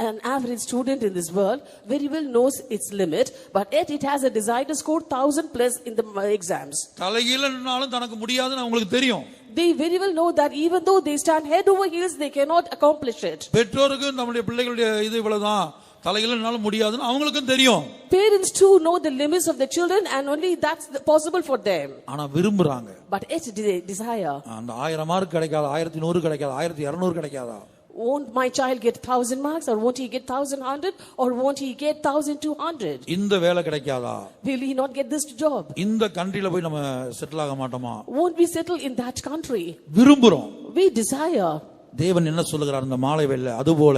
An average student in this world very well knows its limit, but yet it has a desire to score 1000 plus in the exams. தலைகீழனாலும் தனக்கு முடியாதுன்னு அவங்களுக்கு தெரியும். They very well know that even though they stand head over heels, they cannot accomplish it. பெற்றோருக்கு நம்முடைய பிள்ளைகளுடைய இது இவ்வளவுதான் தலைகீழனாலும் முடியாதுன்னு அவங்களுக்கும் தெரியும். Parents too know the limits of the children and only that's possible for them. ஆனா விரும்புறாங்க. But yet they desire. அந்த 1000 மார்க் கிடைக்காத, 1100 கிடைக்காத, 1200 கிடைக்காதா? Won't my child get 1000 marks, or won't he get 1100, or won't he get 1200? இந்த வேலை கிடைக்காதா? Will he not get this job? இந்த கண்ட்ரில போய் நம்ம செட்டில் ஆக மாட்டோமா? Won't we settle in that country? விரும்புறோம். We desire. தேவன் என்ன சொல்லுகிறார் இந்த மாலை வேளை, அதுபோல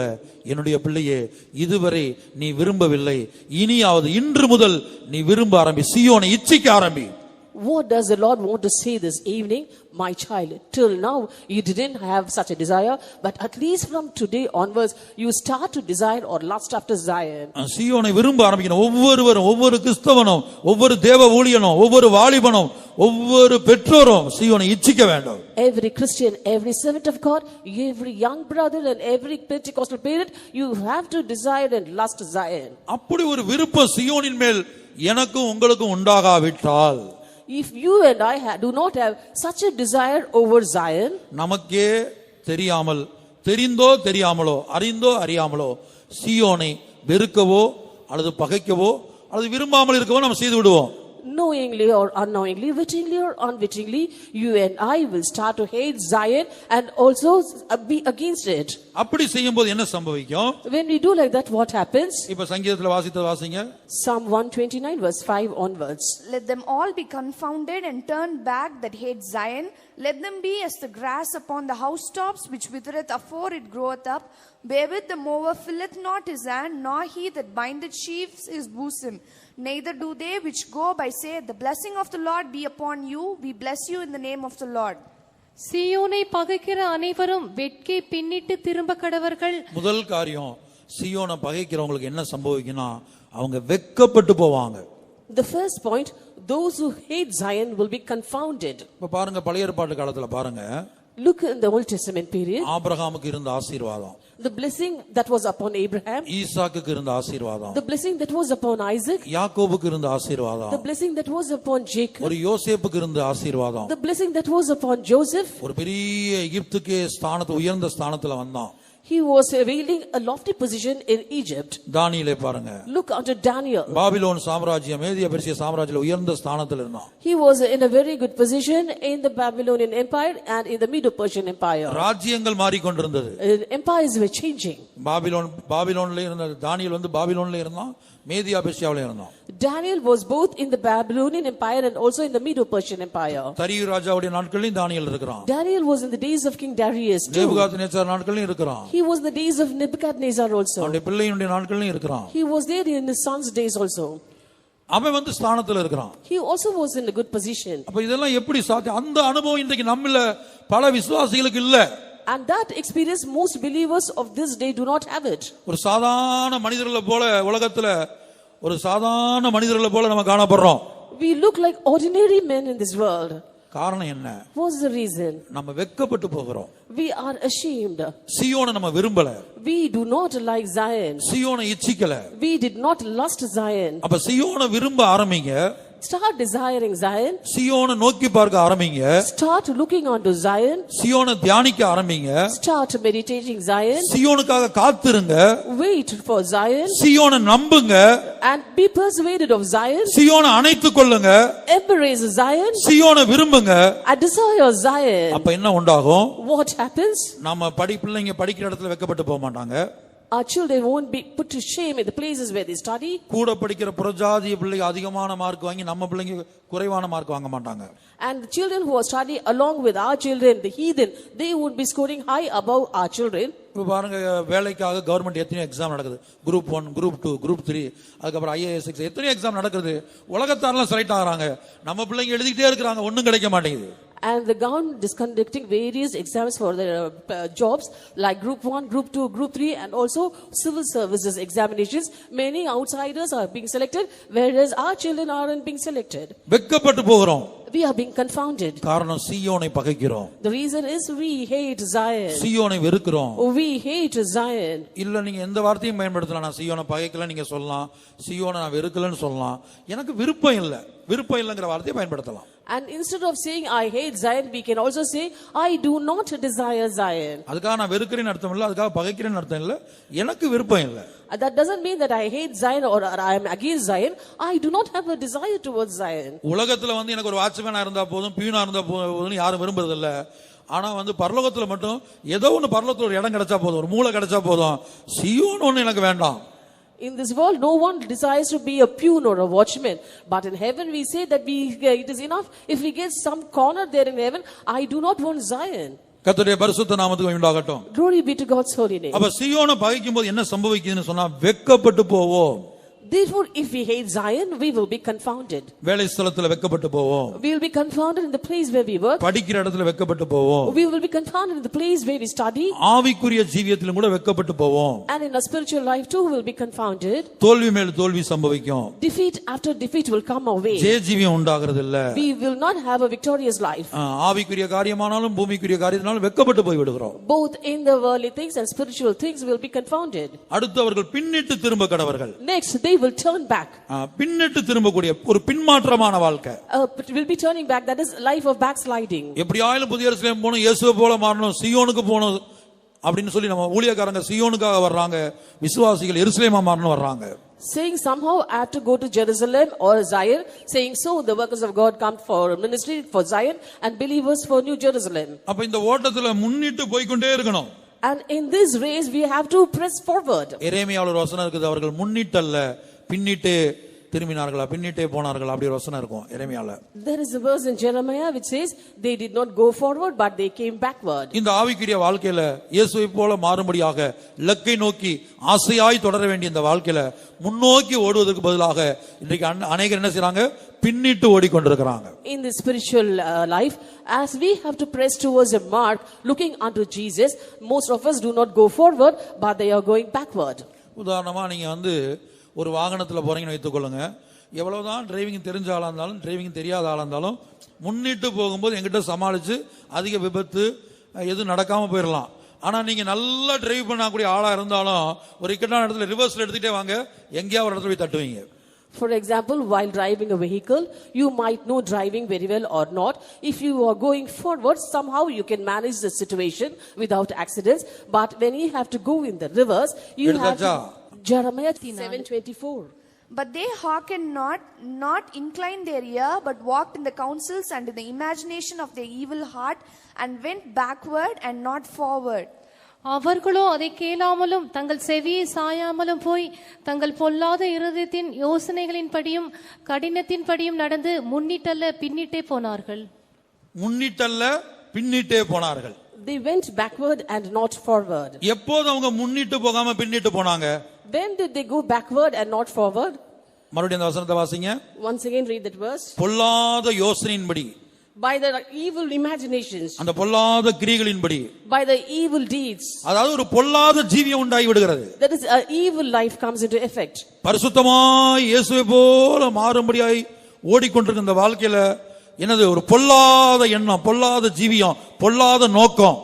என்னுடைய பிள்ளையே இதுவரை நீ விரும்பவில்லை, இனியாவது இன்று முதல் நீ விரும்ப ஆரம்பி, சீயோனை இச்சிக்க ஆரம்பி. What does the Lord want to say this evening? My child, till now you didn't have such a desire, but at least from today onwards you start to desire or lust after Zion. சீயோனை விரும்ப ஆரம்பிக்கணும். ஒவ்வொருவரும், ஒவ்வொரு கிறிஸ்தவனும், ஒவ்வொரு தேவ ஊழியனும், ஒவ்வொரு வாலிபனும், ஒவ்வொரு பெற்றோரும் சீயோனை இச்சிக்க வேண்டும். Every Christian, every servant of God, every young brother and every Pentecostal parent, you have to desire and lust Zion. அப்படி ஒரு விருப்பம் சீயோனின் மேல் எனக்கும் உங்களுக்கும் உண்டாகாவிட்டால், if you and I do not have such a desire over Zion, நமக்கே தெரியாமல், தெரிந்தோ தெரியாமலோ, அறிந்தோ அறியாமலோ சீயோனை வெறுக்கவோ அல்லது பகைக்கவோ அல்லது விரும்பாமல் இருக்கவோ நம்ம செய்து விடுவோம். knowingly or unknowingly, wittingly or unwittingly, you and I will start to hate Zion and also be against it. அப்படி செய்யும்போது என்ன சம்பவிக்கும்? When we do like that, what happens? இப்ப சங்கீதத்துல வாசிங்க. Psalm 129 verse 5 onwards. Let them all be confounded and turn back that hate Zion. Let them be as the grass upon the housetops, which withereth afore it groweth up. Wherewith the mower filleth not his hand, nor he that bindeth sheaves his bosom. Neither do they which go by say, the blessing of the Lord be upon you. We bless you in the name of the Lord. சீயோனை பகைக்கிற அனைவரும் வெட்கி பின்னிட்டு திரும்ப கடவர்கள். முதல் காரியம், சீயோனை பகைக்கிறவங்களுக்கு என்ன சம்பவிக்கும்னா அவங்க வெட்கப்பட்டு போவாங்க. The first point, those who hate Zion will be confounded. இப்ப பாருங்க, பழைய ஏற்பாட்டு காலத்துல பாருங்க, look in the Old Testament period. ஆபிரகாமுக்கு இருந்த ஆசீர்வாதம், the blessing that was upon Abraham, ஈசாக்குக்கு இருந்த ஆசீர்வாதம், the blessing that was upon Isaac, யாக்கோபுக்கு இருந்த ஆசீர்வாதம், the blessing that was upon Jacob, ஒரு யோசேப்புக்கு இருந்த ஆசீர்வாதம், the blessing that was upon Joseph. ஒரு பெரிய எகிப்துக்கே ஸ்தானத்து உயர்ந்த ஸ்தானத்துல வந்தான். He was availing a lofty position in Egypt. தானியேலை பாருங்க, look unto Daniel. பாபிலோன் சாம்ராஜ்யம், மேதிய பெர்சிய சாம்ராஜ்யத்துல உயர்ந்த ஸ்தானத்துல இருந்தான். He was in a very good position in the Babylonian Empire and in the Medo-Persian Empire. ராஜ்யங்கள் மாறிக்கொண்டிருந்தது. Empires were changing. பாபிலோன்ல இருந்த தானியேல் வந்து பாபிலோன்ல இருந்தான், மேதியா பெர்சியாவுல இருந்தான். Daniel was both in the Babylonian Empire and also in the Medo-Persian Empire. தரியு ராஜாவுடைய நாட்களிலும் தானியேல் இருக்கிறான். Daniel was in the days of King Darius too. Nebuchadnezzar நாட்களிலும் இருக்கிறான். He was in the days of Nebuchadnezzar also. அவனுடைய பிள்ளையினுடைய நாட்களிலும் இருக்கிறான். He was there in his son's days also. அவன் வந்து ஸ்தானத்துல இருக்கிறான். He also was in a good position. அப்ப இதெல்லாம் எப்படி சாத்தியம்? அந்த அனுபவம் இன்றைக்கு நம்மள பல விசுவாசிகளுக்கு இல்ல. And that experience most believers of this day do not have it. ஒரு சாதாரண மனிதர்களை போல உலகத்துல ஒரு சாதாரண மனிதர்களை போல நம்ம காணப்படுறோம். We look like ordinary men in this world. காரணம் என்ன? What's the reason? நம்ம வெட்கப்பட்டு போகிறோம். We are ashamed. சீயோனை நம்ம விரும்பல. We do not like Zion. சீயோனை இச்சிக்கல. We did not lust Zion. அப்ப சீயோனை விரும்ப ஆரம்பிங்க. Start desiring Zion. சீயோனை நோக்கி பார்க்க ஆரம்பிங்க. Start looking onto Zion. சீயோனை தியானிக்க ஆரம்பிங்க. Start meditating Zion. சீயோனுக்காக காத்திருங்க. Wait for Zion. சீயோனை நம்புங்க. And be persuaded of Zion. சீயோனை அணைத்துக் கொள்ளுங்க. Embrace Zion. சீயோனை விரும்புங்க. And desire Zion. அப்ப என்ன உண்டாகும்? What happens? நம்ம பிள்ளைங்க படிக்கிற இடத்துல வெட்கப்பட்டு போக மாட்டாங்க. Our children won't be put to shame in the places where they study. கூட படிக்கிற புறஜாதிய பிள்ளைங்க அதிகமான மார்க் வாங்கி நம்ம பிள்ளைங்க குறைவான மார்க் வாங்க மாட்டாங்க. And the children who are studying along with our children, the heathen, they won't be scoring high above our children. இப்போ பாருங்க, வேலைக்காக கவர்மெண்ட் எத்தனை எக்ஸாம் நடக்குது. குரூப் 1, குரூப் 2, குரூப் 3, அதுக்கப்புறம் IAS எத்தனை எக்ஸாம் நடக்குது. உலகத்தாரெல்லாம் செலக்ட் ஆகுறாங்க. நம்ம பிள்ளைங்க எழுதிக்கிட்டே இருக்கிறாங்க, ஒன்றும் கிடைக்க மாட்டேங்குது. And the government is conducting various exams for their jobs like group 1, group 2, group 3 and also civil services examinations. Many outsiders are being selected whereas our children aren't being selected. வெட்கப்பட்டு போகிறோம். We are being confounded. காரணம் சீயோனை பகைக்கிறோம். The reason is we hate Zion. சீயோனை வெறுக்கிறோம். We hate Zion. இல்ல நீங்க எந்த வார்த்தையும் பயன்படுத்தலாம். நான் சீயோனை பகைக்கல நீங்க சொல்லலாம். சீயோனை நான் வெறுக்கலன்னு சொல்லலாம். எனக்கு விருப்பம் இல்ல. விருப்பம் இல்லங்கிற வார்த்தையை பயன்படுத்தலாம். And instead of saying I hate Zion, we can also say I do not desire Zion. அதுக்காக நான் வெறுக்கிறேன்னு அர்த்தம் இல்ல. அதுக்காக பகைக்கிறேன்னு அர்த்தம் இல்ல. எனக்கு விருப்பம் இல்ல. That doesn't mean that I hate Zion or I am against Zion. I do not have a desire towards Zion. உலகத்துல வந்து எனக்கு ஒரு வாட்ச்மேனா இருந்தா போதும், பியூனா இருந்தா போதும்னு யாரும் விரும்புறது இல்ல. ஆனா வந்து பரலோகத்துல மட்டும் ஏதோ ஒன்னு பரலோகத்துல ஒரு இடம் கிடைச்சா போதும், ஒரு மூளை கிடைச்சா போதும். சீயோன் ஒன்னு எனக்கு வேண்டாம். In this world, no one desires to be a peon or a watchman. But in heaven, we say that it is enough if we get some corner there in heaven. I do not want Zion. கர்த்தருடைய பரிசுத்த நாமத்துக்கு உண்டாகட்டும். Glory be to God's holy name. அப்ப சீயோனை பகைக்கும்போது என்ன சம்பவிக்குதுன்னு சொன்னா வெட்கப்பட்டு போவோம். Therefore, if we hate Zion, we will be confounded. வேலை ஸ்தலத்துல வெட்கப்பட்டு போவோம். We will be confounded in the place where we work. படிக்கிற இடத்துல வெட்கப்பட்டு போவோம். We will be confounded in the place where we study. ஆவிக்குரிய ஜீவியத்திலும் கூட வெட்கப்பட்டு போவோம். And in our spiritual life too, we will be confounded. தோல்வி மேல் தோல்வி சம்பவிக்கும். Defeat after defeat will come our way. ஜெய ஜீவியம் உண்டாகிறது இல்ல. We will not have a victorious life. ஆவிக்குரிய காரியமானாலும் பூமிக்குரிய காரியத்தினாலும் வெட்கப்பட்டு போய் விடுகிறோம். Both in the worldly things and spiritual things will be confounded. அடுத்து அவர்கள் பின்னிட்டு திரும்ப கடவர்கள். Next, they will turn back. பின்னிட்டு திரும்பக்கூடிய ஒரு பின்மாற்றமான வாழ்க்கை. Will be turning back. That is life of backsliding. எப்படியாயிலும் புதிய எருசலேம் போகணும், இயேசுவை போல மாறணும், சீயோனுக்கு போகணும் அப்படின்னு சொல்லி நம்ம ஊழியக்காரங்க சீயோனுக்காக வர்றாங்க. விசுவாசிகள் எருசலேமா மாறணும் வர்றாங்க. Saying somehow I have to go to Jerusalem or Zion. Saying so the workers of God come for ministry for Zion and believers for New Jerusalem. அப்ப இந்த ஓட்டத்துல முன்னிட்டு போய்க்கொண்டே இருக்கணும். And in this race we have to press forward. எரேமியாவுல ஒரு வசனம் இருக்குது, அவர்கள் முன்னிட்டல்ல பின்னிட்டு திரும்பினார்களா, பின்னிட்டே போனார்கள், அப்படி ஒரு வசனம் இருக்கும் எரேமியால. There is a verse in Jeremiah which says they did not go forward but they came backward. இந்த ஆவிக்குரிய வாழ்க்கையில இயேசுவை போல மாறும்படியாக இலக்கை நோக்கி ஆசையாய் தொடர வேண்டிய இந்த வாழ்க்கையில முன்னோக்கி ஓடுவதற்கு பதிலாக இன்றைக்கு அநேகர் என்ன செய்றாங்க, பின்னிட்டு ஓடிக்கொண்டிருக்கிறாங்க. In the spiritual life, as we have to press towards a mark looking unto Jesus, most of us do not go forward but they are going backward. உதாரணமா நீங்க வந்து ஒரு வாகனத்துல போறீங்கன்னு வைத்துக்கொள்ளுங்க. எவ்வளவுதான் டிரைவிங் தெரிஞ்ச ஆளா இருந்தாலும் டிரைவிங் தெரியாத ஆளா இருந்தாலும் முன்னிட்டு போகும்போது எங்கிட்ட சமாளிச்சு அதிக விபத்து எதுவும் நடக்காம போயிடலாம். ஆனா நீங்க நல்லா டிரைவ் பண்ணக்கூடிய ஆளா இருந்தாலும் ஒரு இக்கட்டான இடத்துல ரிவர்ஸ்ல எடுத்துட்டே வாங்க, எங்கேயாவது ஒரு இடத்துல போய் தட்டுவீங்க. For example, while driving a vehicle, you might know driving very well or not. If you are going forward, somehow you can manage the situation without accidents. But when you have to go in the reverse, you have to... Jeremiah 7:24. But they hearkened not inclined their ear, but walked in the counsels and in the imagination of their evil heart, and went backward and not forward. அவர்களோ அதை கேளாமலும் தங்கள் செவியை சாயாமலும் போய் தங்கள் பொல்லாத இருதயத்தின் யோசனைகளின் படியும் கடினத்தின் படியும் நடந்து முன்னிட்டல்ல பின்னிட்டே போனார்கள். முன்னிட்டல்ல பின்னிட்டே போனார்கள். They went backward and not forward. எப்போது அவங்க முன்னிட்டு போகாம பின்னிட்டு போனாங்க? When did they go backward and not forward? மறுபடியும் அந்த வசனத்தை வாசிங்க. Once again read that verse. பொல்லாத யோசனையின்படி, By the evil imaginations, அந்த பொல்லாத கிரியைகளின்படி, by the evil deeds, அதாவது ஒரு பொல்லாத ஜீவியம் உண்டாகி விடுகிறது. that is, an evil life comes into effect. பரிசுத்தமாய் இயேசுவை போல மாறும்படியாய் ஓடிக்கொண்டிருக்கிற இந்த வாழ்க்கையில என்னது ஒரு பொல்லாத எண்ணம், பொல்லாத ஜீவியம், பொல்லாத நோக்கம்.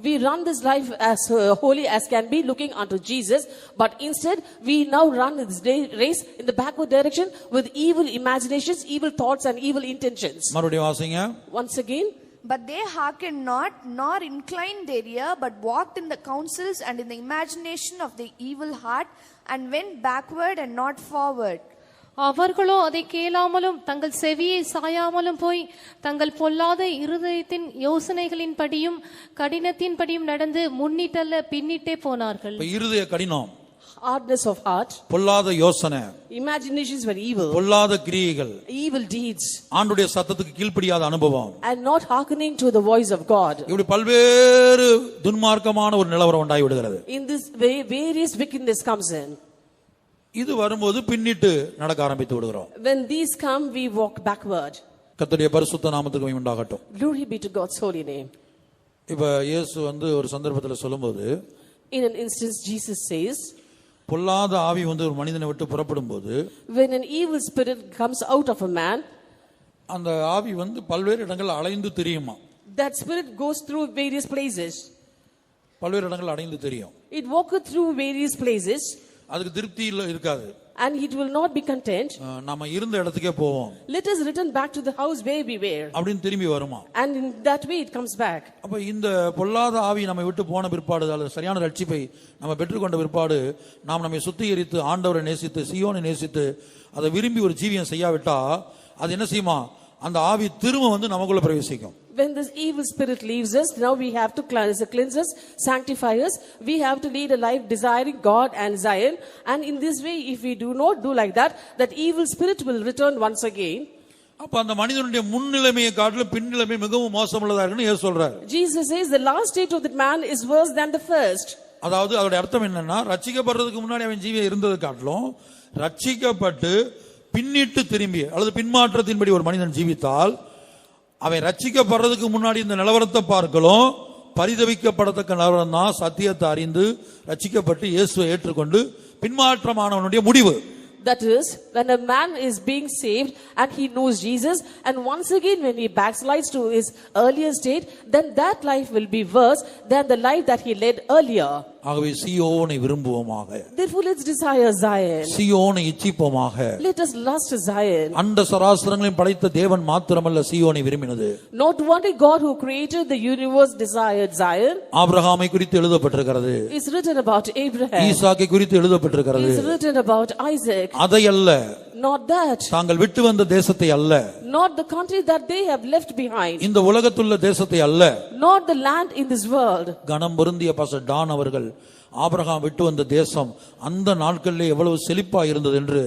We run this life as holy as can be, looking unto Jesus, but instead we now run this race in the backward direction with evil imaginations, evil thoughts and evil intentions. மறுபடியும் வாசிங்க. Once again, But they hearkened not, nor inclined their ear, but walked in the counsels and in the imagination of the evil heart, and went backward and not forward. அவர்களோ அதை கேளாமலும் தங்கள் செவியை சாயாமலும் போய் தங்கள் பொல்லாத இருதயத்தின் யோசனைகளின் படியும் கடினத்தின் படியும் நடந்து முன்னிட்டல்ல பின்னிட்டே போனார்கள். இருதய கடினம், hardness of heart, பொல்லாத யோசனை, imaginations were evil, பொல்லாத கிரியைகள், evil deeds, ஆண்டுடைய சத்தத்துக்கு கீழ்ப்படியாத அனுபவம், and not hearkening to the voice of God. இப்படி பல்வேறு துன்மார்க்கமான ஒரு நிலவரம் உண்டாகி விடுகிறது. In this way, various wickedness comes in. இது வரும்போது பின்னிட்டு நடக்க ஆரம்பித்து விடுகிறோம். When these come, we walk backward. கர்த்தருடைய பரிசுத்த நாமத்துக்கு மகிமை உண்டாகட்டும். Glory be to God's holy name. இப்ப இயேசு ஒரு சந்தர்ப்பத்தில் சொல்லும்போது, In an instance, Jesus says, பொல்லாத ஆவி ஒரு மனிதனை விட்டு புறப்படும் போது, when an evil spirit comes out of a man, அந்த ஆவி பல்வேறு இடங்கள் அலைந்து திரியுமா. that spirit goes through various places. பல்வேறு இடங்கள் அலைந்து திரியும். It walketh through various places. அதுக்கு திருப்தி இருக்காது. And it will not be content. நாம இருந்த இடத்துக்கே போவோம். Let us return back to the house where we were. அப்படின்னு திரும்பி வருமா. And in that way it comes back. அப்ப இந்த பொல்லாத ஆவி நம்மை விட்டு போன பிற்பாடு, அல்லது சரியான ரட்சிப்பை நம்ம பெற்றுக்கொண்ட பிற்பாடு, நாம் நம்மை சுத்திகரித்து ஆண்டவரை நேசித்து சீயோனை நேசித்து அதை விரும்பி ஒரு ஜீவியம் செய்யாவிட்டா அது என்ன செய்யுமா, அந்த ஆவி திரும்ப நமக்குள்ள பிரவேசிக்கும். When this evil spirit leaves us, now we have to cleanse us, sanctify us. We have to lead a life desiring God and Zion. And in this way, if we do not do like that, that evil spirit will return once again. அப்ப அந்த மனிதனுடைய முன்னிலைமையை காட்டிலும் பின்னிலைமை மிகவும் மோசமுள்ளதா இருக்குன்னு இயேசு சொல்றார். Jesus says the last state of that man is worse than the first. அதாவது அதோட அர்த்தம் என்னன்னா, ரட்சிக்கப்படுறதுக்கு முன்னாடி அவன் ஜீவியம் இருந்தது காட்டிலும் ரட்சிக்கப்பட்டு பின்னிட்டு திரும்பி அல்லது பின்மாற்றத்தின்படி ஒரு மனிதன் ஜீவித்தால், அவன் ரட்சிக்கப்படுறதுக்கு முன்னாடி இந்த நிலவரத்தை பார்க்கலாம், பரிதவிக்கப்படத்தக்க நிலவரம் தான் சத்தியத்தை அறிந்து ரட்சிக்கப்பட்டு இயேசுவை ஏற்றுக்கொண்டு பின்மாற்றமானவனுடைய முடிவு. That is, when a man is being saved and he knows Jesus, and once again when he backslides to his earlier state, then that life will be worse than the life that he led earlier. ஆகவே சீயோனை விரும்புவோமாக. Therefore let's desire Zion. சீயோனை இச்சிப்போமாக. Let us lust Zion. அண்ட சராசரங்களையும் படைத்த தேவன் மாத்திரமல்ல சீயோனை விரும்பினது. Not only God who created the universe desired Zion. ஆபிரகாமை குறித்து எழுதப்பட்டிருக்கிறது. It's written about Abraham. ஈசாக்கை குறித்து எழுதப்பட்டிருக்கிறது. It's written about Isaac. அதை அல்ல, Not that. தாங்கள் விட்டு வந்த தேசத்தை அல்ல, Not the country that they have left behind. இந்த உலகத்துள்ள தேசத்தை அல்ல, Not the land in this world. கனம் பொருந்திய பாஸ்டர் டான் அவர்கள் ஆபிரகாம் விட்டு வந்த தேசம் அந்த நாட்களிலே எவ்வளவு செழிப்பா இருந்தது என்று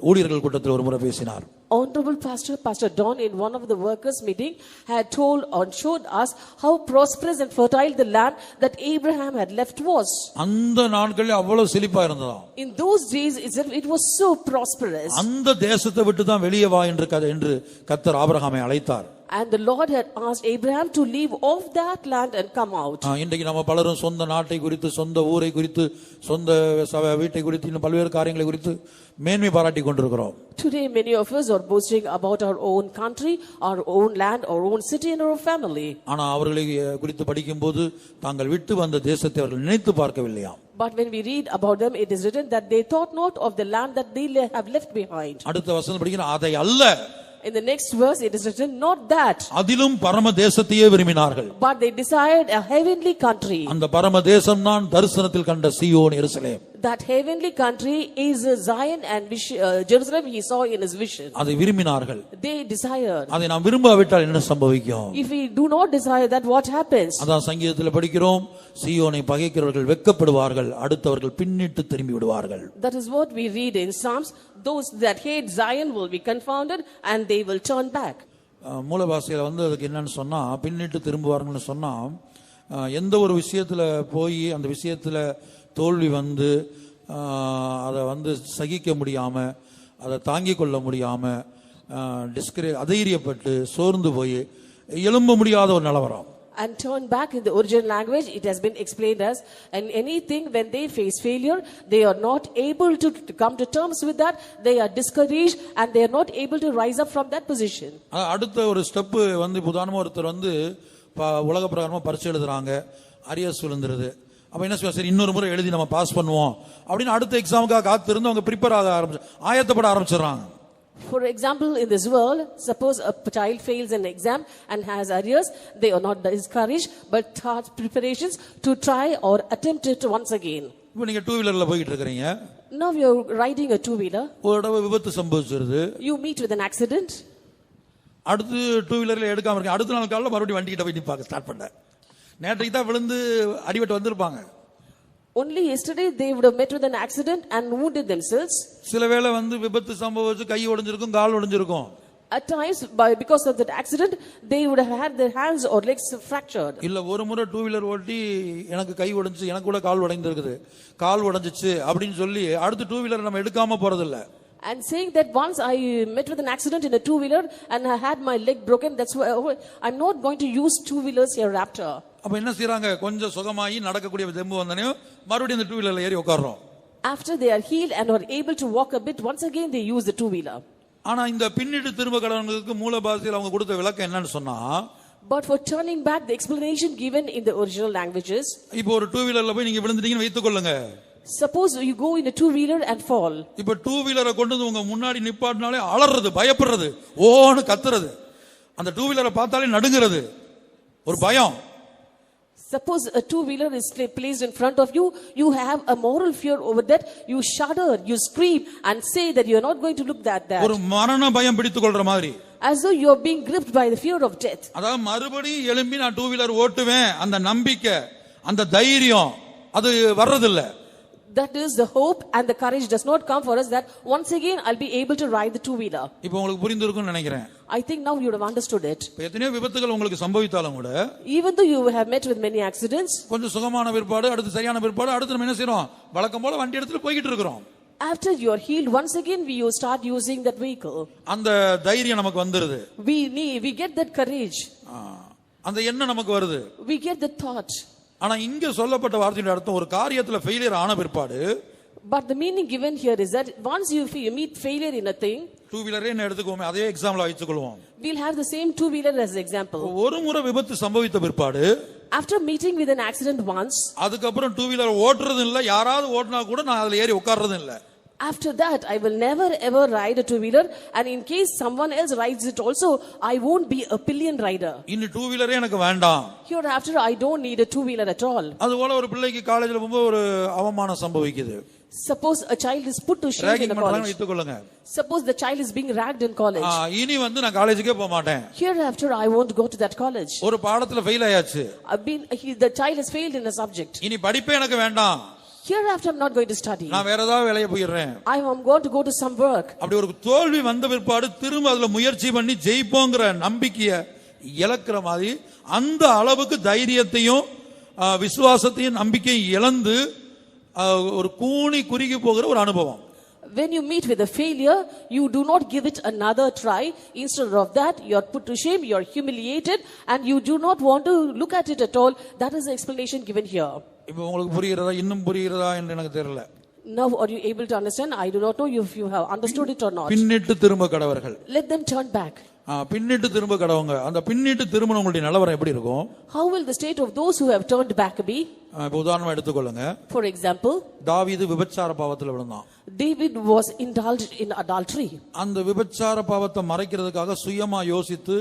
ஊழியர்கள் கூட்டத்தில் ஒரு முறை பேசினார். Honorable Pastor Don in one of the workers meeting had told or showed us how prosperous and fertile the land that Abraham had left was. அந்த நாட்களில் அவ்வளவு செழிப்பா இருந்ததாம். In those days it was so prosperous. அந்த தேசத்தை விட்டு தான் வெளியே வா என்று கர்த்தர் ஆபிரகாமை அழைத்தார். And the Lord had asked Abraham to leave off that land and come out. இன்றைக்கு நம்ம பலரும் சொந்த நாட்டை குறித்து, சொந்த ஊரை குறித்து, சொந்த வீட்டை குறித்து, இன்னும் பல்வேறு காரியங்களை குறித்து மேன்மை பாராட்டி கொண்டிருக்கிறோம். Today many of us are boasting about our own country, our own land, our own city and our family. ஆனா அவர்களை குறித்து படிக்கும்போது தாங்கள் விட்டு வந்த தேசத்தை அவர்கள் நினைத்து பார்க்கவில்லையாம். But when we read about them, it is written that they thought not of the land that they have left behind. அடுத்த வசனம் படிக்கிற அதை அல்ல. In the next verse it is written, not that. அதிலும் பரம தேசத்தையே விரும்பினார்கள். But they desired a heavenly country. அந்த பரம தேசம் தான் தரிசனத்தில் கண்ட சீயோன் எருசலேம். That heavenly country is Zion and Jerusalem he saw in his vision. அதை விரும்பினார்கள். They desired. அதை நாம் விரும்பாவிட்டால் என்ன சம்பவிக்கும்? If we do not desire that, what happens? அதான் சங்கீதத்தில் படிக்கிறோம், சீயோனை பகைக்கிறவர்கள் வெட்கப்படுவார்கள், அடுத்தவர்கள் பின்னிட்டு திரும்பி விடுவார்கள். That is what we read in Psalms. Those that hate Zion will be confounded and they will turn back. மூல பாஷையில அதுக்கு என்னன்னு சொன்னா, பின்னிட்டு திரும்புவார்கள்னு சொன்னா, எந்த ஒரு விஷயத்துல போய் அந்த விஷயத்துல தோல்வி வந்து அதை சகிக்க முடியாம அதை தாங்கிக் கொள்ள முடியாம அதைரியப்பட்டு சோர்ந்து போய் எழும்ப முடியாத ஒரு நிலவரம். And turn back in the original language, it has been explained as, and anything when they face failure, they are not able to come to terms with that, they are discouraged and they are not able to rise up from that position. அடுத்த ஒரு ஸ்டெப் வந்து உதாரணமா ஒருத்தர் வந்து உலக பிரகாரமா பரீட்சை எழுதுறாங்க, அரியர்ஸ் விழுந்துருது. அப்ப என்ன சொல்லுவாங்க, சரி இன்னொரு முறை எழுதி நம்ம பாஸ் பண்ணுவோம் அப்படின்னு அடுத்த எக்ஸாமுக்காக காத்திருந்து அவங்க prepare ஆயத்தப்பட ஆரம்பிச்சிடறாங்க. For example, in this world, suppose a child fails an exam and has arrears, they are not discouraged but start preparations to try or attempt it once again. இப்போ நீங்க டூ வீலர்ல போயிட்டு இருக்கீங்க. Now you are riding a two-wheeler. ஒரு தடவை விபத்து சம்பவிச்சிருது. You meet with an accident. அடுத்து டூ வீலர்ல எடுக்காம இருக்கீங்க. அடுத்த நாள் காலையில மறுபடியும் வண்டி கிட்ட போய் நிப்பாங்க ஸ்டார்ட் பண்ண. நேற்றைக்கு தான் விழுந்து அடிபட்டு வந்திருப்பாங்க. Only yesterday they would have met with an accident and wounded themselves. சில வேளை வந்து விபத்து சம்பவிச்சு கை உடைஞ்சிருக்கும், கால் உடைஞ்சிருக்கும். At times, because of that accident, they would have had their hands or legs fractured. இல்ல ஒரு முறை டூ வீலர் ஓட்டி எனக்கு கை உடைஞ்சு, எனக்கு கூட கால் உடைந்திருக்குது, கால் உடைஞ்சிச்சு அப்படின்னு சொல்லி அடுத்து டூ வீலர் நம்ம எடுக்காம போறது இல்ல. And saying that once I met with an accident in a two-wheeler and I had my leg broken, that's why I'm not going to use two-wheelers hereafter. அப்ப என்ன செய்றாங்க, கொஞ்சம் சுகமாயி நடக்கக்கூடிய தெம்பு வந்தனே மறுபடியும் இந்த டூ வீலர்ல ஏறி உட்கார்றோம். After they are healed and are able to walk a bit, once again they use the two-wheeler. ஆனா இந்த பின்னிட்டு திரும்ப கடவங்களுக்கு மூல பாஷையில் அவங்க கொடுத்த விளக்கம் என்னன்னு சொன்னா, but for turning back, the explanation given in the original languages, இப்போ ஒரு டூ வீலர்ல போய் நீங்க விழுந்துட்டீங்கன்னு வைத்துக்கொள்ளுங்க. suppose you go in a two-wheeler and fall. இப்போ டூ வீலரை கொண்டு வந்து உங்க முன்னாடி நிப்பாட்டினாலே அலறது, பயப்படுறது, ஓன்னு கத்துறது, அந்த டூ வீலரை பார்த்தாலே நடுங்கிறது, ஒரு பயம். Suppose a two-wheeler is placed in front of you, you have a moral fear over that, you shudder, you scream and say that you are not going to look at that. ஒரு மரண பயம் பிடித்துக் கொள்ற மாதிரி. As though you are being gripped by the fear of death. அதாவது மறுபடியும் எழும்பி நான் டூ வீலர் ஓட்டுவேன் அந்த நம்பிக்கை, அந்த தைரியம் அது வர்றதில்லை. That is the hope and the courage does not come for us that once again I'll be able to ride the two-wheeler. இப்போ உங்களுக்கு புரிந்திருக்கும்னு நினைக்கிறேன். I think now you have understood it. எத்தனையோ விபத்துகள் உங்களுக்கு சம்பவித்தாலும் கூட, even though you have met with many accidents, கொஞ்சம் சுகமான பிற்பாடு அடுத்து சரியான பிற்பாடு அடுத்து நம்ம என்ன செய்றோம், வழக்கம் போல வண்டி எடுத்துட்டு போயிட்டு இருக்கிறோம். after you are healed, once again we start using that vehicle. அந்த தைரியம் நமக்கு வந்துருது. We get that courage. அந்த எண்ணம் நமக்கு வருது. We get the thought. ஆனா இங்க சொல்லப்பட்ட வார்த்தையோட அர்த்தம் ஒரு காரியத்துல ஃபெயிலியர் ஆன பிற்பாடு, but the meaning given here is that once you meet failure in a thing, two வீலரே என்ன எடுத்துக்கோமே அதே எக்ஸாம்பிள் வச்சுக்கொள்வோம். we'll have the same two-wheeler as example. ஒரு முறை விபத்து சம்பவித்த பிற்பாடு, after meeting with an accident once, அதுக்கப்புறம் டூ வீலர் ஓட்டுறது இல்ல, யாராவது ஓட்டினா கூட நான் அதுல ஏறி உட்கார்றது இல்ல. after that I will never ever ride a two-wheeler, and in case someone else rides it also, I won't be a pillion rider. இனி டூ வீலரே எனக்கு வேண்டாம். Hereafter I don't need a two-wheeler at all. அதுபோல ஒரு பிள்ளைக்கு காலேஜ்ல போகும்போது ஒரு அவமானம் சம்பவிக்குது. suppose a child is put to shame in a college. வைத்துக்கொள்ளுங்க. suppose the child is being ragged in college. இனி வந்து நான் காலேஜுக்கே போக மாட்டேன். hereafter I won't go to that college. ஒரு பாடத்துல ஃபெயில் ஆயாச்சு. the child has failed in a subject. இனி படிப்பே எனக்கு வேண்டாம். hereafter I'm not going to study. நான் வேற ஏதாவது வேலைய போயிடுறேன். I am going to go to some work. அப்படி ஒரு தோல்வி வந்த பிற்பாடு திரும்ப அதுல முயற்சி பண்ணி ஜெயிப்போங்கிற நம்பிக்கையை இழக்கிற மாதிரி அந்த அளவுக்கு தைரியத்தையும் விசுவாசத்தையும் நம்பிக்கையும் இழந்து ஒரு கூனி குறுகி போகிற ஒரு அனுபவம். when you meet with a failure, you do not give it another try. Instead of that, you are put to shame, you are humiliated, and you do not want to look at it at all. That is the explanation given here. இப்போ உங்களுக்கு புரிகிறதா, இன்னும் புரிகிறதா என்று எனக்கு தெரியல. now are you able to understand? I do not know if you have understood it or not. பின்னிட்டு திரும்ப கடவர்கள். let them turn back. பின்னிட்டு திரும்ப கடவங்க. அந்த பின்னிட்டு திரும்பினவங்களுடைய நிலவரம் எப்படி இருக்கும்? how will the state of those who have turned back be? இப்போ உதாரணமா எடுத்துக்கொள்ளுங்க. for example, தாவீது விபச்சார பாவத்துல விழுந்தான். David was indulged in adultery. அந்த விபச்சார பாவத்தை மறைக்கிறதுக்காக சுயமா யோசித்து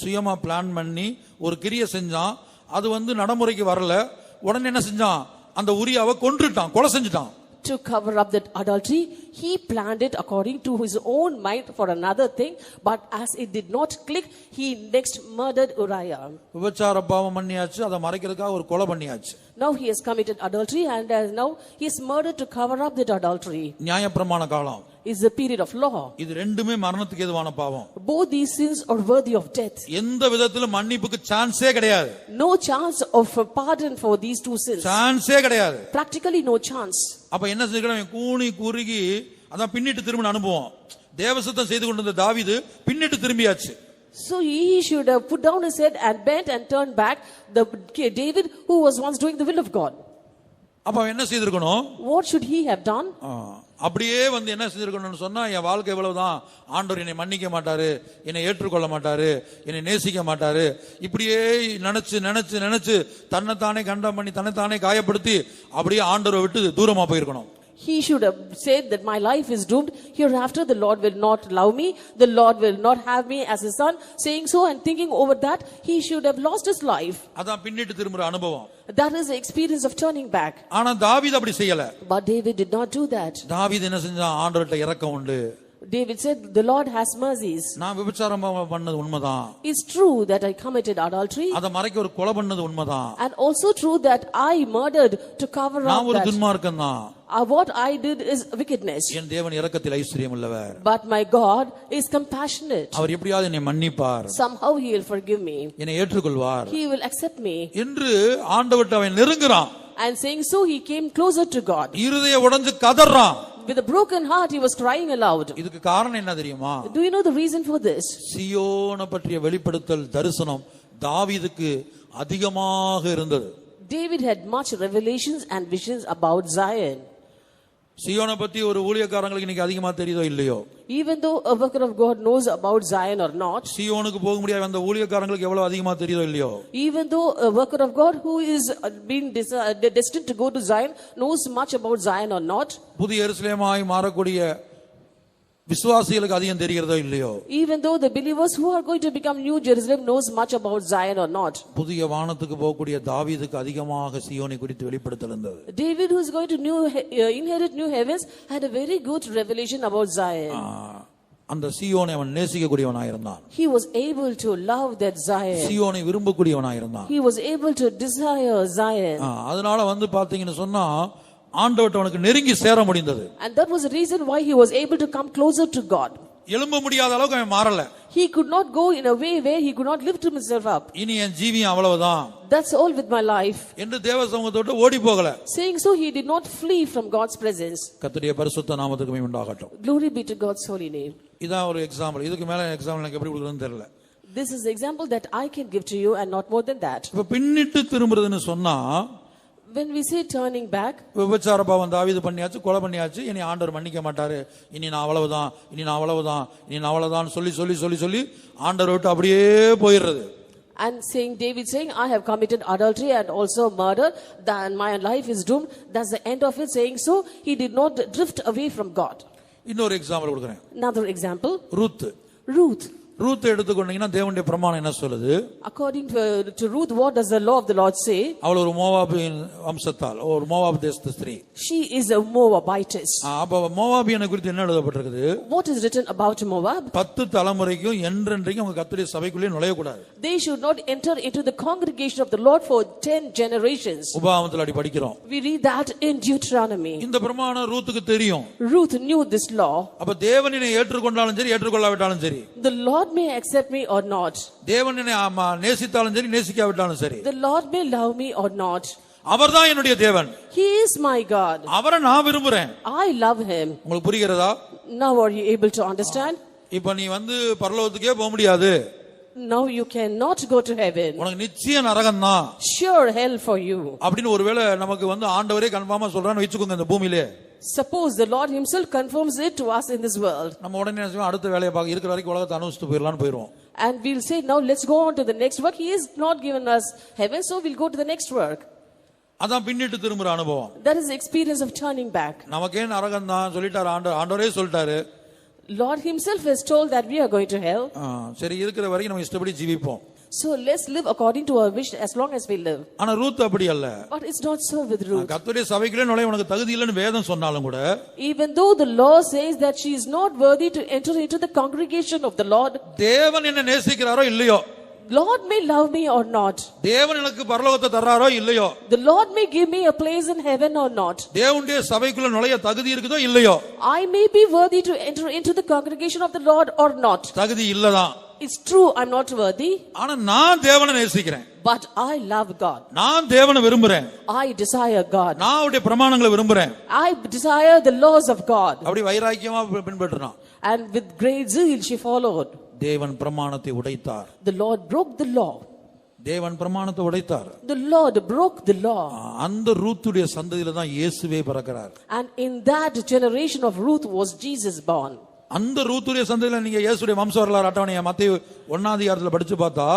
சுயமா பிளான் பண்ணி ஒரு கிரியை செஞ்சான். அது வந்து நடைமுறைக்கு வரல. உடனே என்ன செஞ்சான், அந்த உரியாவை கொன்றுட்டான், கொலை செஞ்சுட்டான். to cover up that adultery, he planned it according to his own mind for another thing, but as it did not click, he next murdered Uriah. விபச்சார பாவம் பண்ணியாச்சு, அதை மறைக்கிறதுக்காக ஒரு கொலை பண்ணியாச்சு. now he has committed adultery and now he is murdered to cover up that adultery. நியாயப்பிரமாண காலம் is a period of law. இது ரெண்டுமே மரணத்துக்கு ஏதுவான பாவம். both these sins are worthy of death. எந்த விதத்திலும் மன்னிப்புக்கு சான்ஸே கிடையாது. no chance of pardon for these two sins. சான்ஸே கிடையாது. practically no chance. அப்ப என்ன செய்யணும், கூனி குறுகி அதான் பின்னிட்டு திரும்ப அனுபவம். தேவசுத்தம் செய்து கொண்டிருந்த தாவீது பின்னிட்டு திரும்பியாச்சு. So he should have put down his head and bent and turned back, the David who was once doing the will of God. அப்ப அவன் என்ன செய்திருக்கணும்? What should he have done? அப்படியே வந்து என்ன செஞ்சிருக்கணும்னு சொன்னா, என் வாழ்க்கை இவ்வளவுதான், ஆண்டவர் என்னை மன்னிக்க மாட்டாரு, என்னை ஏற்றுக்கொள்ள மாட்டாரு, என்னை நேசிக்க மாட்டாரு, இப்படியே நினைச்சு நினைச்சு நினைச்சு தன்னைத்தானே கண்டம் பண்ணி தன்னைத்தானே காயப்படுத்தி அப்படியே ஆண்டவரை விட்டு தூரமா போயிருக்கணும். He should have said that my life is doomed. Hereafter the Lord will not love me. The Lord will not have me as his son. Saying so and thinking over that, he should have lost his life. அதான் பின்னிட்டு திரும்புற அனுபவம். That is the experience of turning back. ஆனா தாவீது அப்படி செய்யல. But David did not do that. தாவீது என்ன செஞ்சான்? ஆண்டவர்ட்ட இரக்கம் உண்டு. David said, the Lord has mercies. நான் விபச்சாரம் பண்ணது உண்மைதான். It's true that I committed adultery. அத மறைக்க ஒரு கொலை பண்ணது உண்மைதான். And also true that I murdered to cover up நான் ஒரு that. துன்மார்க்கன் தான். What I did is wickedness. என் தேவன் இரக்கத்தில் ஐஸ்வரியம் உள்ளவர். But my God is compassionate. அவர் எப்படியாவது என்னை மன்னிப்பார். Somehow he will forgive me. என்னை ஏற்றுக்கொள்வார். He will accept me. என்று ஆண்டவர்ட்ட அவன் நெருங்குறான். And saying so, he came closer to God. இருதயம் உடைஞ்சு கதறான். With a broken heart, he was crying aloud. இதுக்கு காரணம் என்ன தெரியுமா? Do you know the reason for this? சீயோனை பற்றிய வெளிப்படுத்தல் தரிசனம் தாவீதுக்கு அதிகமாக இருந்தது. David had much revelations and visions about Zion. சீயோனை பத்தி ஒரு ஊழியக்காரங்களுக்கு இன்னைக்கு அதிகமா தெரியுதோ இல்லையோ? Even though a worker of God knows about Zion or not, சீயோனுக்கு போக முடியாத அந்த ஊழியக்காரங்களுக்கு எவ்வளவு அதிகமா தெரியுதோ இல்லையோ? even though a worker of God who is being destined to go to Zion knows much about Zion or not, புதிய எருசலேமாய் மாறக்கூடிய விசுவாசிகளுக்கு அதிகம் தெரிகிறதோ இல்லையோ? even though the believers who are going to become New Jerusalem knows much about Zion or not, புதிய வானத்துக்கு போகக்கூடிய தாவீதுக்கு அதிகமாக சீயோனை குறித்து வெளிப்படுத்தல் இருந்தது. David who is going to inherit new heavens had a very good revelation about Zion. அந்த சீயோனை அவன் நேசிக்கக்கூடியவனாய் இருந்தான். He was able to love that Zion. சீயோனை விரும்பக்கூடியவனாய் இருந்தான். He was able to desire Zion. அதனால வந்து பாத்தீங்கன்னு சொன்னா ஆண்டவர்ட்ட அவனுக்கு நெருங்கி சேர முடிந்தது. And that was the reason why he was able to come closer to God. எழும்ப முடியாத அளவுக்கு அவன் மாறல. He could not go in a way where he could not lift himself up. இனி என் ஜீவியம் அவ்வளவுதான். That's all with my life. என்று தேவ சமூகத்தோட ஓடி போகல. Saying so, he did not flee from God's presence. கர்த்தருடைய பரிசுத்த நாமத்துக்கு மகிமை உண்டாகட்டும். Glory be to God's holy name. இதான் ஒரு எக்ஸாம்பிள். இதுக்கு மேல எக்ஸாம்பிள் எனக்கு எப்படி கொடுக்கறதுன்னு தெரியல. This is the example that I can give to you and not more than that. இப்ப பின்னிட்டு திரும்புறதுன்னு சொன்னா, when we say turning back, விபச்சார பாவம் தாவீது பண்ணியாச்சு, கொலை பண்ணியாச்சு, இனி ஆண்டவர் மன்னிக்க மாட்டாரு, இனி நான் அவ்வளவுதான், இனி நான் அவ்வளவுதான், இனி நான் அவ்வளவுதான் சொல்லி சொல்லி சொல்லி சொல்லி ஆண்டவர் விட்டு அப்படியே போயிடுறது. And saying, David saying, I have committed adultery and also murder, then my life is doomed. That's the end of it. Saying so, he did not drift away from God. இன்னொரு எக்ஸாம்பிள் கொடுக்கிறேன். Another example, Ruth. Ruth எடுத்துக்கொண்டீங்கன்னா தேவனுடைய பிரமாணம் என்ன சொல்லுது? According to Ruth, what does the law of the Lord say? அவள் ஒரு மோவாபின் வம்சத்தால், ஒரு மோவாப் தேசத்து ஸ்திரீ. She is a Moabitess. அப்ப மோவாபியனை குறித்து என்ன எழுதப்பட்டிருக்குது? What is written about Moab? 10 தலைமுறைக்கும் என்றென்றைக்கும் அவங்க கர்த்தருடைய சபைக்குள்ளே நுழைய கூடாது. They should not enter into the congregation of the Lord for 10 generations. உபாகமத்தில் அப்படி படிக்கிறோம். We read that in Deuteronomy. இந்த பிரமாணம் ரூத்துக்கு தெரியும். Ruth knew this law. அப்ப தேவனை ஏற்றுக்கொண்டாலும் சரி ஏற்றுக்கொள்ளாவிட்டாலும் சரி, The Lord may accept me or not. தேவனை நேசித்தாலும் சரி நேசிக்காவிட்டாலும் சரி, The Lord may love me or not. அவர்தான் என்னுடைய தேவன். He is my God. அவரை நான் விரும்புறேன். I love him. உங்களுக்கு புரிகிறதா? Now are you able to understand? இப்ப நீ வந்து பரலோகத்துக்கே போக முடியாது. Now you cannot go to heaven. உனக்கு நிச்சய நரகம் தான். Sure hell for you. அப்படின்னு ஒருவேளை நமக்கு வந்து ஆண்டவரே கன்ஃபார்மா சொல்றான்னு வெச்சுக்கோங்க இந்த பூமியிலே. Suppose the Lord himself confirms it to us in this world. நம்ம உடனே என்ன செய்வோம்? அடுத்த வேலையை பார்க்க இருக்கிற வரைக்கும் உலகத்தை அனுபவிச்சுட்டு போயிடலாம்னு போயிடுவோம். And we'll say, now let's go on to the next work. He has not given us heaven, so we'll go to the next work. அதான் பின்னிட்டு திரும்புற அனுபவம். That is the experience of turning back. நமக்கே நரகம் தான் சொல்லிட்டாரு ஆண்டவரே சொல்லிட்டாரு. Lord himself has told that we are going to hell. சரி, இருக்கிற வரைக்கும் நம்ம இஷ்டப்படி ஜீவிப்போம். So let's live according to our wish as long as we live. ஆனா ரூத் அப்படி அல்ல. But it's not so with Ruth. கர்த்தருடைய சபைக்குள்ளே நுழைய உனக்கு தகுதி இல்லைன்னு வேதம் சொன்னாலும் கூட, even though the law says that she is not worthy to enter into the congregation of the Lord, தேவன் என்ன நேசிக்கிறாரோ இல்லையோ, Lord may love me or not, தேவன் எனக்கு பரலோகத்தை தர்றாரோ இல்லையோ, the Lord may give me a place in heaven or not, தேவனுடைய சபைக்குள்ள நுழைய தகுதி இருக்குதோ இல்லையோ, I may be worthy to enter into the congregation of the Lord or not. தகுதி இல்லதான். It's true, I'm not worthy. ஆனா நான் தேவனை நேசிக்கிறேன். But I love God. நான் தேவனை விரும்புறேன். I desire God. நான் அவருடைய பிரமாணங்களை விரும்புறேன். I desire the laws of God. அப்படி வைராக்கியமா பின்பற்றணும். and with great zeal she followed. தேவன் பிரமாணத்தை உடைத்தார். The Lord broke the law. தேவன் பிரமாணத்தை உடைத்தார். The Lord broke the law. அந்த ரூத்துடைய சந்ததியில தான் இயேசுவே பிறக்கிறார். And in that generation of Ruth was Jesus born. அந்த ரூத்துடைய சந்ததியில நீங்க இயேசுடைய வம்ச வரலாறு அட்டவணையை மத்தேயு 1ஆம் அதிகாரத்துல படிச்சு பார்த்தா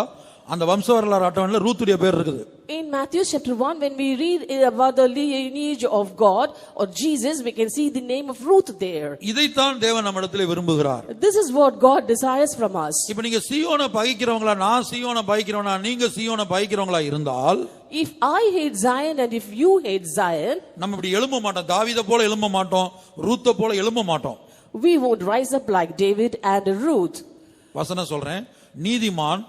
அந்த வம்ச வரலாறு அட்டவணையில ரூத்துடைய பேர் இருக்குது. In Matthew chapter 1, when we read about the lineage of God or Jesus, we can see the name of Ruth there. இதைத்தான் தேவன் நம்மிடத்திலே விரும்புகிறார். This is what God desires from us. இப்போ நீங்க சீயோனை பகைக்கிறவங்களா, நான் சீயோனை பகைக்கிறவனா, நீங்க சீயோனை பகைக்கிறவங்களா இருந்தால், If I hate Zion and if you hate Zion, நம்ம இப்படி எழும்ப மாட்டோம். தாவீதை போல எழும்ப மாட்டோம், ரூத்தை போல எழும்ப மாட்டோம். we won't rise up like David and Ruth. வசனம் சொல்றேன், நீதிமான்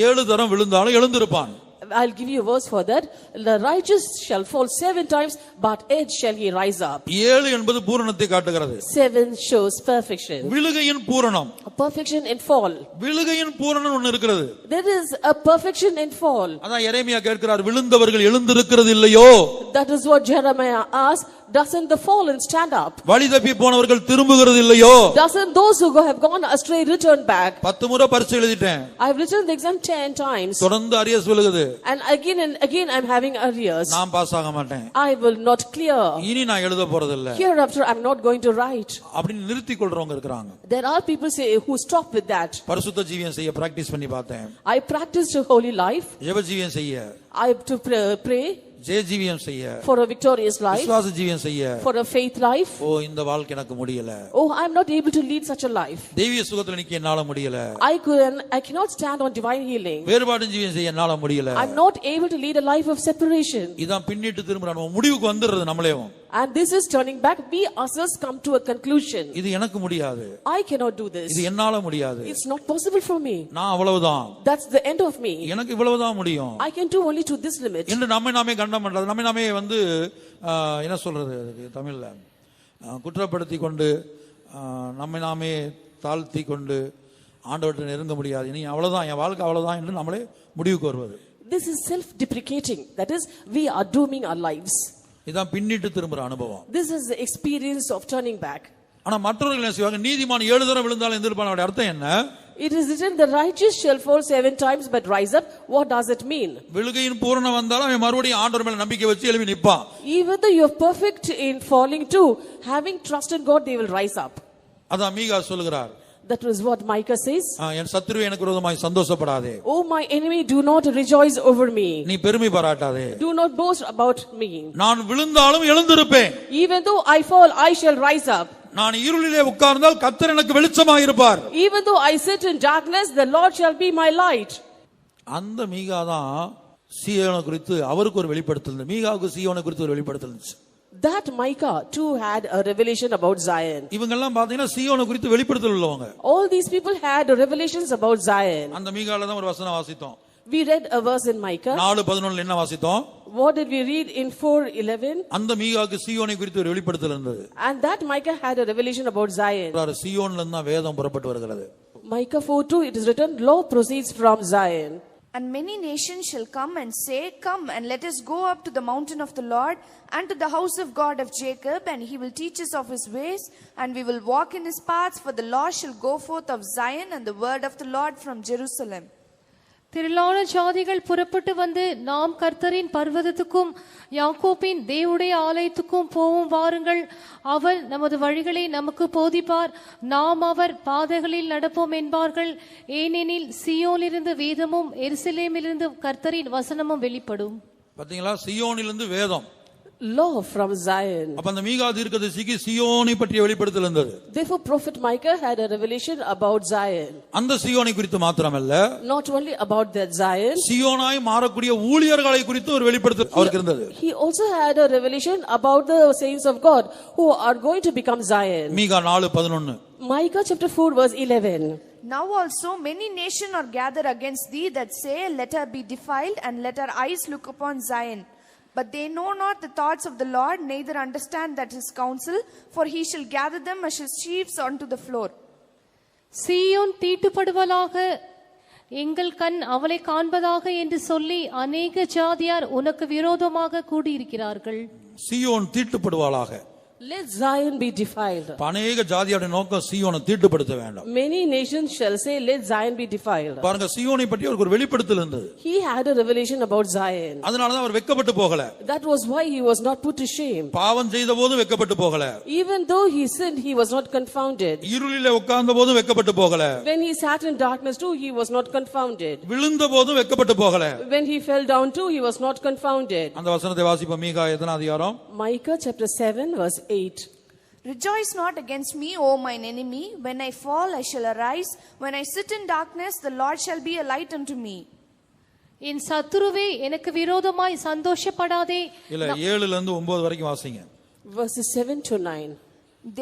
7 தரம் விழுந்தாலும் எழுந்திருப்பான். I'll give you a verse for that. The righteous shall fall 7 times, but yet shall he rise up. 7 என்பது பூரணத்தை காட்டுகிறது. 7 shows perfection. விழுகையின் பூரணம். A perfection in fall. விழுகையின் பூரணம் ஒன்னு இருக்கிறது. There is a perfection in fall. அதான் எரேமியா கேட்கிறார், விழுந்தவர்கள் எழுந்திருக்கிறது இல்லையோ? That is what Jeremiah asked. Doesn't the fallen stand up? வழி தப்பி போனவர்கள் திரும்புகிறது இல்லையோ? Doesn't those who have gone astray return back? 10 முறை பரீட்சை எழுதிட்டேன். I've written the exam 10 times. தொடர்ந்து அரியர்ஸ் விழுகுது. And again I'm having arrears. நான் பாஸ் ஆக மாட்டேன். I will not clear. இனி நான் எழுத போறது இல்ல. Hereafter I'm not going to write. அப்படி நிறுத்திக் கொள்றவங்க இருக்காங்க. There are people who stop with that. பரிசுத்த ஜீவியம் செய்ய பிராக்டீஸ் பண்ணி பார்த்தேன். I practiced a holy life. ஜெப ஜீவியம் செய்ய, I have to pray ஜெய ஜீவியம் செய்ய, for a victorious life, விசுவாச ஜீவியம் செய்ய, for a faith life. ஓ இந்த வாழ்க்கை எனக்கு முடியல. Oh, I'm not able to lead such a life. தெய்வீக சுகத்துல நிக்க என்னால முடியல. I cannot stand on divine healing. வேறுபாடு ஜீவியம் செய்ய என்னால முடியல. I'm not able to lead a life of separation. இதான் பின்னிட்டு திரும்புற முடிவுக்கு வந்துறது நம்மளேவும். And this is turning back. We ourselves come to a conclusion. இது எனக்கு முடியாது. I cannot do this. இது என்னால முடியாது. It's not possible for me. நான் அவ்வளவுதான். That's the end of me. எனக்கு இவ்வளவுதான் முடியும். I can do only to this limit. என்று நம்மை நாமே கண்டம் பண்றது, நம்மை நாமே வந்து என்ன சொல்றது தமிழ்ல, குற்றப்படுத்தி கொண்டு நம்மை நாமே தாழ்த்தி கொண்டு ஆண்டவர்கிட்ட நெருங்க முடியாது, இனி அவ்வளவுதான் என் வாழ்க்கை அவ்வளவுதான் என்று நம்மளே முடிவுக்கு வருவது. This is self-deprecating. That is, we are dooming our lives. இதான் பின்னிட்டு திரும்புற அனுபவம். This is the experience of turning back. ஆனா மற்றவர்கள் என்ன செய்வாங்க, நீதிமான் 7 தரம் விழுந்தாலும் எந்திருப்பான். அவருடைய அர்த்தம் என்ன? It is written, the righteous shall fall 7 times but rise up. What does it mean? விழுகையின் பூரணம் வந்தாலும் அவன் மறுபடியும் ஆண்டவர் மேல நம்பிக்கை வச்சு எழுப்பி நிப்பான். Even though you are perfect in falling too, having trust in God, they will rise up. அதான் மீகா சொல்லுகிறார். That is what Micah says. என் சத்துருவே எனக்கு விரோதமாய் சந்தோஷப்படாதே. Oh my enemy, do not rejoice over me. நீ பெருமை பாராட்டாதே. Do not boast about me. நான் விழுந்தாலும் எழுந்திருப்பேன். Even though I fall, I shall rise up. நான் இருளிலே உட்கார்ந்தால் கர்த்தர் எனக்கு வெளிச்சமாக இருப்பார். Even though I sit in darkness, the Lord shall be my light. அந்த மீகா தான் சீயோனை குறித்து அவருக்கு ஒரு வெளிப்படுத்தல். மீகாவுக்கு சீயோனை குறித்து ஒரு வெளிப்படுத்தல் இருந்துச்சு. That Micah too had a revelation about Zion. இவங்க எல்லாம் பாத்தீங்கன்னா சீயோனை குறித்து வெளிப்படுத்தல் உள்ளவங்க. All these people had revelations about Zion. அந்த மீகால தான் ஒரு வசனம் வாசித்தோம். We read a verse in Micah. 4:11 என்ன வாசித்தோம்? What did we read in 4:11? அந்த மீகாவுக்கு சீயோனை குறித்து ஒரு வெளிப்படுத்தல் இருந்தது. And that Micah had a revelation about Zion. சீயோன்ல இருந்து தான் வேதம் புறப்பட்டு வருகிறது. Micah 4:2, it is written, law proceeds from Zion. And many nations shall come and say, come and let us go up to the mountain of the Lord and to the house of God of Jacob, and he will teach us of his ways, and we will walk in his paths, for the law shall go forth of Zion and the word of the Lord from Jerusalem. திரளான ஜாதிகள் புறப்பட்டு வந்து நாம் கர்த்தரின் பர்வதத்துக்கும் யாக்கோபின் தேவனுடைய ஆலயத்துக்கும் போவோம் வாருங்கள். அவர் நமது வழிகளை நமக்கு போதிப்பார், நாம் அவர் பாதைகளில் நடப்போம் என்பார்கள். ஏனெனில் சீயோனிலிருந்து வேதமும் எருசலேமிலிருந்து கர்த்தரின் வசனமும் வெளிப்படும். பாத்தீங்களா, சீயோனிலிருந்து வேதம், Law from Zion. அப்ப அந்த மீகா தீர்க்கதரிசிக்கு சீயோனை பற்றிய வெளிப்படுத்தல் இருந்தது. Therefore prophet Micah had a revelation about Zion. அந்த சீயோனை குறித்து மாத்திரமல்ல, Not only about that Zion, சீயோனாய் மாறக்கூடிய ஊழியர்களை குறித்து ஒரு வெளிப்படுத்தல் அவருக்கு இருந்தது. he also had a revelation about the saints of God who are going to become Zion. Micah 4:11. Micah chapter 4 verse 11. Now also many nations are gathered against thee that say, let her be defiled, and let her eyes look upon Zion. But they know not the thoughts of the Lord, neither understand that his counsel, for he shall gather them as his sheaves onto the floor. சீயோன் தீட்டுப்படுவதாக, எங்கள் கண் அவளை காண்பதாக என்று சொல்லி அநேக ஜாதியார் உனக்கு விரோதமாக கூடியிருக்கிறார்கள். சீயோன் தீட்டுப்படுவாளாக. let Zion be defiled. அநேக ஜாதியோட நோக்கம் சீயோனை தீட்டுப்படுத்த வேண்டும். Many nations shall say, let Zion be defiled. பாருங்க, சீயோனை பற்றி அவருக்கு ஒரு வெளிப்படுத்தல் இருந்தது. He had a revelation about Zion. அதனால தான் அவர் வெட்கப்பட்டு போகல. That was why he was not put to shame. பாவம் செய்த போது வெட்கப்பட்டு போகல. Even though he sinned, he was not confounded. இருளிலே உட்கார்ந்த போது வெட்கப்பட்டு போகல. When he sat in darkness too, he was not confounded. விழுந்த போது வெட்கப்பட்டு போகல. When he fell down too, he was not confounded. அந்த வசனத்தை வாசிப்போம். மீகா எத்தனை அதிகாரம்? Micah chapter 7 verse 8. Rejoice not against me, O mine enemy. When I fall, I shall arise. When I sit in darkness, the Lord shall be a light unto me. என் சத்துருவே எனக்கு விரோதமாய் சந்தோஷப்படாதே. இல்ல 7ல இருந்து 9 வரைக்கும் வாசிங்க. Verses 7 to 9.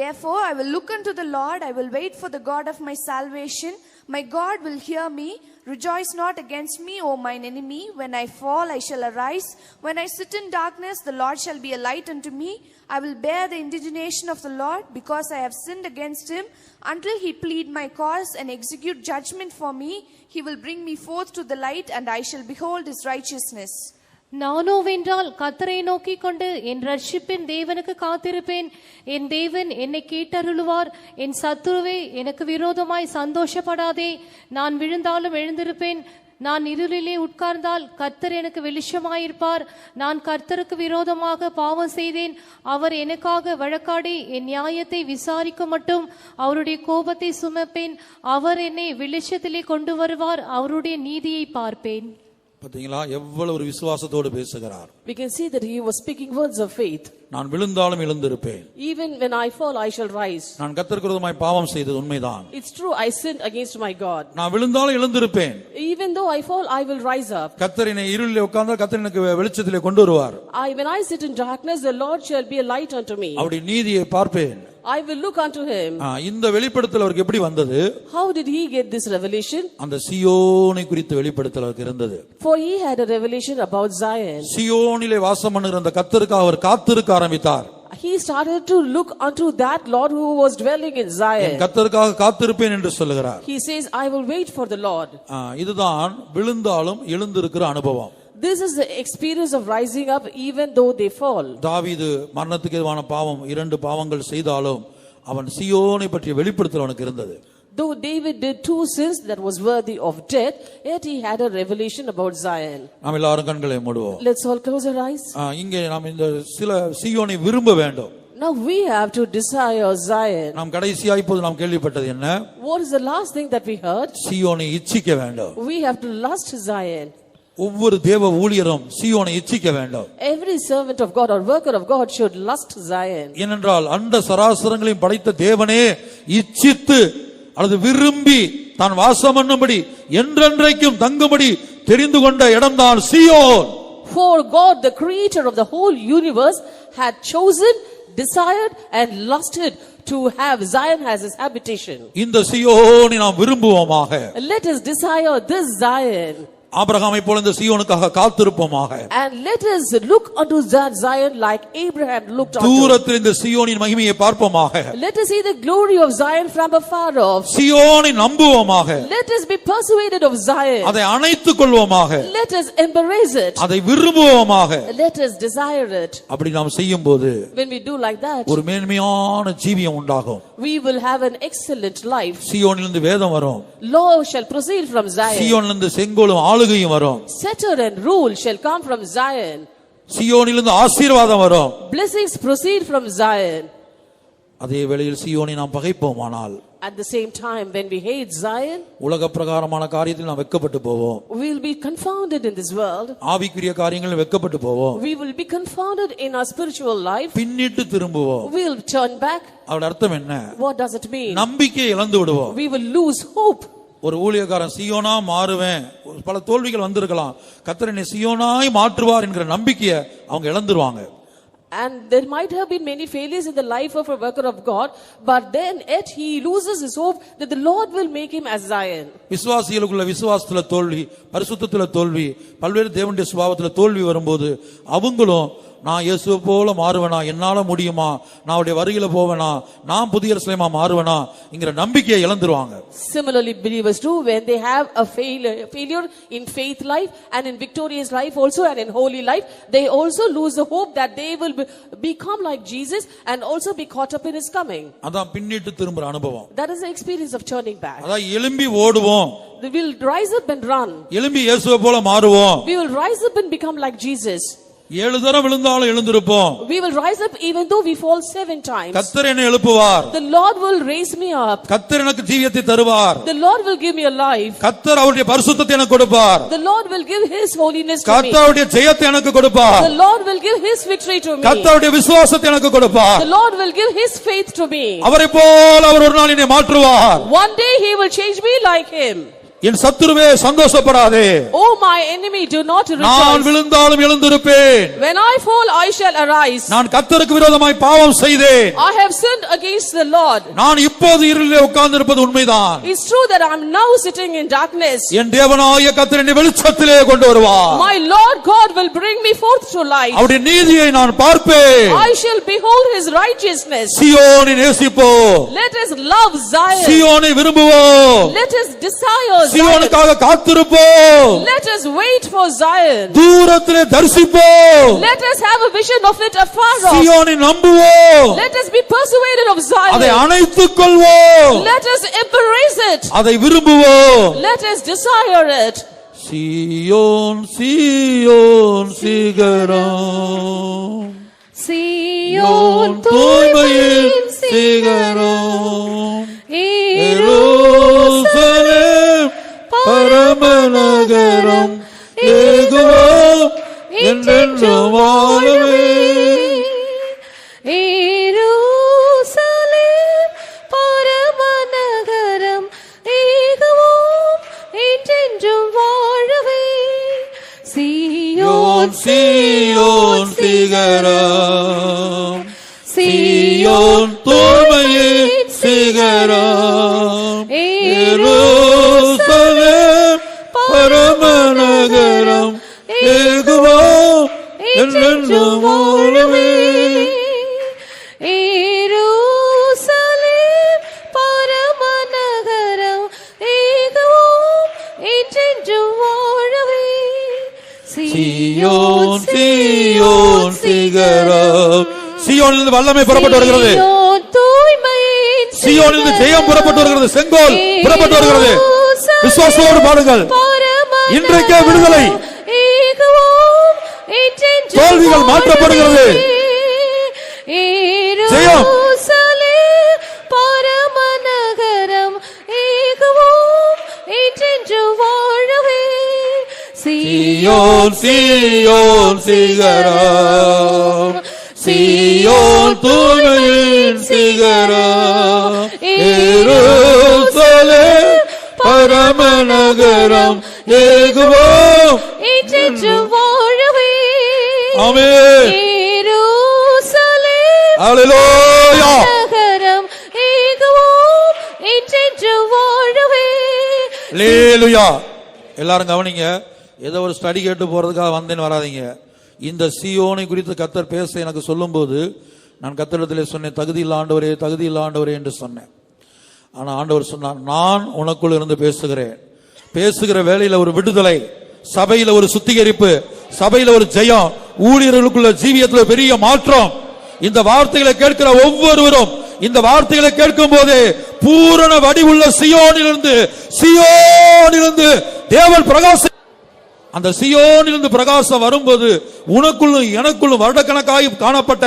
Therefore I will look unto the Lord, I will wait for the God of my salvation. My God will hear me. Rejoice not against me, O mine enemy. When I fall, I shall arise. When I sit in darkness, the Lord shall be a light unto me. I will bear the indignation of the Lord, because I have sinned against him. Until he plead my cause and execute judgment for me, he will bring me forth to the light, and I shall behold his righteousness. நானோவென்றால் கர்த்தரை நோக்கிக் கொண்டு என் ரட்சிப்பின் தேவனுக்கு காத்திருப்பேன். என் தேவன் என்னை கேட்டருளுவார். என் சத்துருவே எனக்கு விரோதமாய் சந்தோஷப்படாதே. நான் விழுந்தாலும் எழுந்திருப்பேன். நான் இருளிலே உட்கார்ந்தால் கர்த்தர் எனக்கு வெளிச்சமாயிருப்பார். நான் கர்த்தருக்கு விரோதமாக பாவம் செய்தேன். அவர் எனக்காக வழக்காடி என் நியாயத்தை விசாரிக்க மட்டும் அவருடைய கோபத்தை சுமப்பேன். அவர் என்னை வெளிச்சத்திலே கொண்டு வருவார். அவருடைய நீதியை பார்ப்பேன். பாத்தீங்களா எவ்வளவு ஒரு விசுவாசத்தோடு பேசுகிறார். We can see that he was speaking words of faith. நான் விழுந்தாலும் எழுந்திருப்பேன். Even when I fall, I shall rise. நான் கர்த்தருக்கு விரோதமாய் பாவம் செய்தது உண்மைதான். It's true, I sinned against my God. நான் விழுந்தாலும் எழுந்திருப்பேன். Even though I fall, I will rise up. கர்த்தர் என்னை இருளிலே உட்கார்ந்தால் கர்த்தர் எனக்கு வெளிச்சத்திலே கொண்டு வருவார். When I sit in darkness, the Lord shall be a light unto me. அவருடைய நீதியை பார்ப்பேன். I will look unto him. இந்த வெளிப்படுத்தல் அவருக்கு எப்படி வந்தது? How did he get this revelation? அந்த சீயோனை குறித்து வெளிப்படுத்தல் அவருக்கு இருந்தது. For he had a revelation about Zion. சீயோனிலே வாசம் பண்ணுகிற அந்த கர்த்தருக்கு அவர் காத்திருக்க ஆரம்பித்தார். He started to look unto that Lord who was dwelling in Zion. கர்த்தருக்காக காத்திருப்பேன் என்று சொல்லுகிறார். He says, I will wait for the Lord. இதுதான் விழுந்தாலும் எழுந்திருக்கிற அனுபவம். This is the experience of rising up even though they fall. தாவீது மரணத்துக்கு எதுவான பாவம் 2 பாவங்கள் செய்தாலும் அவன் சீயோனை பற்றிய வெளிப்படுத்தல் அவனுக்கு இருந்தது. Though David did 2 sins that was worthy of death, yet he had a revelation about Zion. நாம் எல்லாரும் கண்களை மூடுவோம். Let's all close our eyes. இங்கே நாம் இந்த சில சீயோனை விரும்ப வேண்டும். Now we have to desire Zion. நாம் கடைசியா இப்போது நாம் கேள்விப்பட்டது என்ன? What is the last thing that we heard? சீயோனை இச்சிக்க வேண்டும். We have to lust Zion. ஒவ்வொரு தேவ ஊழியரும் சீயோனை இச்சிக்க வேண்டும். Every servant of God or worker of God should lust Zion. ஏனென்றால் அண்ட சராசரங்களையும் படைத்த தேவனே இச்சித்து அல்லது விரும்பி தான் வாசம் பண்ணும்படி என்றென்றைக்கும் தங்கும்படி தெரிந்து கொண்ட இடம்தான் சீயோன். For God, the creator of the whole universe, had chosen, desired and lusted to have Zion as his habitation. இந்த சீயோனை நாம் விரும்புவோமாக. Let us desire this Zion. ஆபிரகாமை போல இந்த சீயோனுக்காக காத்திருப்போமாக. And let us look unto that Zion like Abraham looked unto. தூரத்தில் இந்த சீயோனின் மகிமையை பார்ப்போமாக. Let us see the glory of Zion from afar off. சீயோனை நம்புவோமாக. Let us be persuaded of Zion. அதை அணைத்துக் கொள்வோமாக. Let us embrace it. அதை விரும்புவோமாக. Let us desire it. அப்படி நாம் செய்யும்போது When we do like that, ஒரு மேன்மையான ஜீவியம் உண்டாகும். we will have an excellent life. சீயோனிலிருந்து வேதம் வரும். Law shall proceed from Zion. சீயோனிலிருந்து செங்கோலும் ஆளுகையும் வரும். Scepter and rule shall come from Zion. சீயோனிலிருந்து ஆசீர்வாதம் வரும். Blessings proceed from Zion. அதே வேளையில் சீயோனை நாம் பகைப்போமானால், At the same time, when we hate Zion, உலக பிரகாரமான காரியத்தில் நாம் வெட்கப்பட்டு போவோம். we will be confounded in this world. ஆவிக்குரிய காரியங்களில் வெட்கப்பட்டு போவோம். We will be confounded in our spiritual life. பின்னிட்டு திரும்புவோம். We will turn back. அதோட அர்த்தம் என்ன? What does it mean? நம்பிக்கையை இழந்து விடுவோம். We will lose hope. ஒரு ஊழியக்காரன் சீயோனா மாறுவேன், பல தோல்விகள் வந்திருக்கலாம், கர்த்தர் என்னை சீயோனாய் மாற்றுவார் என்கிற நம்பிக்கையை அவங்க இழந்துருவாங்க. And there might have been many failures in the life of a worker of God, but then yet he loses his hope that the Lord will make him as Zion. விசுவாசிகளுக்குள்ள விசுவாசத்துல தோல்வி, பரிசுத்தத்துல தோல்வி, பல்வேறு தேவனுடைய சுபாவத்துல தோல்வி வரும்போது அவங்களும் நான் இயேசுவை போல மாறுவேனா, என்னால முடியுமா, நான் அவருடைய வருகையில போவேனா, நான் புதிய எருசலேமா மாறுவேனா என்கிற நம்பிக்கையை இழந்துருவாங்க. Similarly, believers too, when they have a failure in faith life and in victorious life also and in holy life, they also lose the hope that they will become like Jesus and also be caught up in his coming. அதான் பின்னிட்டு திரும்புற அனுபவம். That is the experience of turning back. அதான் எழும்பி ஓடுவோம், We will rise up and run. எழும்பி இயேசுவை போல மாறுவோம். We will rise up and become like Jesus. 7 தரம் விழுந்தாலும் எழுந்திருப்போம். We will rise up even though we fall 7 times. கர்த்தர் என்னை எழுப்புவார். The Lord will raise me up. கர்த்தர் எனக்கு ஜீவியத்தை தருவார். The Lord will give me a life. கர்த்தர் அவருடைய பரிசுத்தத்தை எனக்கு கொடுப்பார். The Lord will give his holiness to me. கர்த்தர் அவருடைய ஜெயத்தை எனக்கு கொடுப்பார். The Lord will give his victory to me. கர்த்தர் அவருடைய விசுவாசத்தை எனக்கு கொடுப்பார். The Lord will give his faith to me. அவரை போல அவர் ஒரு நாள் என்னை மாற்றுவார். One day he will change me like him. N சத்துருவே சந்தோஷப்படாதே. Oh my enemy, do not rejoice. நான் விழுந்தாலும் எழுந்திருப்பேன். When I fall, I shall arise. நான் கர்த்தருக்கு விரோதமாய் பாவம் செய்தேன். I have sinned against the Lord. நான் இப்போது இருளிலே உட்கார்ந்திருப்பது உண்மைதான். It's true that I am now sitting in darkness. என் தேவனாகிய கர்த்தர் என்னை வெளிச்சத்திலே கொண்டு வருவார். My Lord God will bring me forth to light. அவருடைய நீதியை நான் பார்ப்பேன். I shall behold his righteousness. சீயோனை நேசிப்போம். Let us love Zion. சீயோனை விரும்புவோம். Let us desire Zion. சீயோனுக்காக காத்திருப்போம். Let us wait for Zion. தூரத்திலே தரிசிப்போம். Let us have a vision of it afar off. சீயோனை நம்புவோம். Let us be persuaded of அதை Zion. அணைத்துக் கொள்வோம். Let us embrace it. அதை விரும்புவோம். Let us desire it. சீயோன் சீயோன் சிகரம், சீயோன் தூய்மையின் சிகரம், எருசலேம் பரமநகரம், ஏகுவோம் என்றென்றும் வாழவே. எருசலேம் பரமநகரம், ஏகுவோம் என்றென்றும் வாழவே. சீயோன் சீயோன் சிகரம், சீயோன் தூய்மையின் சிகரம், எருசலேம் பரமநகரம், ஏகுவோம் என்றென்றும் வாழவே. எருசலேம் பரமநகரம், ஏகுவோம் என்றென்றும் வாழவே. சீயோன் சீயோன் சிகரம். சீயோனிலிருந்து வல்லமை புறப்பட்டு வருகிறது. சீயோன் தூய்மையின் சீயோனிலிருந்து ஜெயம் புறப்பட்டு வருகிறது. செங்கோல் புறப்பட்டு வருகிறது. விசுவாசத்தோடு பாருங்கள். இன்றைக்கே விடுதலை. ஏகுவோம் என்றென்றும் தோல்விகள் மாற்றப்படுகிறது. ஜெயம். எருசலேம் பரமநகரம், ஏகுவோம் என்றென்றும் வாழவே. சீயோன் சீயோன் சிகரம், சீயோன் தூய்மையின் சிகரம், எருசலேம் பரமநகரம், ஏகுவோம் என்றென்றும் வாழவே. ஆமென். எருசலேம் அல்லேலூயா. நகரம், ஏகுவோம் என்றென்றும் வாழவே. அல்லேலூயா. எல்லாரும் கவனிங்க. ஏதோ ஒரு ஸ்டடி கேட்டு போறதுக்காக வந்தேன்னு வராதீங்க. இந்த சீயோனை குறித்து கர்த்தர் பேச எனக்கு சொல்லும்போது நான் கர்த்தரிடத்திலே சொன்னேன், தகுதியில் ஆண்டவரே தகுதியில் ஆண்டவரே என்று சொன்னேன். ஆனா ஆண்டவர் சொன்னார், நான் உனக்குள் இருந்து பேசுகிறேன். பேசுகிற வேளையில ஒரு விடுதலை, சபையில ஒரு சுத்திகரிப்பு, சபையில ஒரு ஜெயம், ஊழியர்களுக்குள்ள ஜீவியத்தில் பெரிய மாற்றம். இந்த வார்த்தைகளை கேட்கிற ஒவ்வொருவரும் இந்த வார்த்தைகளை கேட்கும் போது பூரண வடிவுள்ள சீயோனிலிருந்து தேவன் பிரகாசம், அந்த சீயோனிலிருந்து பிரகாசம் வரும்போது உனக்குள்ளும் எனக்குள்ளும் வருடக்கணக்காய் காணப்பட்ட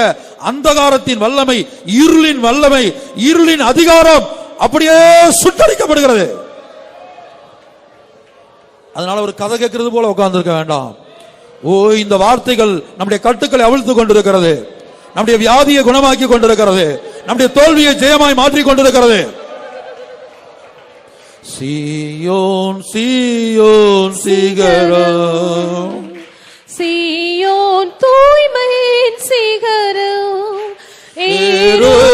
அந்தகாரத்தின் வல்லமை, இருளின் வல்லமை, இருளின் அதிகாரம் அப்படியே சுட்டரிக்கப்படுகிறது. அதனால ஒரு கதை கேட்கிறது போல உட்கார்ந்திருக்க வேண்டாம். ஓ, இந்த வார்த்தைகள் நம்முடைய கட்டுக்களை அவிழ்த்து கொண்டிருக்கிறது, நம்முடைய வியாதியை குணமாக்கி கொண்டிருக்கிறது, நம்முடைய தோல்வியை ஜெயமாய் மாற்றிக் கொண்டிருக்கிறது. சீயோன் சீயோன் சிகரம், சீயோன் தூய்மையின் சிகரம்,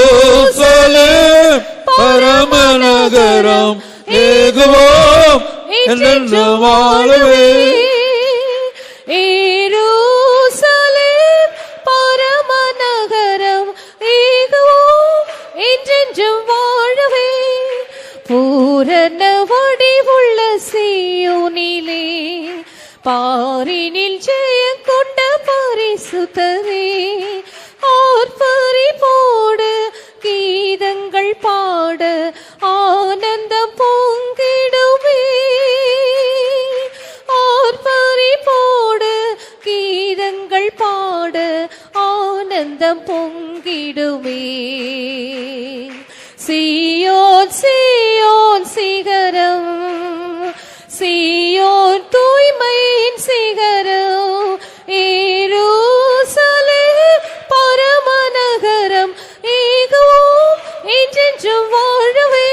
எருசலேம் பரமநகரம், ஏகுவோம் என்றென்றும் வாழவே. எருசலேம் பாரினில் ஜெயம் கொண்ட பரிசுத்தரே, ஆர்ப்பரி போடு கீதங்கள் பாட ஆனந்தம் பொங்கிடுமே. ஆர்ப்பரி போடு கீதங்கள் பாட ஆனந்தம் பொங்கிடுமே. சீயோன் சீயோன் சிகரம், சீயோன் தூய்மையின் சிகரம், எருசலேம் பரமநகரம், ஏகுவோம் என்றென்றும் வாழவே.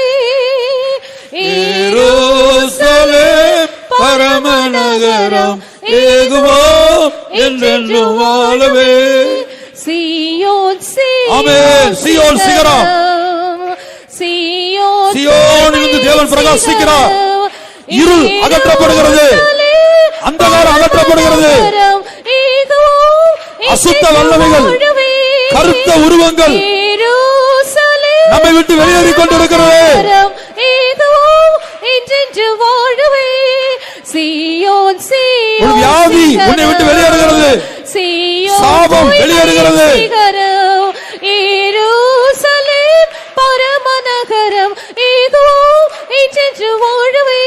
எருசலேம் பரமநகரம், ஏகுவோம் என்றென்றும் வாழவே. சீயோன் ஆமென். சீயோன் சிகரம், சீயோன் சீயோனிலிருந்து தேவன் பிரகாசிக்கிறார். இருள் அகற்றப்படுகிறது, அந்தகாரம் அகற்றப்படுகிறது. அசுத்த வல்லமைகள், கருத்த உருவங்கள் நம்மை விட்டு வெளியேறிக் கொண்டிருக்கிறது. ஒரு வியாதி உன்னை விட்டு வெளியேறுகிறது, சாபம் வெளியேறுகிறது. எருசலேம் பரமநகரம், ஏகுவோம் என்றென்று வாழவே.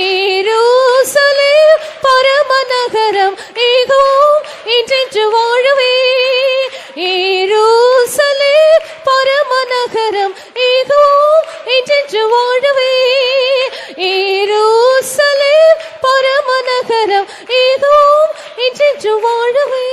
எருசலேம் பரமநகரம், ஏகுவோம் என்றென்று வாழவே. எருசலேம் பரமநகரம், ஏகுவோம் என்றென்று வாழவே. எருசலேம் பரமநகரம், ஏகுவோம் என்றென்று வாழவே.